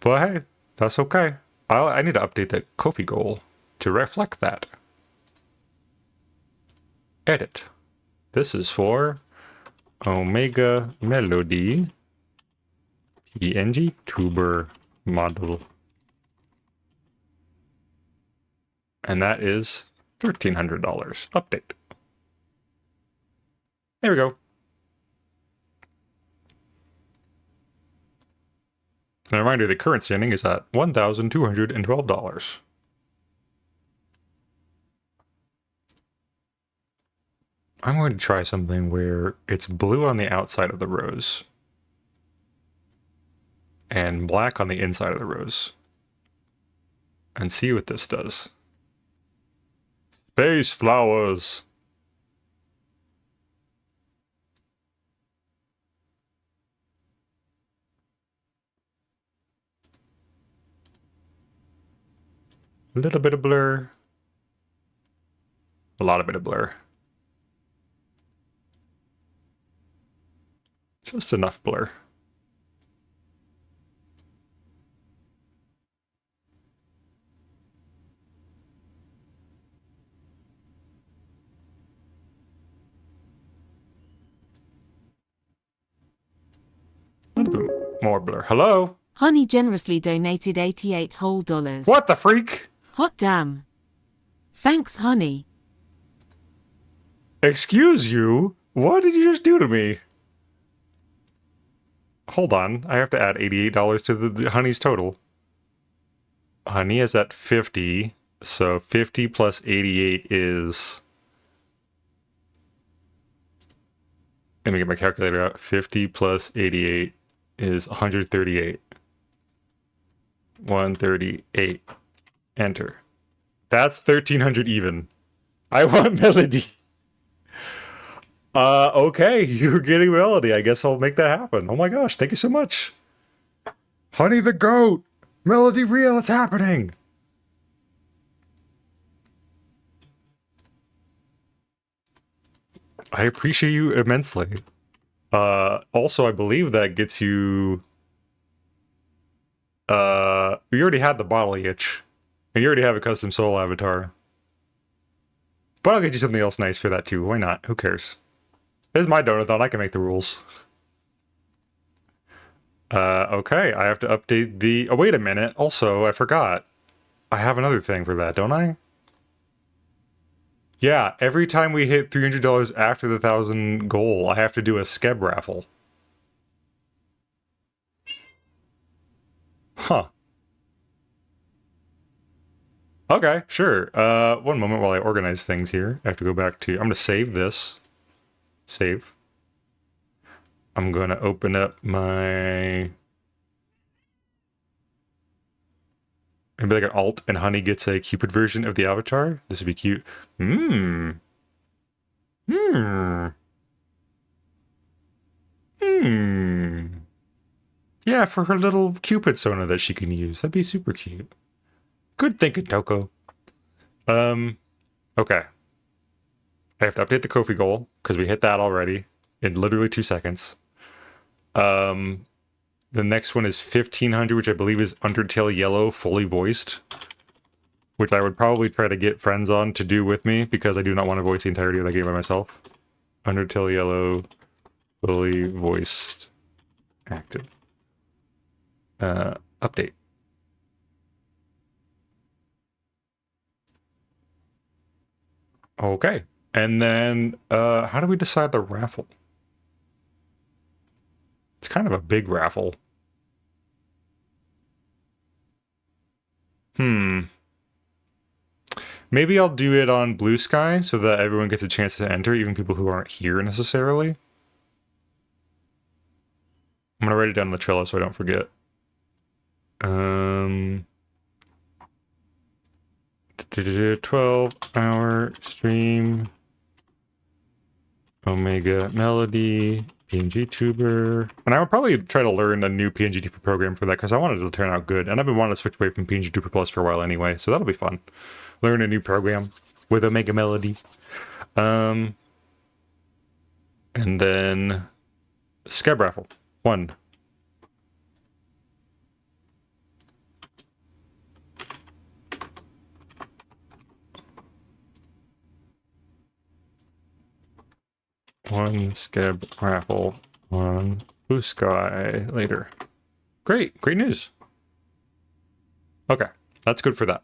But hey, that's okay. I need to update that Ko-fi goal to reflect that. Edit. This is for Omega Melody PNG tuber model. And that is $1,300. Update. There we go. And a reminder, the current standing is at $1,212. I'm going to try something where it's blue on the outside of the rose and black on the inside of the rose. And see what this does. Space flowers. A little bit of blur. A lot of bit of blur. Just enough blur. A little bit more blur. Hello? Honey generously donated 88 whole dollars. What the freak? Hot damn. Thanks, honey. Excuse you? What did you just do to me? Hold on. I have to add $88 to the honey's total. Honey is at 50. So 50 plus 88 is... Let me get my calculator out. 50 plus 88 is 138. 138. Enter. That's 1,300 even. I want Melody. Okay, you're getting Melody. I guess I'll make that happen. Oh my gosh, thank you so much. Honey the goat! Melody real, it's happening! I appreciate you immensely. Also, I believe that gets you... you already had the bodily itch. And you already have a custom soul avatar. But I'll get you something else nice for that too. Why not? Who cares? This is my donut-thon. I can make the rules. Okay. I have to update the... Oh, wait a minute. Also, I forgot. I have another thing for that, don't I? Yeah, every time we hit $300 after the 1,000 goal, I have to do a Skeb raffle. Huh. Okay, sure. One moment while I organize things here. I have to go back to... I'm going to save this. Save. I'm going to open up my... Maybe like an alt and Honey gets a Cupid version of the avatar. This would be cute. Yeah, for her little Cupid Sona that she can use. That'd be super cute. Good thinking, Toko. Okay. I have to update the Kofi goal because we hit that already in literally 2 seconds. The next one is 1500, which I believe is Undertale Yellow fully voiced, which I would probably try to get friends on to do with me because I do not want to voice the entirety of that game by myself. Undertale Yellow fully voiced active. Update. Okay. And then, how do we decide the raffle? It's kind of a big raffle. Maybe I'll do it on Blue Sky so that everyone gets a chance to enter, even people who aren't here necessarily. I'm gonna write it down on the Trello so I don't forget. 12-hour stream. Omega Melody, PNG Tuber. And I would probably try to learn a new PNG Tuber program for that because I wanted it to turn out good. And I've been wanting to switch away from PNG Tuber Plus for a while anyway, so that'll be fun. Learn a new program with Omega Melody. And then Scab Raffle. 1. One Scab Raffle on Blue Sky later. Great news. Okay, that's good for that.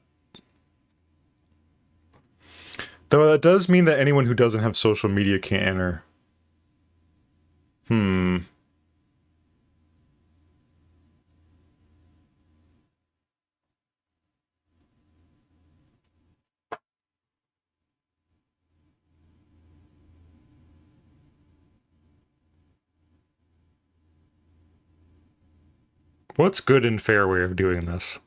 Though that does mean that anyone who doesn't have social media can't enter. What's good and fair way of doing this?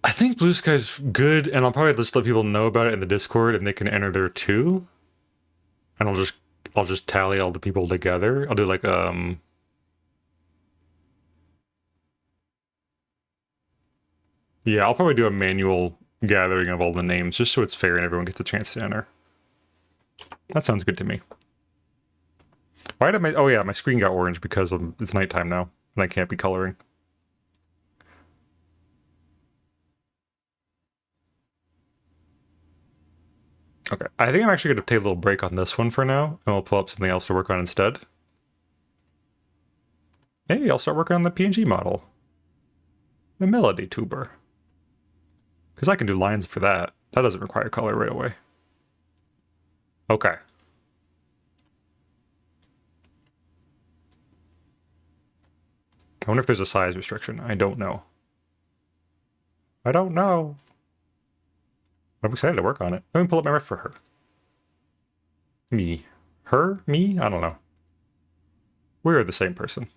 I think Blue Sky's good, and I'll probably just let people know about it in the Discord, and they can enter there too. And I'll just tally all the people together. I'll do like yeah, I'll probably do a manual gathering of all the names just so it's fair and everyone gets a chance to enter. That sounds good to me. Why did oh yeah, my screen got orange because it's nighttime now and I can't be coloring. Okay, I think I'm actually going to take a little break on this one for now, and we'll pull up something else to work on instead. Maybe I'll start working on the PNG model. The Melody Tuber. Because I can do lines for that. That doesn't require color right away. Okay. I wonder if there's a size restriction. I don't know. I don't know. I'm excited to work on it. Let me pull up my ref for her. Me. Her? Me? I don't know. We're the same person.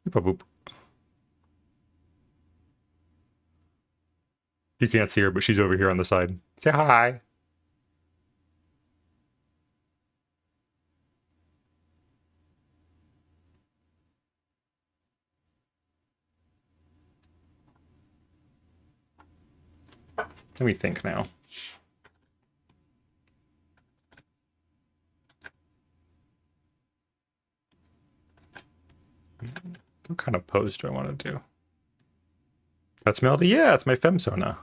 Boop, boop. You can't see her, but she's over here on the side. Say hi. Let me think now. What kind of pose do I want to do? That's Melody? Yeah, it's my femsona.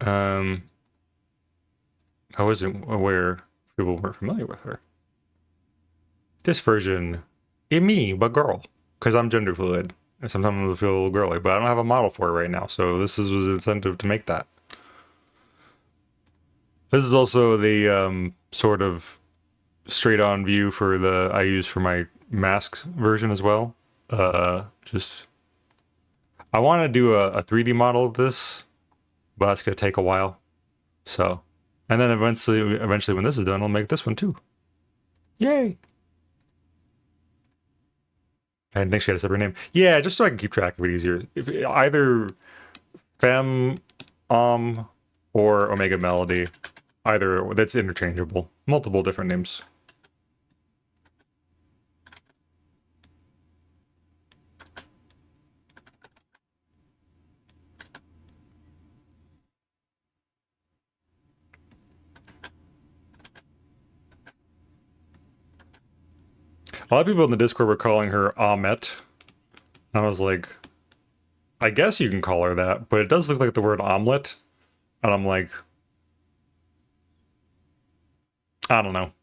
I wasn't aware people weren't familiar with her. This version, me, but girl, because I'm gender fluid. And sometimes I feel a little girly, but I don't have a model for it right now, so this was an incentive to make that. This is also the sort of straight-on view for the I use for my masks version as well. Just I want to do a 3D model of this, but that's gonna take a while. So, and then eventually when this is done, I'll make this one too. Yay! I didn't think she had a separate name. Yeah, just so I can keep track of it easier. If either Fem, or Omega Melody, either that's interchangeable. Multiple different names. A lot of people in the Discord were calling her Ahmet. I was like, I guess you can call her that, but it does look like the word omelet. And I'm like, I don't know.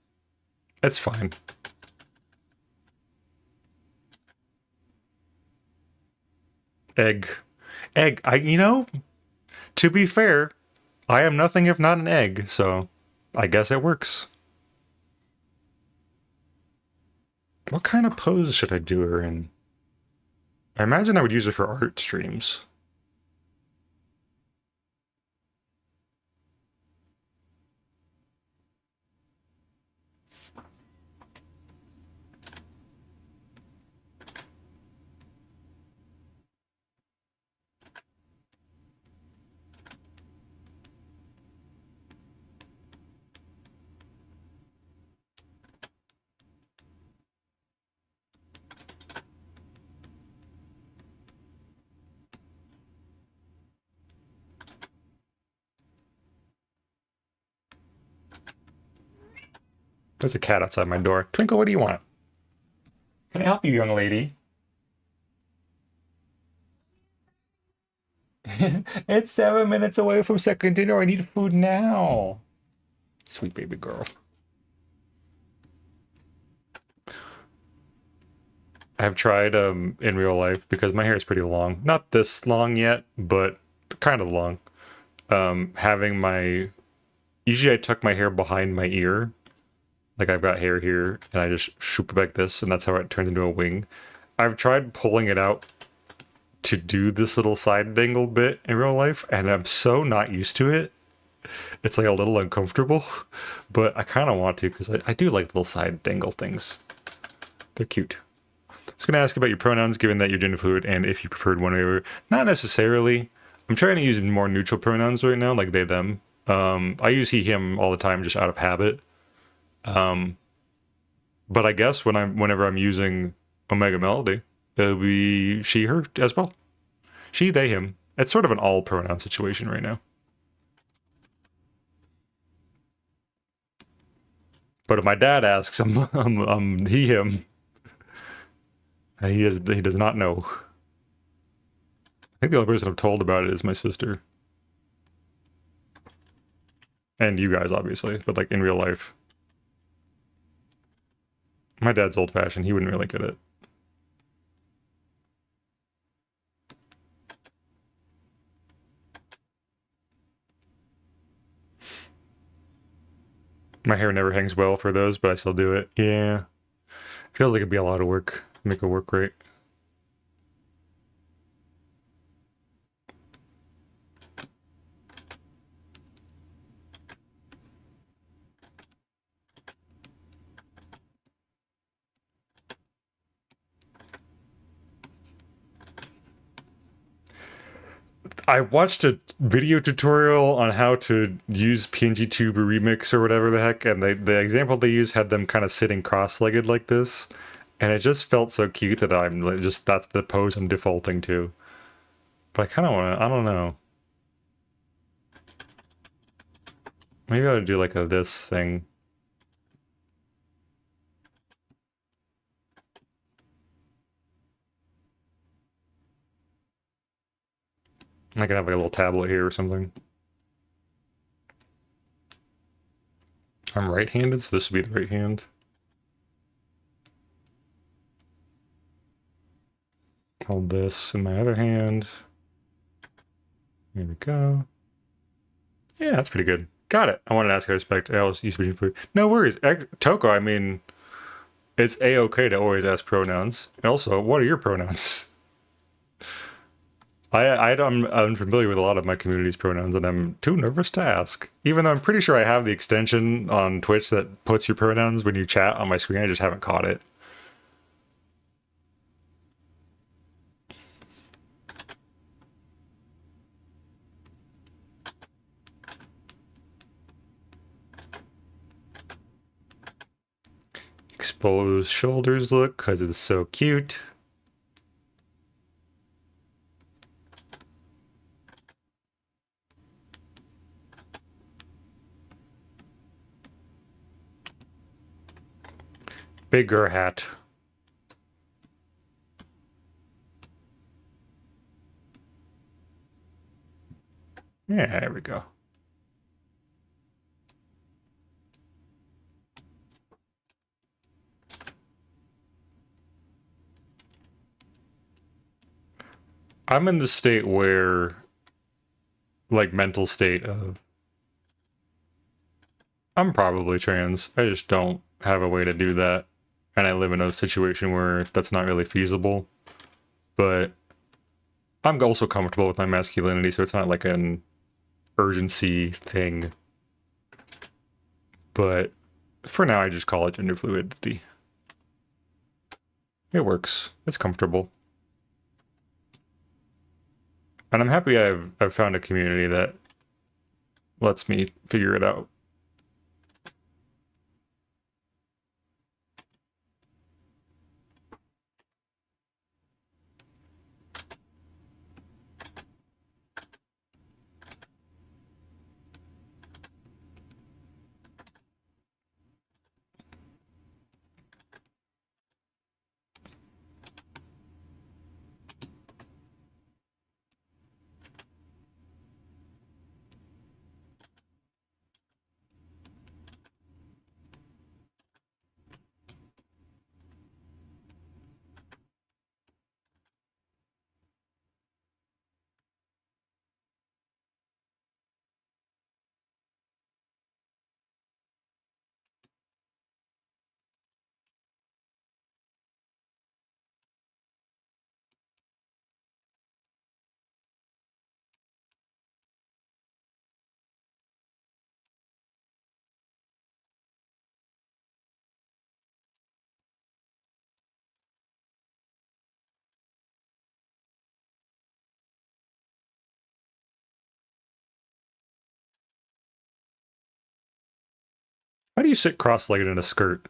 It's fine. Egg. Egg. To be fair, I am nothing if not an egg, so I guess it works. What kind of pose should I do her in? I imagine I would use it for art streams. There's a cat outside my door. Twinkle, what do you want? Can I help you, young lady? It's 7 minutes away from second dinner. I need food now. Sweet baby girl. I've tried in real life because my hair is pretty long. Not this long yet, but kind of long. Having my usually I tuck my hair behind my ear. Like I've got hair here and I just shoop it like this and that's how it turns into a wing. I've tried pulling it out to do this little side dangle bit in real life and I'm so not used to it. It's like a little uncomfortable, but I kind of want to because I do like little side dangle things. They're cute. I was going to ask about your pronouns given that you're gender fluid and if you preferred one over. Not necessarily. I'm trying to use more neutral pronouns right now, like they, them. I use he, him all the time just out of habit. But I guess whenever I'm using Omega Melody, it'll be she, her as well. She, they, him. It's sort of an all pronoun situation right now. But if my dad asks, I'm he, him. And he does not know. I think the only person I've told about it is my sister. And you guys, obviously, but like in real life. My dad's old-fashioned. He wouldn't really get it. My hair never hangs well for those, but I still do it. Yeah. Feels like it'd be a lot of work. Make it work right. I watched a video tutorial on how to use PNGTube or Remix or whatever the heck, and the example they used had them kind of sitting cross-legged like this, and it just felt so cute that I'm like, that's the pose I'm defaulting to. But I kind of want to, I don't know. Maybe I would do like this thing. I could have like a little tablet here or something. I'm right-handed, so this would be the right hand. Hold this in my other hand. There we go. Yeah, that's pretty good. Got it. I wanted to ask how to respect Al's used to be food. No worries. Toko, I mean, it's a-okay to always ask pronouns. And also, what are your pronouns? I'm unfamiliar with a lot of my community's pronouns, and I'm too nervous to ask. Even though I'm pretty sure I have the extension on Twitch that puts your pronouns when you chat on my screen, I just haven't caught it. exposed shoulders look because it's so cute. Bigger hat. Yeah, there we go. I'm in the state where, like, mental state of, I'm probably trans. I just don't have a way to do that. And I live in a situation where that's not really feasible. But I'm also comfortable with my masculinity, so it's not like an urgency thing. But for now, I just call it gender fluidity. It works. It's comfortable. And I'm happy I've found a community that lets me figure it out. How do you sit cross-legged in a skirt?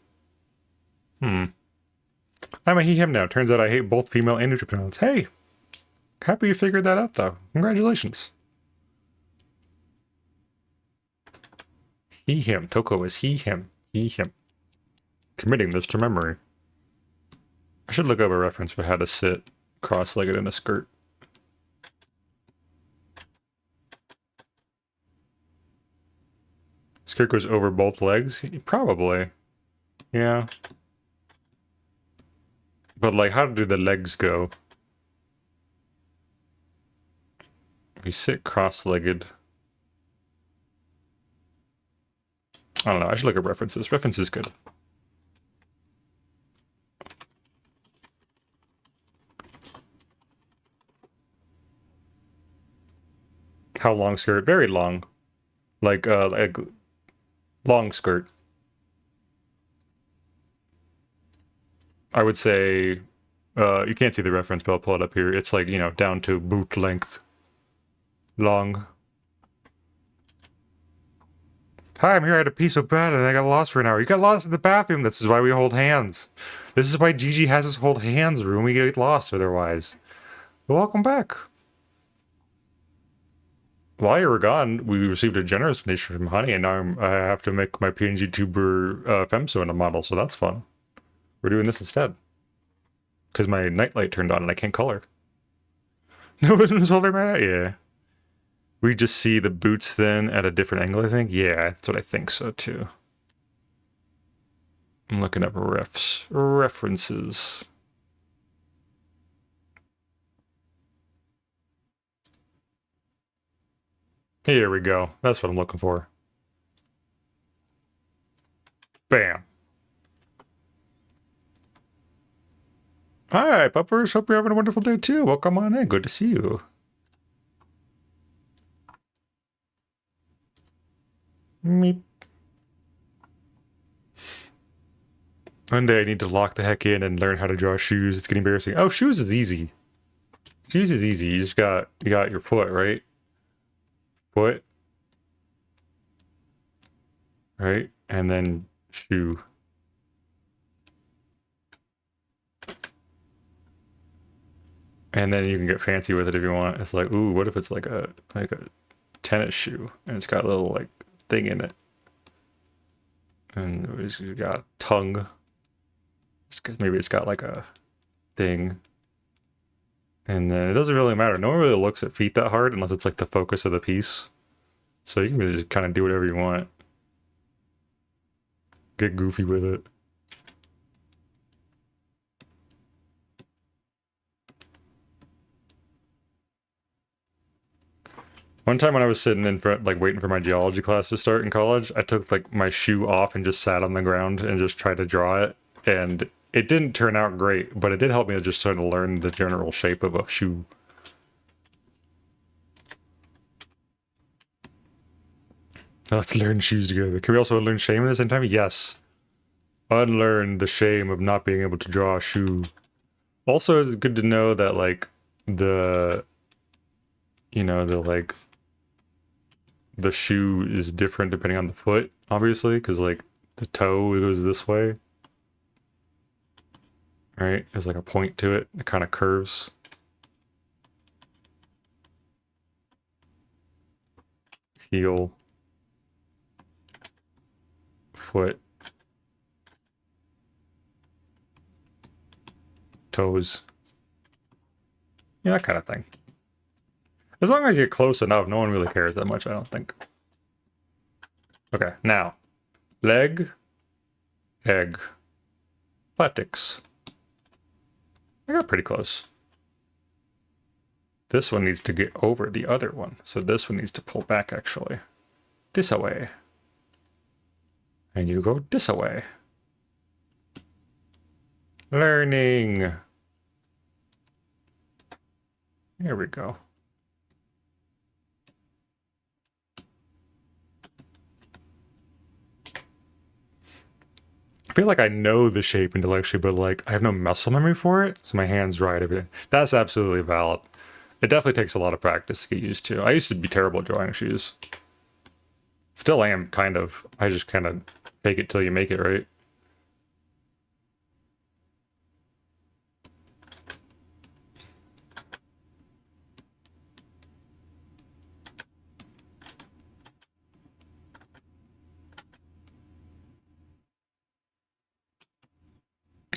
I'm a he, him now. Turns out I hate both female and neutral pronouns. Hey! Happy you figured that out, though. Congratulations. He, him. Toko is he, him. He, him. Committing this to memory. I should look up a reference for how to sit cross-legged in a skirt. Skirt goes over both legs? Probably. Yeah. But, like, how do the legs go? If you sit cross-legged... I don't know. I should look at references. Reference is good. How long skirt? Very long. Like long skirt. I would say, you can't see the reference, but I'll pull it up here. It's like, you know, down to boot length. Long. Hi, I'm here. I had a pee so bad and I got lost for an hour. You got lost in the bathroom. This is why we hold hands. This is why Gigi has us hold hands when we get lost otherwise. Welcome back. While you were gone, we received a generous donation from Honey, and now I have to make my PNG tuber femso in a model, so that's fun. We're doing this instead. Because my nightlight turned on and I can't color. No one's holding my hat? Yeah. We just see the boots then at a different angle, I think? Yeah, that's what I think so, too. I'm looking up references. Here we go. That's what I'm looking for. Bam. Hi, puppers. Hope you're having a wonderful day, too. Welcome on in. Good to see you. Meep. One day I need to lock the heck in and learn how to draw shoes. It's getting embarrassing. Oh, shoes is easy. Shoes is easy. You just got your foot, right? Foot. Right? And then shoe. And then you can get fancy with it if you want. It's like, ooh, what if it's like a tennis shoe and it's got a little like thing in it, and it's got tongue. Maybe it's got like a thing, and then it doesn't really matter. No one really looks at feet that hard unless it's like the focus of the piece. So you can really just kind of do whatever you want. Get goofy with it. One time when I was sitting in front, like waiting for my geology class to start in college, I took like my shoe off and just sat on the ground and just tried to draw it. And it didn't turn out great, but it did help me to just sort of learn the general shape of a shoe. Let's learn shoes together. Can we also learn shame at the same time? Yes. Unlearn the shame of not being able to draw a shoe. Also, it's good to know that like the shoe is different depending on the foot, obviously, because like the toe goes this way, right? There's like a point to it. It kind of curves. Heel, foot, toes, yeah, that kind of thing. As long as you get close enough, no one really cares that much, I don't think. Okay, now, leg, egg, buttocks. I got pretty close. This one needs to get over the other one, so this one needs to pull back, actually. This away. And you go this away. Learning. Here we go. I feel like I know the shape intellectually, but like I have no muscle memory for it, so my hands right everything. That's absolutely valid. It definitely takes a lot of practice to get used to. I used to be terrible at drawing shoes. Still am, kind of. I just kind of fake it till you make it, right?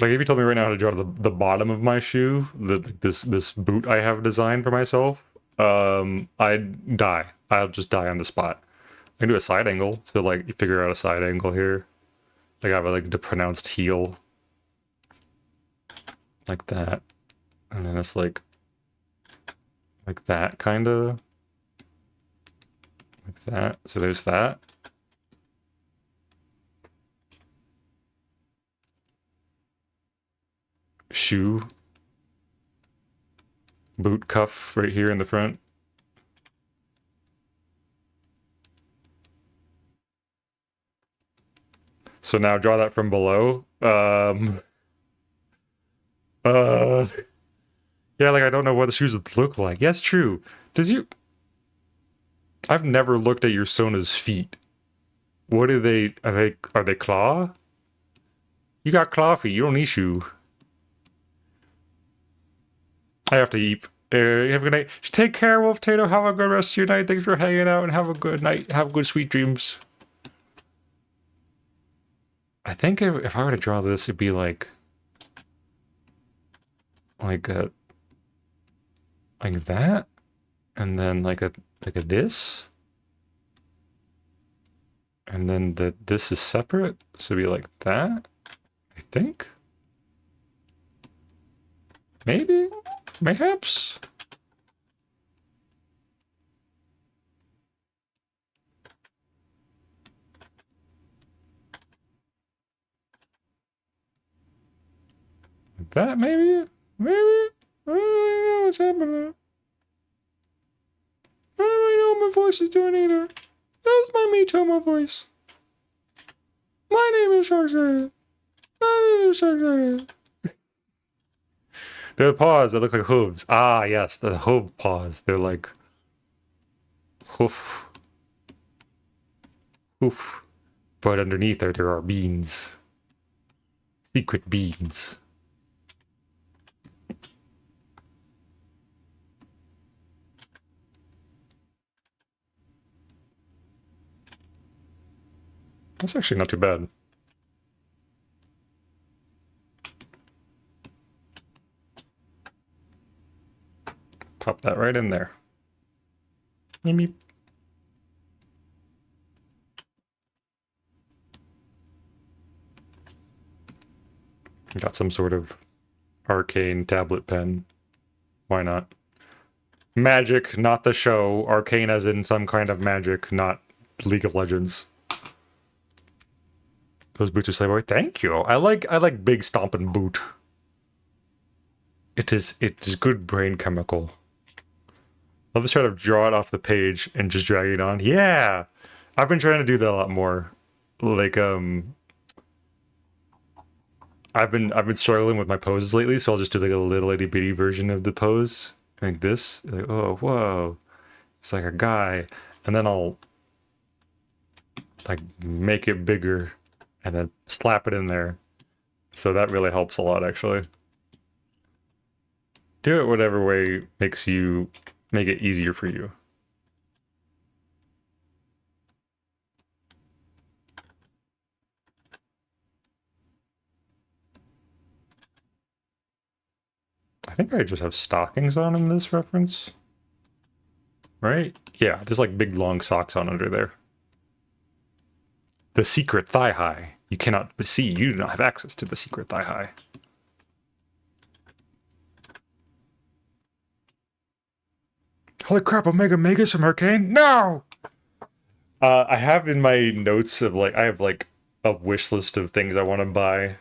Like if you told me right now how to draw the bottom of my shoe, this boot I have designed for myself, I'd die. I'll just die on the spot. I can do a side angle, so like you figure out a side angle here. Like I have like the pronounced heel. Like that. And then it's like that kinda. Like that. So there's that. Shoe. Boot cuff right here in the front. So now draw that from below. Yeah, like I don't know what the shoes would look like. Yes, true. I've never looked at your Sona's feet. What are they? Are they claw? You got claw feet. You don't need shoe. I have to eat. Have a good night. Take care, Wolf Tato. Have a good rest of your night. Thanks for hanging out and have a good night. Have good sweet dreams. I think if I were to draw this, it'd be like that, and then like a this, and then this is separate, so it'd be like that. I think. Maybe. Mayhaps. Like that, maybe? Maybe? I don't really know what's happening. I don't really know what my voice is doing either. That's my Mitoma voice. My name is Sharkzard. My name is Sharkzard. They're the paws that look like hooves. Ah, yes, the hoof paws. They're like hoof. Hoof. But underneath there are beans. Secret beans. That's actually not too bad. Pop that right in there. Meep, meep. Got some sort of arcane tablet pen. Why not? Magic, not the show. Arcane as in some kind of magic, not League of Legends. Those boots are Slayboy. Thank you. I like big stomping boot. It is good brain chemical. I'll just try to draw it off the page and just drag it on. Yeah! I've been trying to do that a lot more. Like, I've been struggling with my poses lately, so I'll just do like a little itty bitty version of the pose. Like this. Like, oh, whoa. It's like a guy. And then I'll like make it bigger and then slap it in there. So that really helps a lot, actually. Do it whatever way make it easier for you. I think I just have stockings on in this reference. Right? Yeah, there's like big long socks on under there. The secret thigh high. You cannot see, you do not have access to the secret thigh high. Holy crap, Omega Megas from Arcane? No! I have in my notes of like, I have like a wish list of things I want to buy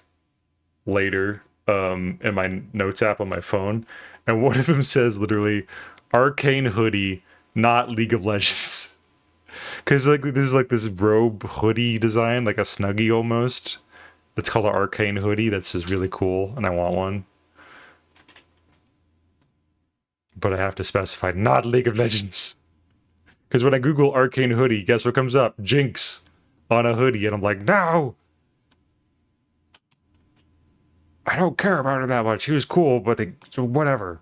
later in my notes app on my phone. And one of them says literally, Arcane hoodie, not League of Legends. Because like there's like this robe hoodie design, like a Snuggie almost. That's called an Arcane hoodie. That's just really cool, and I want one. But I have to specify not League of Legends. Because when I Google Arcane hoodie, guess what comes up? Jinx on a hoodie, and I'm like, no! I don't care about her that much. She was cool, but whatever.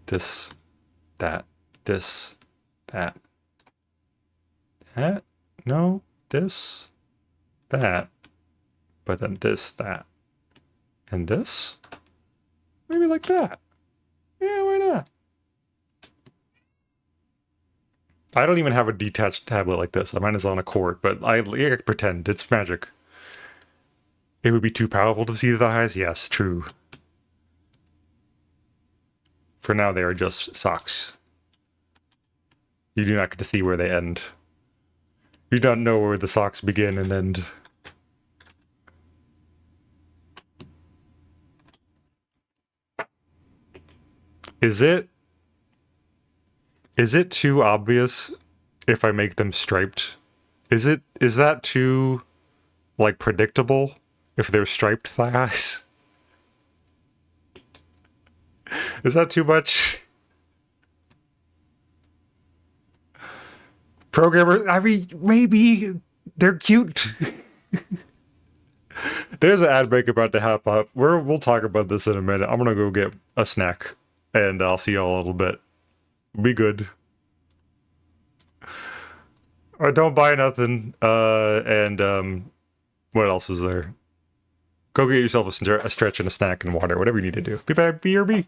This, that, this, that. That? No, this, that. But then this, that. And this? Maybe like that. Yeah, why not? I don't even have a detached tablet like this. Mine is on a cord, but I pretend it's magic. It would be too powerful to see the thighs? Yes, true. For now, they are just socks. You do not get to see where they end. You don't know where the socks begin and end. Is it too obvious if I make them striped? Is that too like predictable if they're striped thighs? Is that too much? Programmer, I mean, maybe they're cute. There's an ad break about to hop up. We'll talk about this in a minute. I'm gonna go get a snack, and I'll see y'all a little bit. Be good. Or don't buy nothing. What else is there? Go get yourself a stretch and a snack and water, whatever you need to do. Be back, BRB.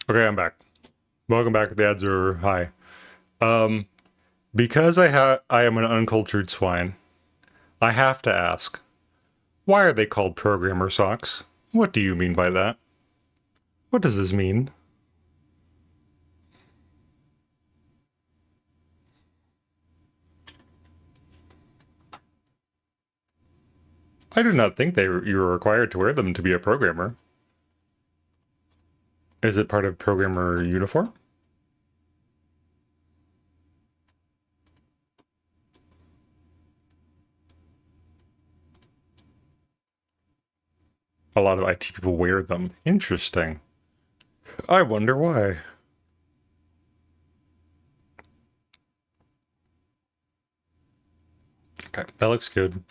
Okay, I'm back. Welcome back. The ads are high. Because I am an uncultured swine, I have to ask, why are they called programmer socks? What do you mean by that? What does this mean? I do not think you are required to wear them to be a programmer. Is it part of programmer uniform? A lot of IT people wear them. Interesting. I wonder why. Okay, that looks good.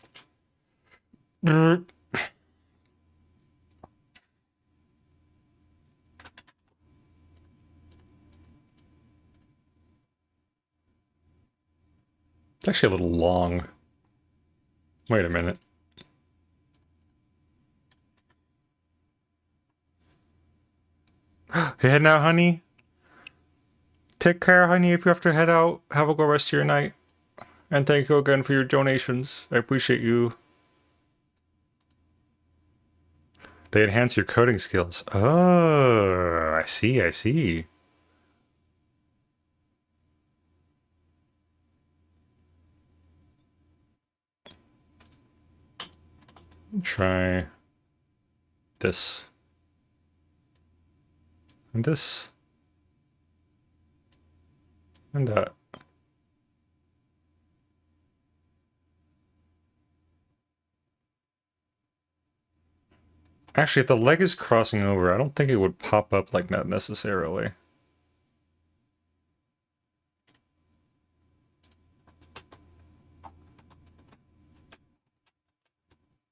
It's actually a little long. Wait a minute. Head now, honey. Take care, honey, if you have to head out. Have a good rest of your night. And thank you again for your donations. I appreciate you. They enhance your coding skills. Oh, I see, I see. Try this. And this. And that. Actually, if the leg is crossing over, I don't think it would pop up like that necessarily.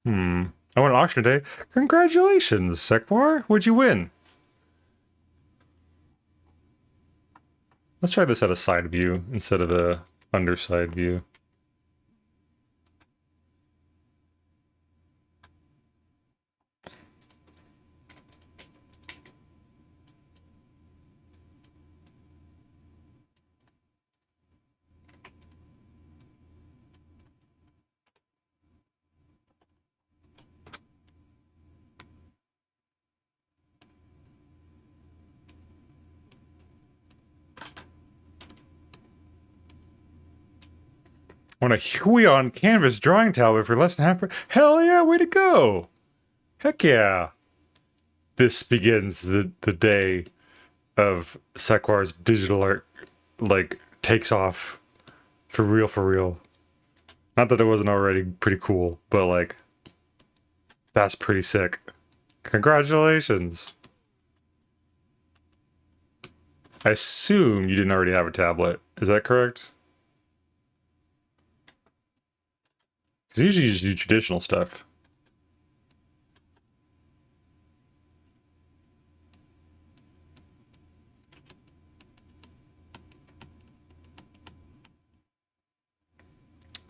I won an auction today. Congratulations, Sekwar. What'd you win? Let's try this at a side view instead of a underside view. On a Huey on canvas drawing tablet for less than half. Hell yeah, way to go! Heck yeah! This begins the day of Sekwar's digital art, like, takes off. For real, for real. Not that it wasn't already pretty cool, but, like, that's pretty sick. Congratulations! I assume you didn't already have a tablet. Is that correct? Because usually you just do traditional stuff.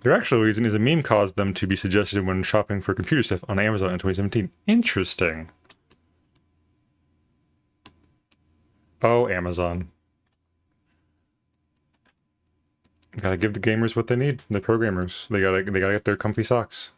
Their actual reason is a meme caused them to be suggested when shopping for computer stuff on Amazon in 2017. Interesting. Oh, Amazon. Gotta give the gamers what they need. The programmers. They gotta get their comfy socks.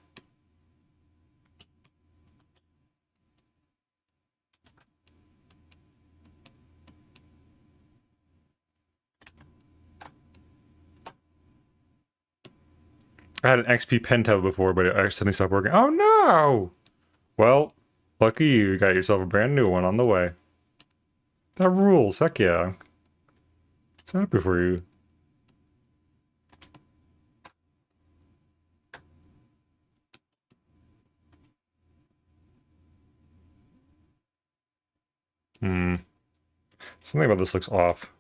I had an XP pen tablet before, but it accidentally stopped working. Oh no! Well, lucky you got yourself a brand new one on the way. That rules. Heck yeah. So happy for you. Something about this looks off.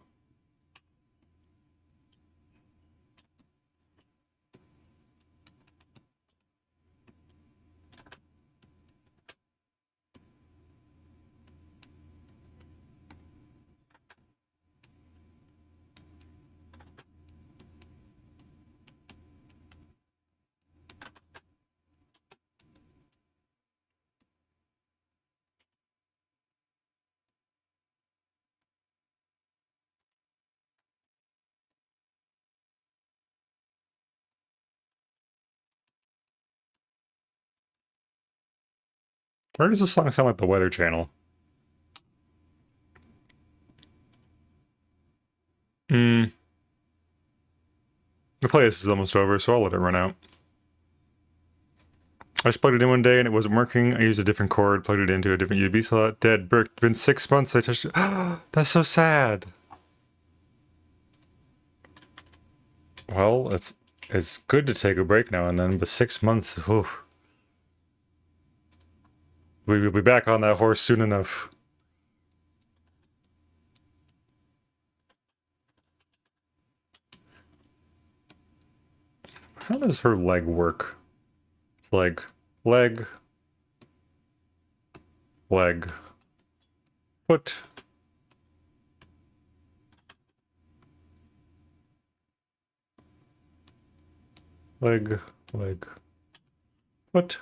Where does this song sound like the Weather Channel? Hmm. The playlist is almost over, so I'll let it run out. I just plugged it in one day and it wasn't working. I used a different cord, plugged it into a different USB slot. Dead. Brick. Been 6 months. I touched it. That's so sad. Well, it's good to take a break now and then, but 6 months. Oof. We will be back on that horse soon enough. How does her leg work? It's like leg, leg, foot. Leg, leg, foot.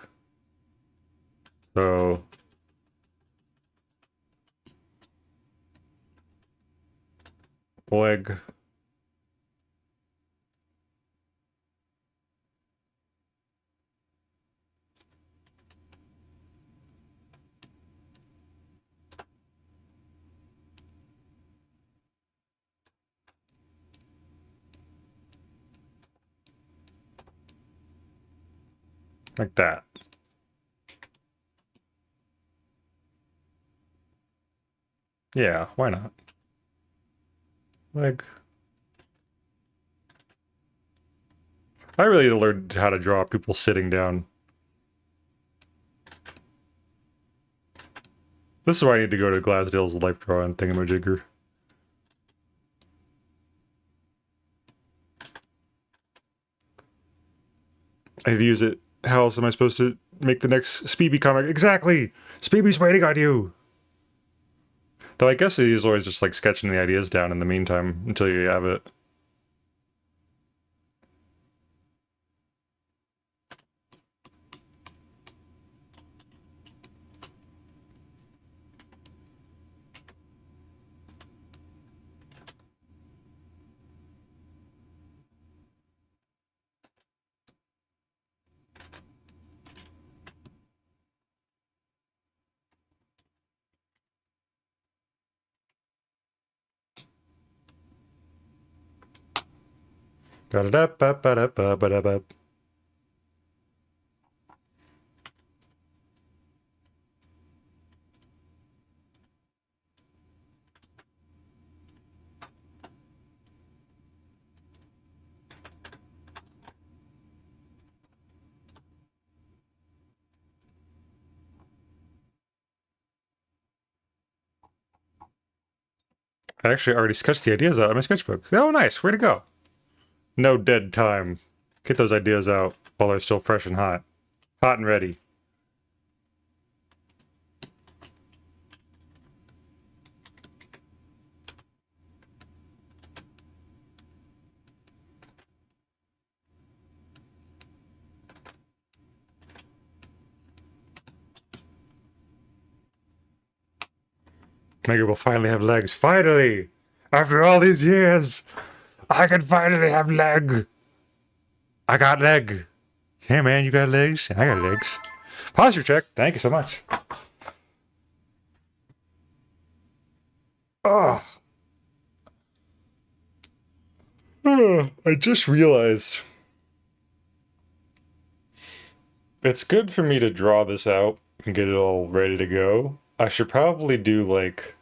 So leg. Like that. Yeah, why not? Leg. I really need to learn how to draw people sitting down. This is why I need to go to Glasdale's life drawing thingamajigger. I need to use it. How else am I supposed to make the next Speeby comic? Exactly! Speeby's waiting on you! Though I guess he's always just like sketching the ideas down in the meantime until you have it. Ba-da-da-ba-ba-da-ba-ba-da-ba. I actually already sketched the ideas out of my sketchbook. Oh, nice. Way to go. No dead time. Get those ideas out while they're still fresh and hot. Hot and ready. Megger will finally have legs. Finally! After all these years, I can finally have leg. I got leg. Yeah, man, you got legs? I got legs. Posture check. Thank you so much. Oh. I just realized it's good for me to draw this out and get it all ready to go. I should probably do like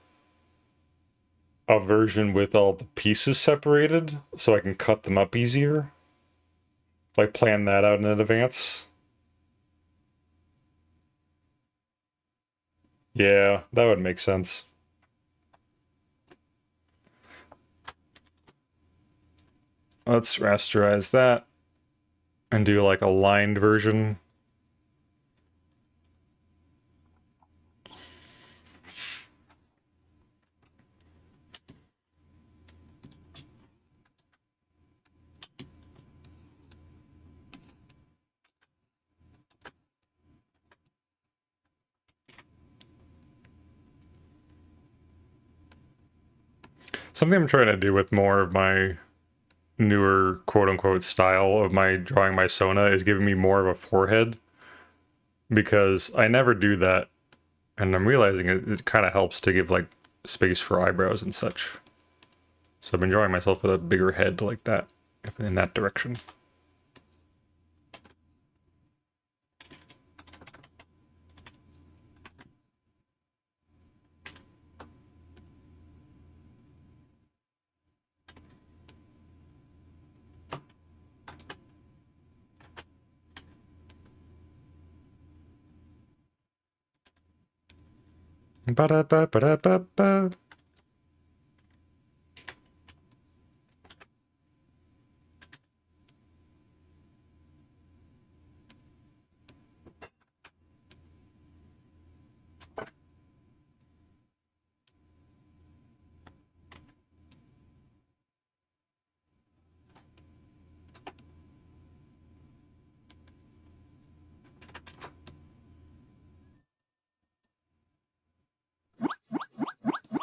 a version with all the pieces separated so I can cut them up easier. Like plan that out in advance. Yeah, that would make sense. Let's rasterize that and do like a lined version. Something I'm trying to do with more of my newer quote-unquote style of my drawing my Sona is giving me more of a forehead, because I never do that And I'm realizing it kind of helps to give like space for eyebrows and such. So I'm enjoying myself with a bigger head like that, in that direction. Ba-da-ba-ba-da-ba-ba.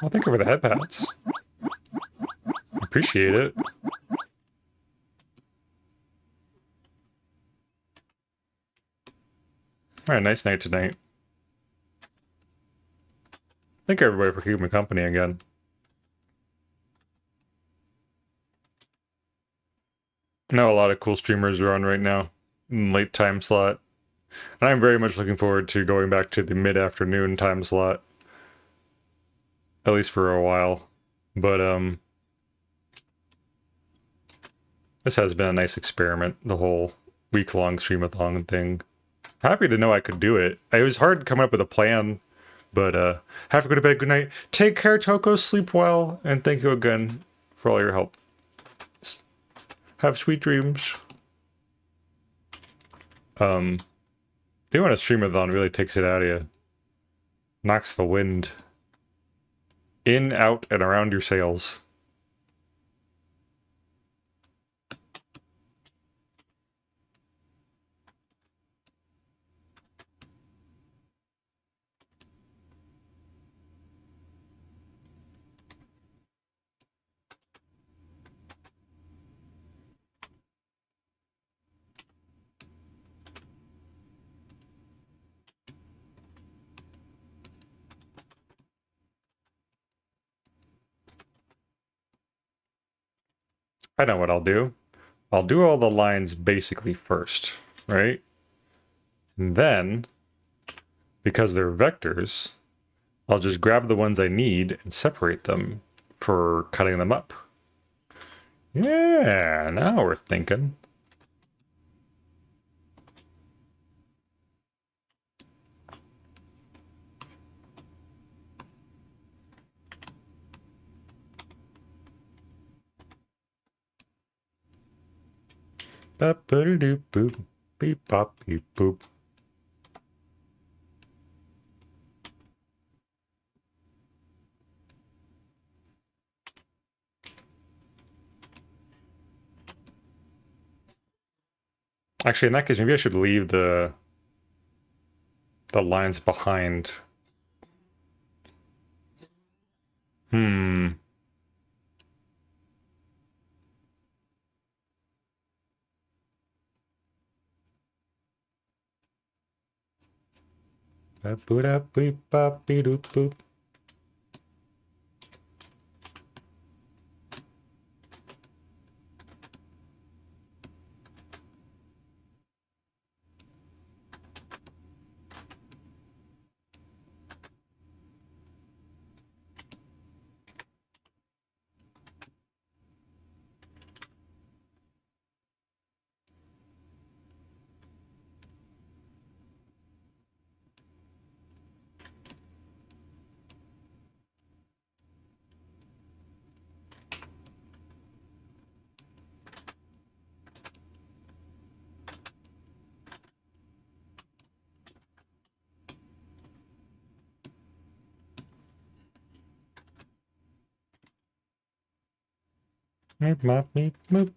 Well, thank you for the head pats. Appreciate it. Alright, nice night tonight. Thank everybody for keeping me company again. I know a lot of cool streamers are on right now, in late time slot. And I'm very much looking forward to going back to the mid-afternoon time slot. At least for a while. But, this has been a nice experiment, the whole week-long stream-a-thon thing. Happy to know I could do it. It was hard coming up with a plan, but have to go to bed. Good night. Take care, Toko. Sleep well, and thank you again for all your help. Have sweet dreams. Doing a stream-a-thon really takes it out of you. Knocks the wind in, out, and around your sails. I know what I'll do. I'll do all the lines basically first, right? And then, because they're vectors, I'll just grab the ones I need and separate them for cutting them up. Yeah, now we're thinking. Ba-ba-doop-boop, beep-bop-beep-boop. Actually, in that case, maybe I should leave the lines behind. Hmm. Ba-boop-beep-bop-beep-boop. Meep-mop-meep-moop.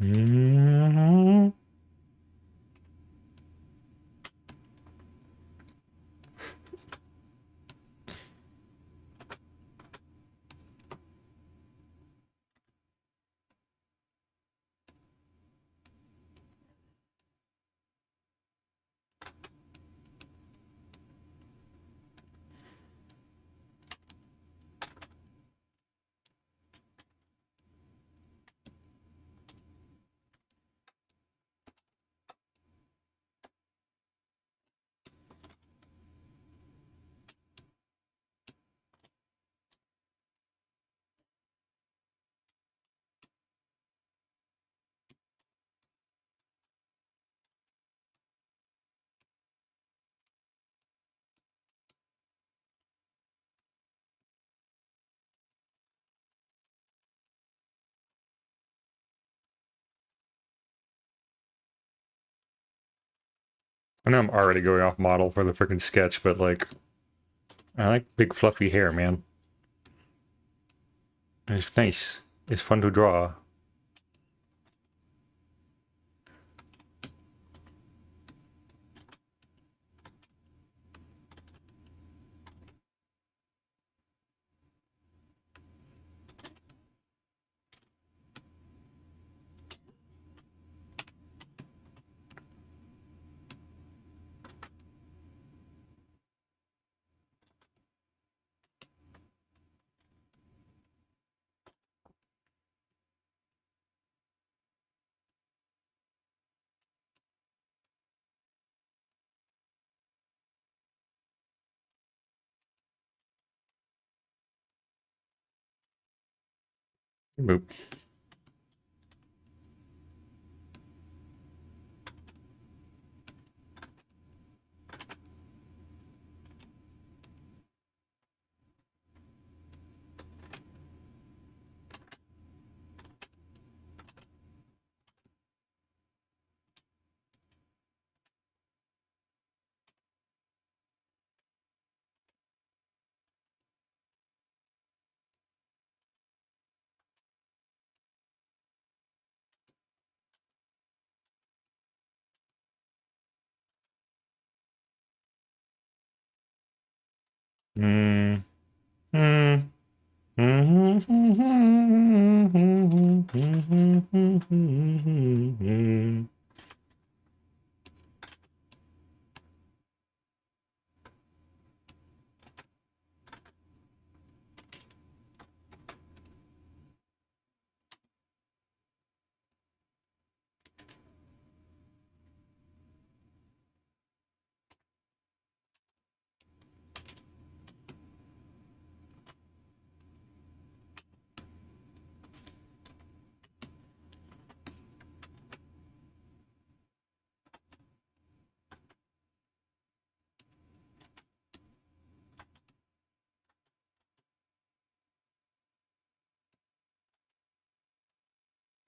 Mhm. I know I'm already going off model for the freaking sketch, but like, I like big fluffy hair, man. It's nice. It's fun to draw. Boop. Mm. Mm.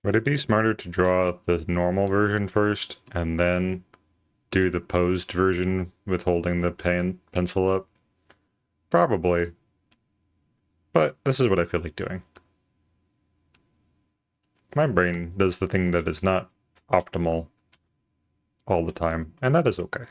Would it be smarter to draw the normal version first and then do the posed version with holding the pencil up? Probably. But this is what I feel like doing. My brain does the thing that is not optimal all the time, and that is okay.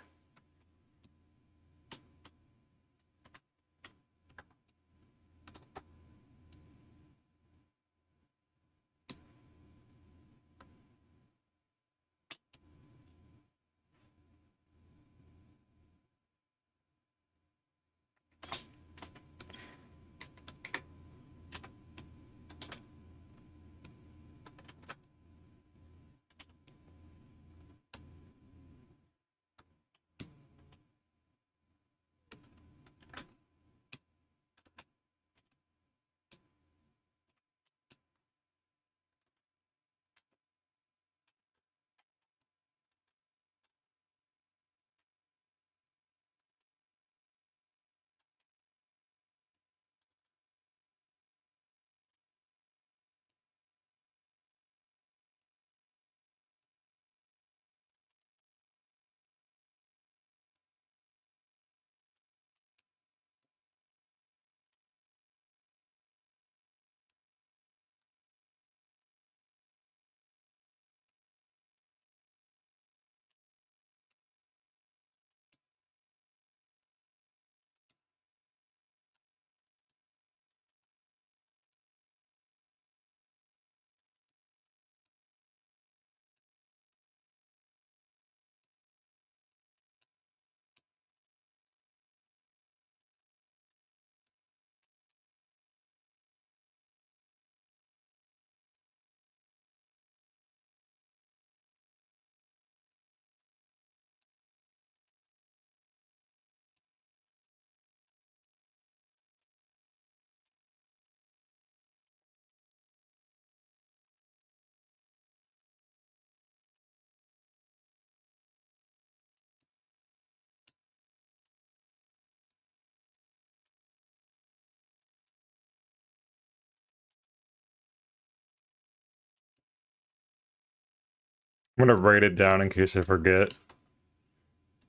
I'm gonna write it down in case I forget.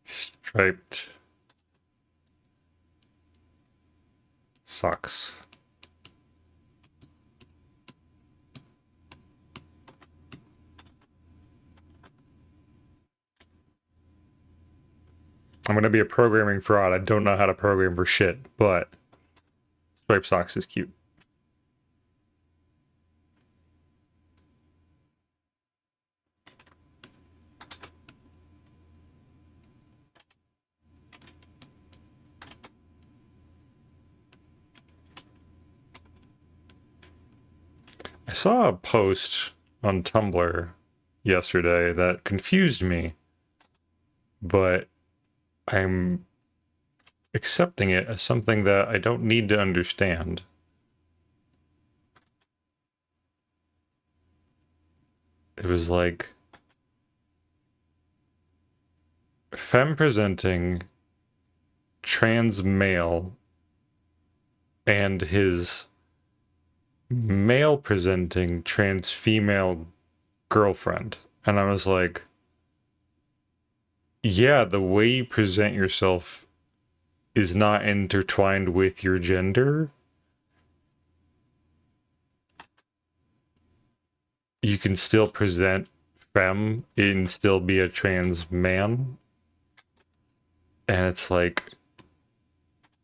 Striped socks. I'm gonna be a programming fraud. I don't know how to program for shit, but striped socks is cute. I saw a post on Tumblr yesterday that confused me, but I'm accepting it as something that I don't need to understand. It was like femme presenting trans male and his male presenting trans female girlfriend. And I was like, yeah, the way you present yourself is not intertwined with your gender. You can still present femme and still be a trans man. And it's like,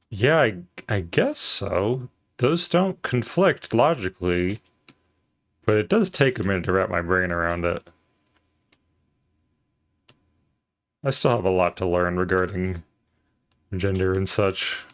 yeah, I guess so. Those don't conflict logically, but it does take a minute to wrap my brain around it. I still have a lot to learn regarding gender and such.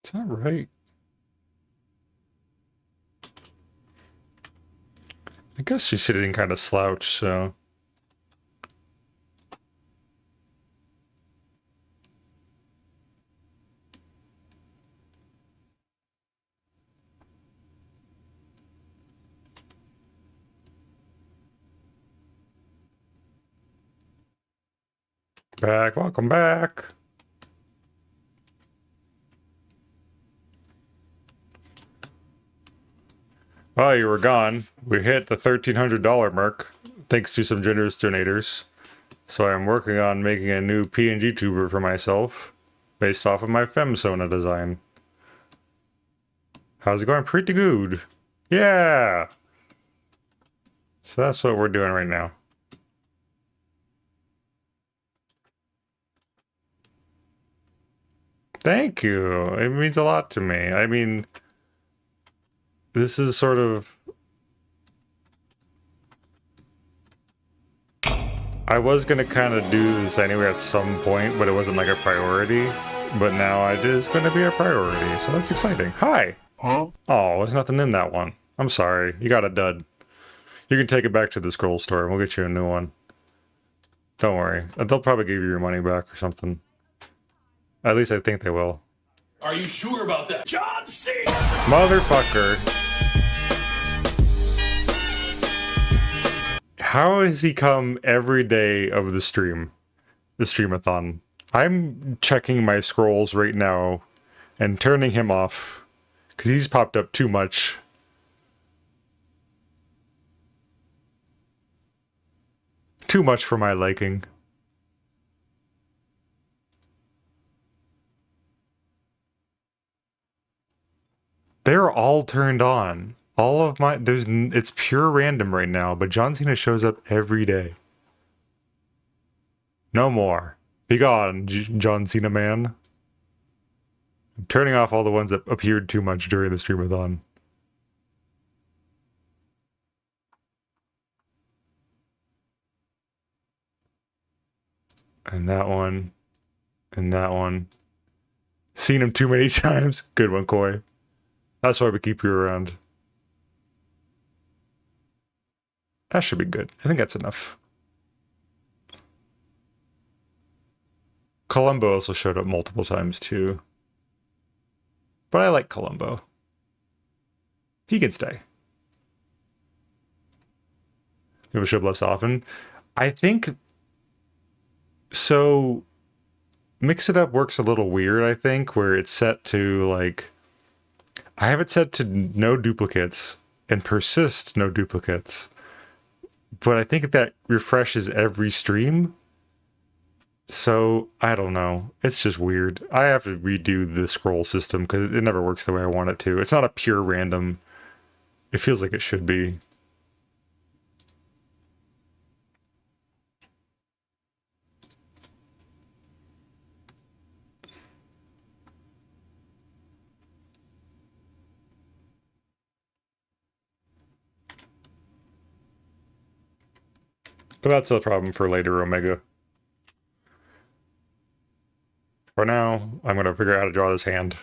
Is that right? I guess she's sitting kind of slouched, so. Back, welcome back. Oh, you were gone. We hit the $1,300 mark, thanks to some generous donators. So I'm working on making a new PNG tuber for myself, based off of my FemSona design. How's it going? Pretty good. Yeah! So that's what we're doing right now. Thank you. It means a lot to me. I mean, this is sort of... I was gonna kind of do this anyway at some point, but it wasn't like a priority. But now it is gonna be a priority, so that's exciting. Hi! Huh? Oh, there's nothing in that one. I'm sorry. You got a dud. You can take it back to the scroll store and we'll get you a new one. Don't worry. They'll probably give you your money back or something. At least I think they will. Are you sure about that? John C. Motherfucker. How has he come every day of the stream? The stream-a-thon. I'm checking my scrolls right now and turning him off. Because he's popped up too much. Too much for my liking. They're all turned on. All of my it's pure random right now, but John Cena shows up every day. No more. Be gone, John Cena man. I'm turning off all the ones that appeared too much during the streamathon. And that one. And that one. Seen him too many times. Good one, Koi. That's why we keep you around. That should be good. I think that's enough. Columbo also showed up multiple times too. But I like Columbo. He can stay. He'll show up less often. I think so. Mix It Up works a little weird, I think, where it's set to like I have it set to no duplicates and persist no duplicates. But I think that refreshes every stream. So, I don't know. It's just weird. I have to redo the scroll system because it never works the way I want it to. It's not a pure random. It feels like it should be. But that's a problem for later, Omega. For now, I'm going to figure out how to draw this hand.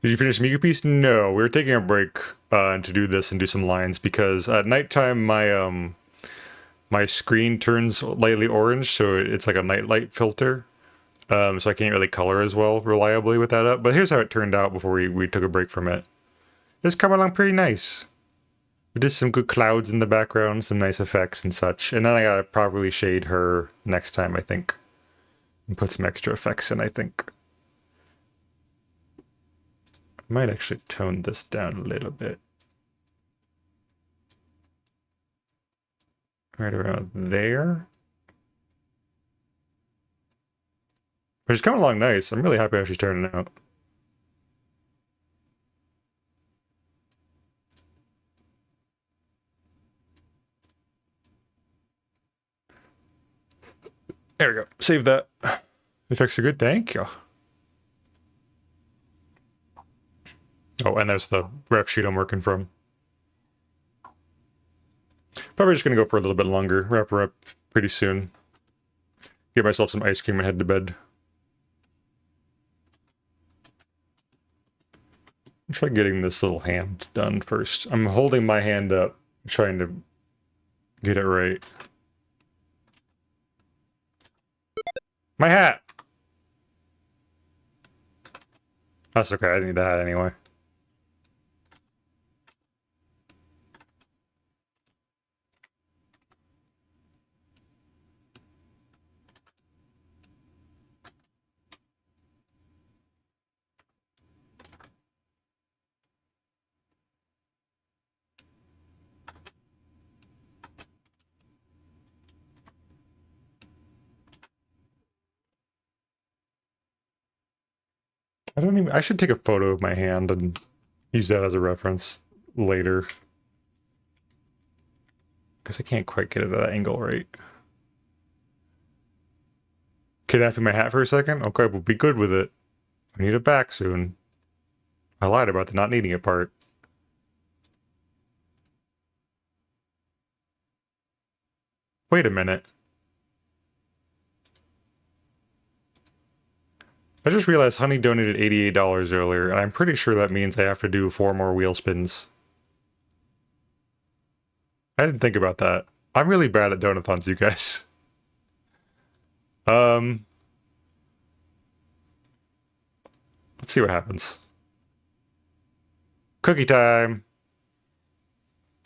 Did you finish Miku Piece? No, we were taking a break to do this and do some lines because at nighttime my screen turns lightly orange, so it's like a nightlight filter. So I can't really color as well reliably with that up. But here's how it turned out before we took a break from it. It's coming along pretty nice. We did some good clouds in the background, some nice effects and such. And then I gotta properly shade her next time, I think. And put some extra effects in, I think. I might actually tone this down a little bit. Right around there. But she's coming along nice. I'm really happy how she's turning out. There we go. Save that. Effects are good. Thank you. Oh, and there's the rep sheet I'm working from. Probably just going to go for a little bit longer. Wrap her up pretty soon. Get myself some ice cream and head to bed. I'll try getting this little hand done first. I'm holding my hand up, trying to get it right. My hat! That's okay, I need the hat anyway. I should take a photo of my hand and use that as a reference later. Because I can't quite get it at that angle right. Kidnapping my hat for a second? Okay, we'll be good with it. I need it back soon. I lied about the not needing it part. Wait a minute. I just realized Honey donated $88 earlier, and I'm pretty sure that means I have to do 4 more wheel spins. I didn't think about that. I'm really bad at donathons, you guys. Let's see what happens. Cookie time!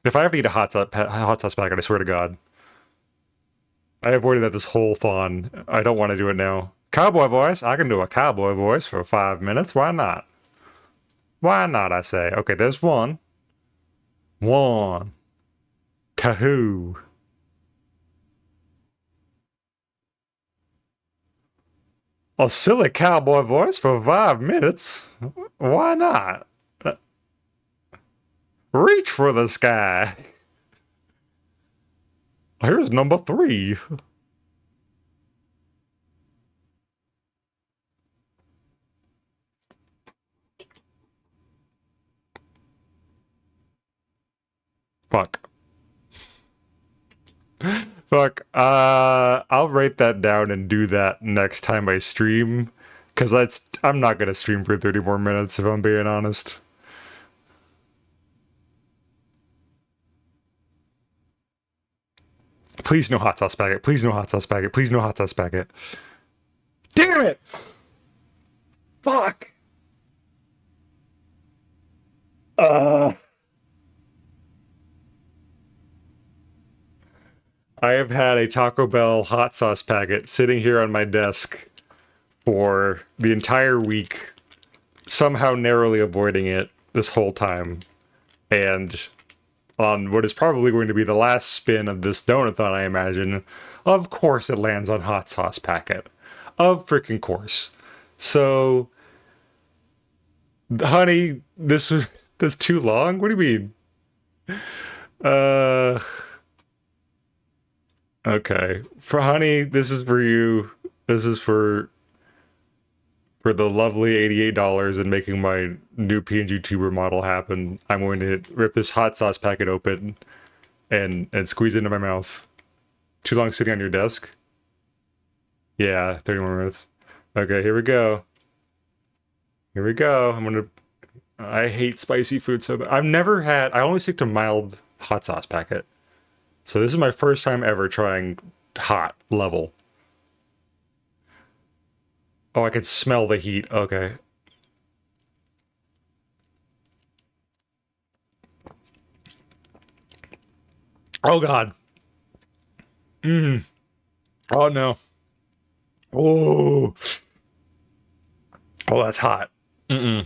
If I have to eat a hot sauce packet, I swear to God. I avoided that this whole fawn. I don't want to do it now. Cowboy voice? I can do a cowboy voice for 5 minutes. Why not? Why not, I say. Okay, there's one. One. Tahoo. A silly cowboy voice for 5 minutes? Why not? Reach for the sky. Here's number 3. Fuck. Fuck. I'll write that down and do that next time I stream. Because I'm not going to stream for 30 more minutes, if I'm being honest. Please no hot sauce packet. Please no hot sauce packet. Please no hot sauce packet. Damn it! Fuck! I have had a Taco Bell hot sauce packet sitting here on my desk for the entire week, somehow narrowly avoiding it this whole time. And on what is probably going to be the last spin of this donut-thon, I imagine, of course it lands on hot sauce packet. Of freaking course. So, honey, that's too long? What do you mean? Okay. For honey, this is for you. This is for the lovely $88 and making my new PNG tuber model happen. I'm going to rip this hot sauce packet open and squeeze it into my mouth. Too long sitting on your desk? Yeah, 30 more minutes. Okay, here we go. Here we go. I hate spicy food so bad. I only stick to mild hot sauce packet. So this is my first time ever trying hot level. Oh, I can smell the heat. Okay. Oh, God. Oh, no. Oh. Oh, that's hot. Oh,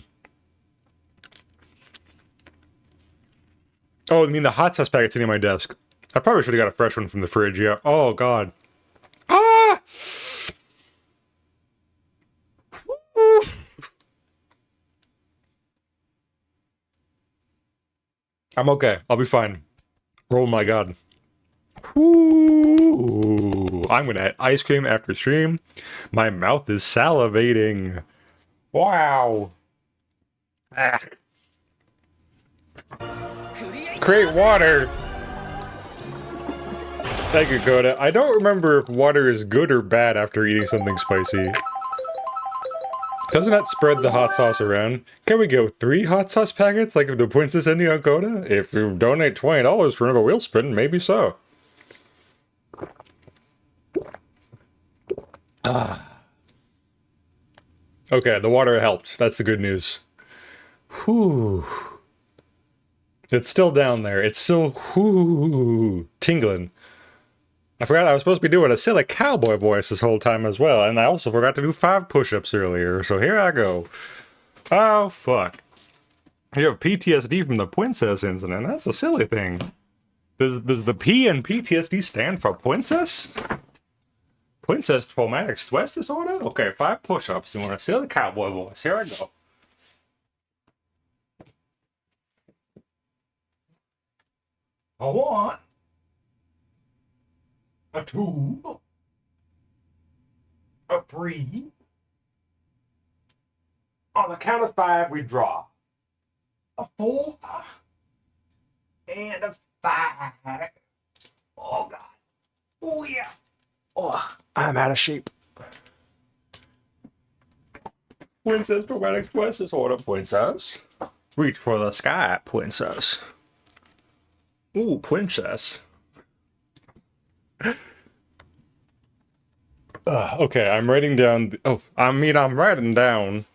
I mean the hot sauce packet's sitting on my desk. I probably should have got a fresh one from the fridge, yeah. Oh, God. Ah! I'm okay. I'll be fine. Oh, my God. Ooh, I'm gonna have ice cream after stream. My mouth is salivating. Wow. Ah. Create water. Thank you, Coda. I don't remember if water is good or bad after eating something spicy. Doesn't that spread the hot sauce around? Can we go 3 hot sauce packets like the Princess ending on Coda? If you donate $20 for another wheel spin, maybe so. Okay, the water helped. That's the good news. Whew. It's still down there. It's still tingling. I forgot I was supposed to be doing a silly cowboy voice this whole time as well, and I also forgot to do 5 push-ups earlier, so here I go. Oh, fuck. You have PTSD from the Princess incident. That's a silly thing. Does the P in PTSD stand for Princess? Princess Traumatic Stress Disorder? Okay, 5 push-ups doing a silly cowboy voice. Here I go. A 1. A 2. A 3. On the count of 5, we draw. A 4. And a 5. Oh, God. Oh, yeah. Oh, I'm out of shape. Princess Traumatic Stress Disorder, Princess. Reach for the sky, Princess. Ooh, Princess. Okay, I'm writing down... I'm writing down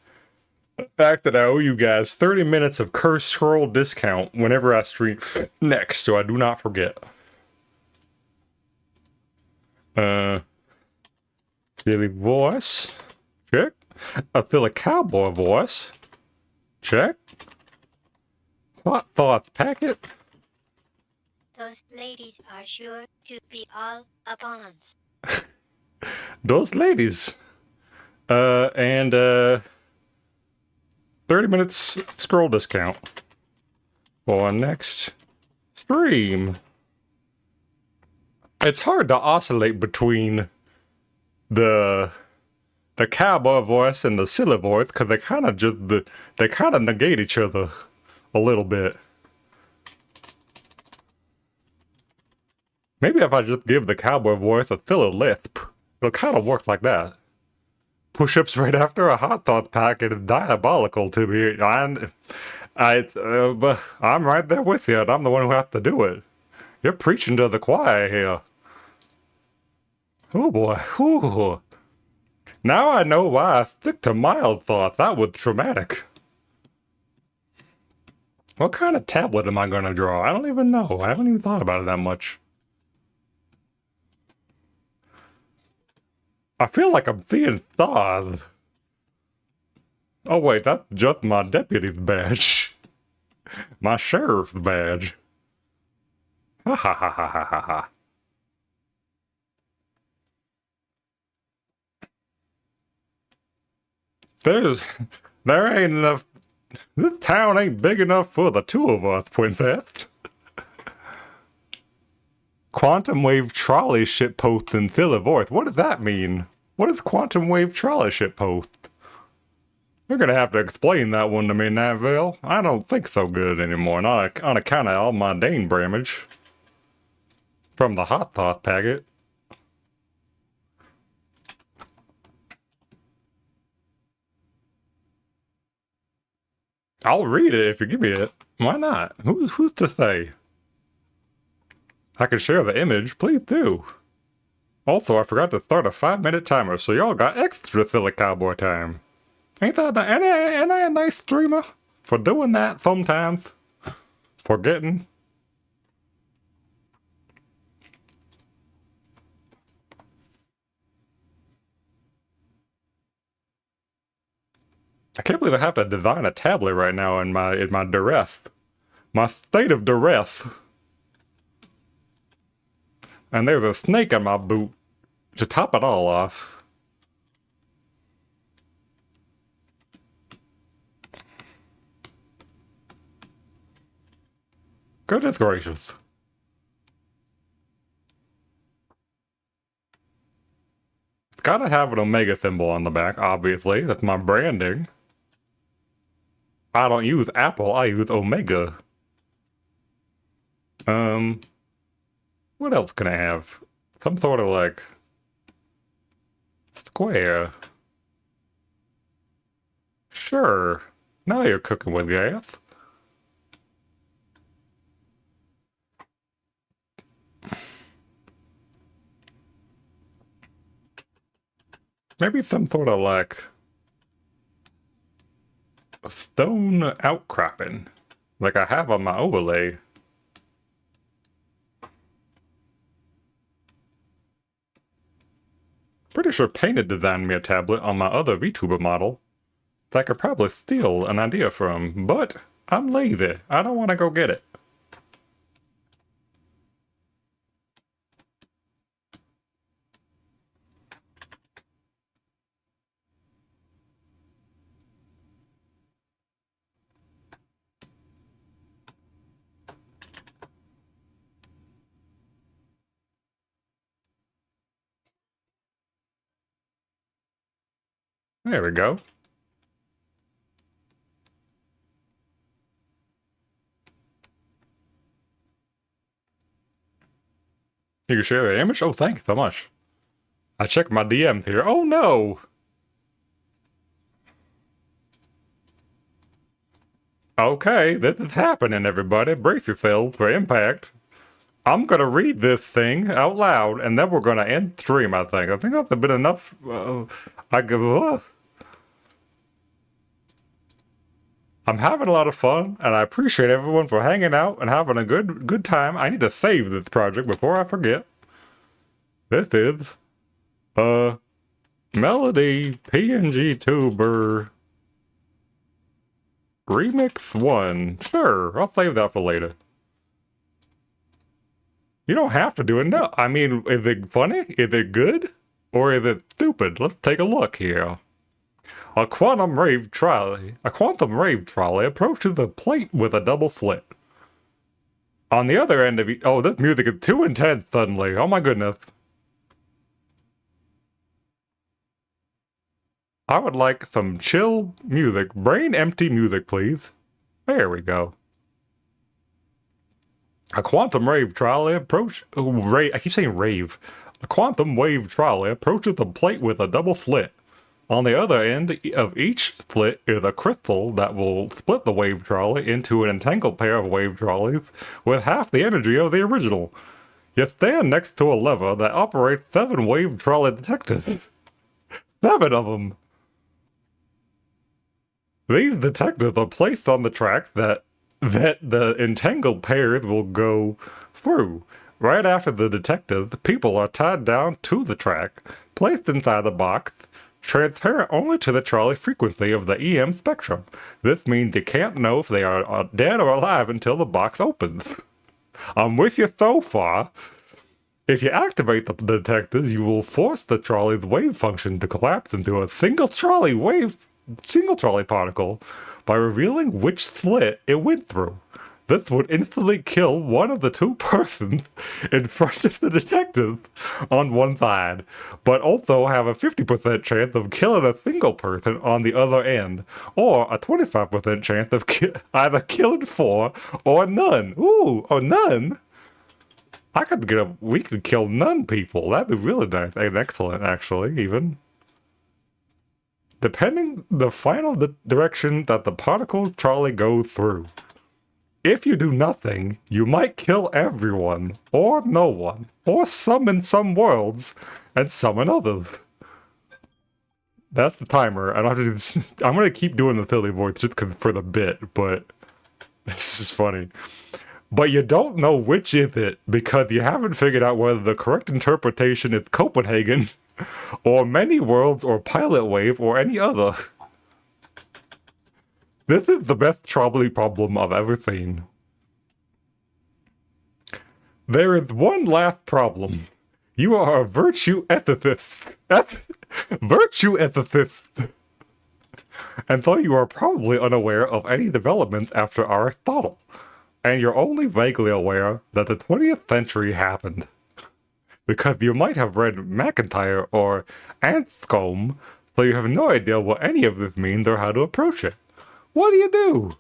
the fact that I owe you guys 30 minutes of cursed scroll discount whenever I stream next, so I do not forget. Silly voice. Check. I feel a cowboy voice. Check. Hot thoughts packet. Those ladies are sure to be all upons. Those ladies. And 30 minutes scroll discount for next stream. It's hard to oscillate between the cowboy voice and the silly voice because they kind of negate each other a little bit. Maybe if I just give the cowboy voice a silly lisp, it'll kind of work like that. Push-ups right after a hot thought packet is diabolical to me. But I'm right there with you, and I'm the one who has to do it. You're preaching to the choir here. Oh boy, ooh. Now I know why I stick to mild thought. That was traumatic. What kind of tablet am I gonna draw? I don't even know. I haven't even thought about it that much. I feel like I'm seeing stars. Oh wait, that's just my deputy's badge. My sheriff's badge. Ha ha ha ha ha ha ha. There ain't enough. This town ain't big enough for the two of us, Princess. Quantum wave trolley shitpost in Philly-Voice. What does that mean? What is quantum wave trolley shitpost? You're gonna have to explain that one to me, Natville. I don't think so good anymore, not on account of all my Dane damage. From the hot thought packet. I'll read it if you give me it. Why not? Who's to say? I can share the image, please do. Also, I forgot to start a 5-minute timer, so y'all got extra silly cowboy time. Ain't I a nice streamer? For doing that sometimes. Forgetting. I can't believe I have to design a tablet right now in my duress. My state of duress. And there's a snake on my boot to top it all off. Goodness gracious. It's gotta have an Omega symbol on the back, obviously. That's my branding. I don't use Apple, I use Omega. What else can I have? Some sort of like square. Sure. Now you're cooking with gas. Maybe some sort of like a stone outcropping, like I have on my overlay. Pretty sure Painted designed me a tablet on my other VTuber model that I could probably steal an idea from, but I'm lazy. I don't want to go get it. There we go. You can share the image? Oh, thank you so much. I checked my DMs here. Oh no! Okay, this is happening, everybody. Brace yourselves for impact. I'm gonna read this thing out loud, and then we're gonna end stream, I think. I think that's a bit enough. I'm having a lot of fun, and I appreciate everyone for hanging out and having a good time. I need to save this project before I forget. This is, Melody PNG Tuber Remix 1. Sure, I'll save that for later. You don't have to do it. No, I mean, is it funny? Is it good? Or is it stupid? Let's take a look here. A quantum rave trolley approaches a plate with a double slit. On the other end of it, oh, this music is too intense suddenly. Oh my goodness. I would like some chill music, brain empty music, please. There we go. A quantum wave trolley approach. I keep saying rave. A quantum wave trolley approaches the plate with a double slit. On the other end of each slit is a crystal that will split the wave trolley into an entangled pair of wave trolleys with half the energy of the original. You stand next to a lever that operates 7 wave trolley detectors. 7 of them! These detectors are placed on the track that the entangled pairs will go through. Right after the detectors, people are tied down to the track, placed inside the box, transparent only to the trolley frequency of the EM spectrum. This means you can't know if they are dead or alive until the box opens. I'm with you so far. If you activate the detectors, you will force the trolley's wave function to collapse into a single trolley particle by revealing which slit it went through. This would instantly kill one of the 2 persons in front of the detectives on one side, but also have a 50% chance of killing a single person on the other end, or a 25% chance of either killing 4 or none. Ooh, or none? We could kill none people. That'd be really nice and excellent, actually, even. Depending the final direction that the particle trolley goes through. If you do nothing, you might kill everyone, or no one, or some in some worlds, and some in others. That's the timer. I don't have to do, I'm gonna keep doing the silly voice just for the bit, but this is funny. But you don't know which is it because you haven't figured out whether the correct interpretation is Copenhagen, or many worlds, or pilot wave, or any other. This is the best trolley problem I've ever seen. There is one last problem. You are a virtue ethicist. Virtue ethicist. And so you are probably unaware of any developments after Aristotle. And you're only vaguely aware that the 20th century happened. Because you might have read McIntyre or Anscombe, so you have no idea what any of this means or how to approach it. What do you do?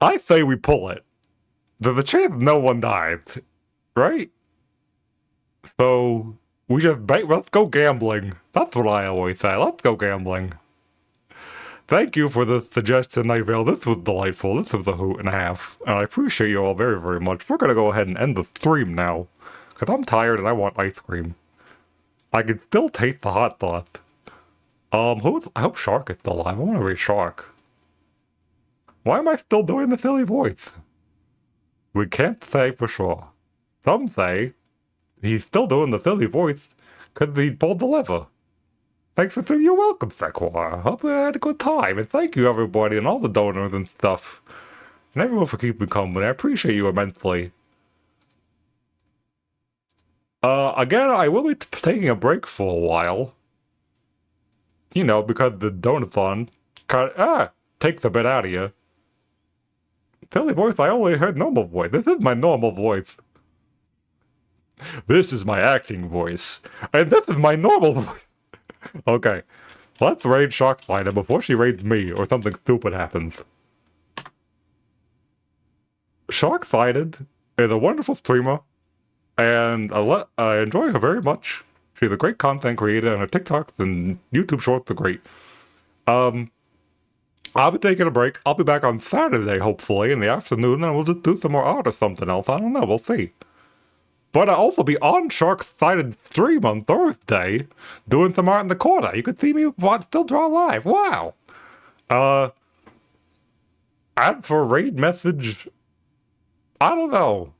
I say we pull it. There's a chance no one dies, right? So, we just let's go gambling. That's what I always say. Let's go gambling. Thank you for the suggestion, Night Vale. This was delightful. This was a hoot and a half. And I appreciate you all very, very much. We're gonna go ahead and end the stream now. Because I'm tired and I want ice cream. I can still taste the hot sauce. I hope Shark is still alive. I want to read Shark. Why am I still doing the silly voice? We can't say for sure. Some say he's still doing the silly voice because he pulled the lever. Thanks for saying you're welcome, Sequoia. Hope you had a good time, and thank you everybody and all the donors and stuff. And everyone for keeping company. I appreciate you immensely. Again, I will be taking a break for a while. You know, because the Donut-a-thon takes a bit out of you. Silly voice, I only heard normal voice. This is my normal voice. This is my acting voice. And this is my normal voice. Okay. Let's raid Sharkfighter before she raids me or something stupid happens. Sharkfighted is a wonderful streamer. And I enjoy her very much. She's a great content creator, and her TikToks and YouTube shorts are great. I'll be taking a break. I'll be back on Saturday, hopefully, in the afternoon, and we'll just do some more art or something else. I don't know. We'll see. But I'll also be on Shark-Sided stream on Thursday, doing some art in the corner. You could see me still draw live. Wow. As for raid message, I don't know.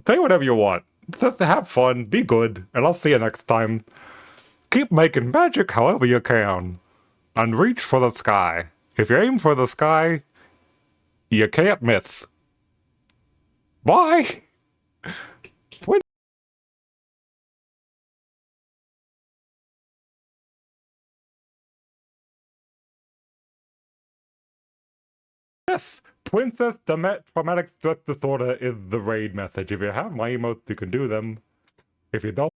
Say whatever you want. Just have fun, be good, and I'll see you next time. Keep making magic however you can. And reach for the sky. If you aim for the sky, you can't miss. Bye! Yes! Princess Traumatic Stress Disorder is the raid message. If you have my emotes, you can do them. If you don't,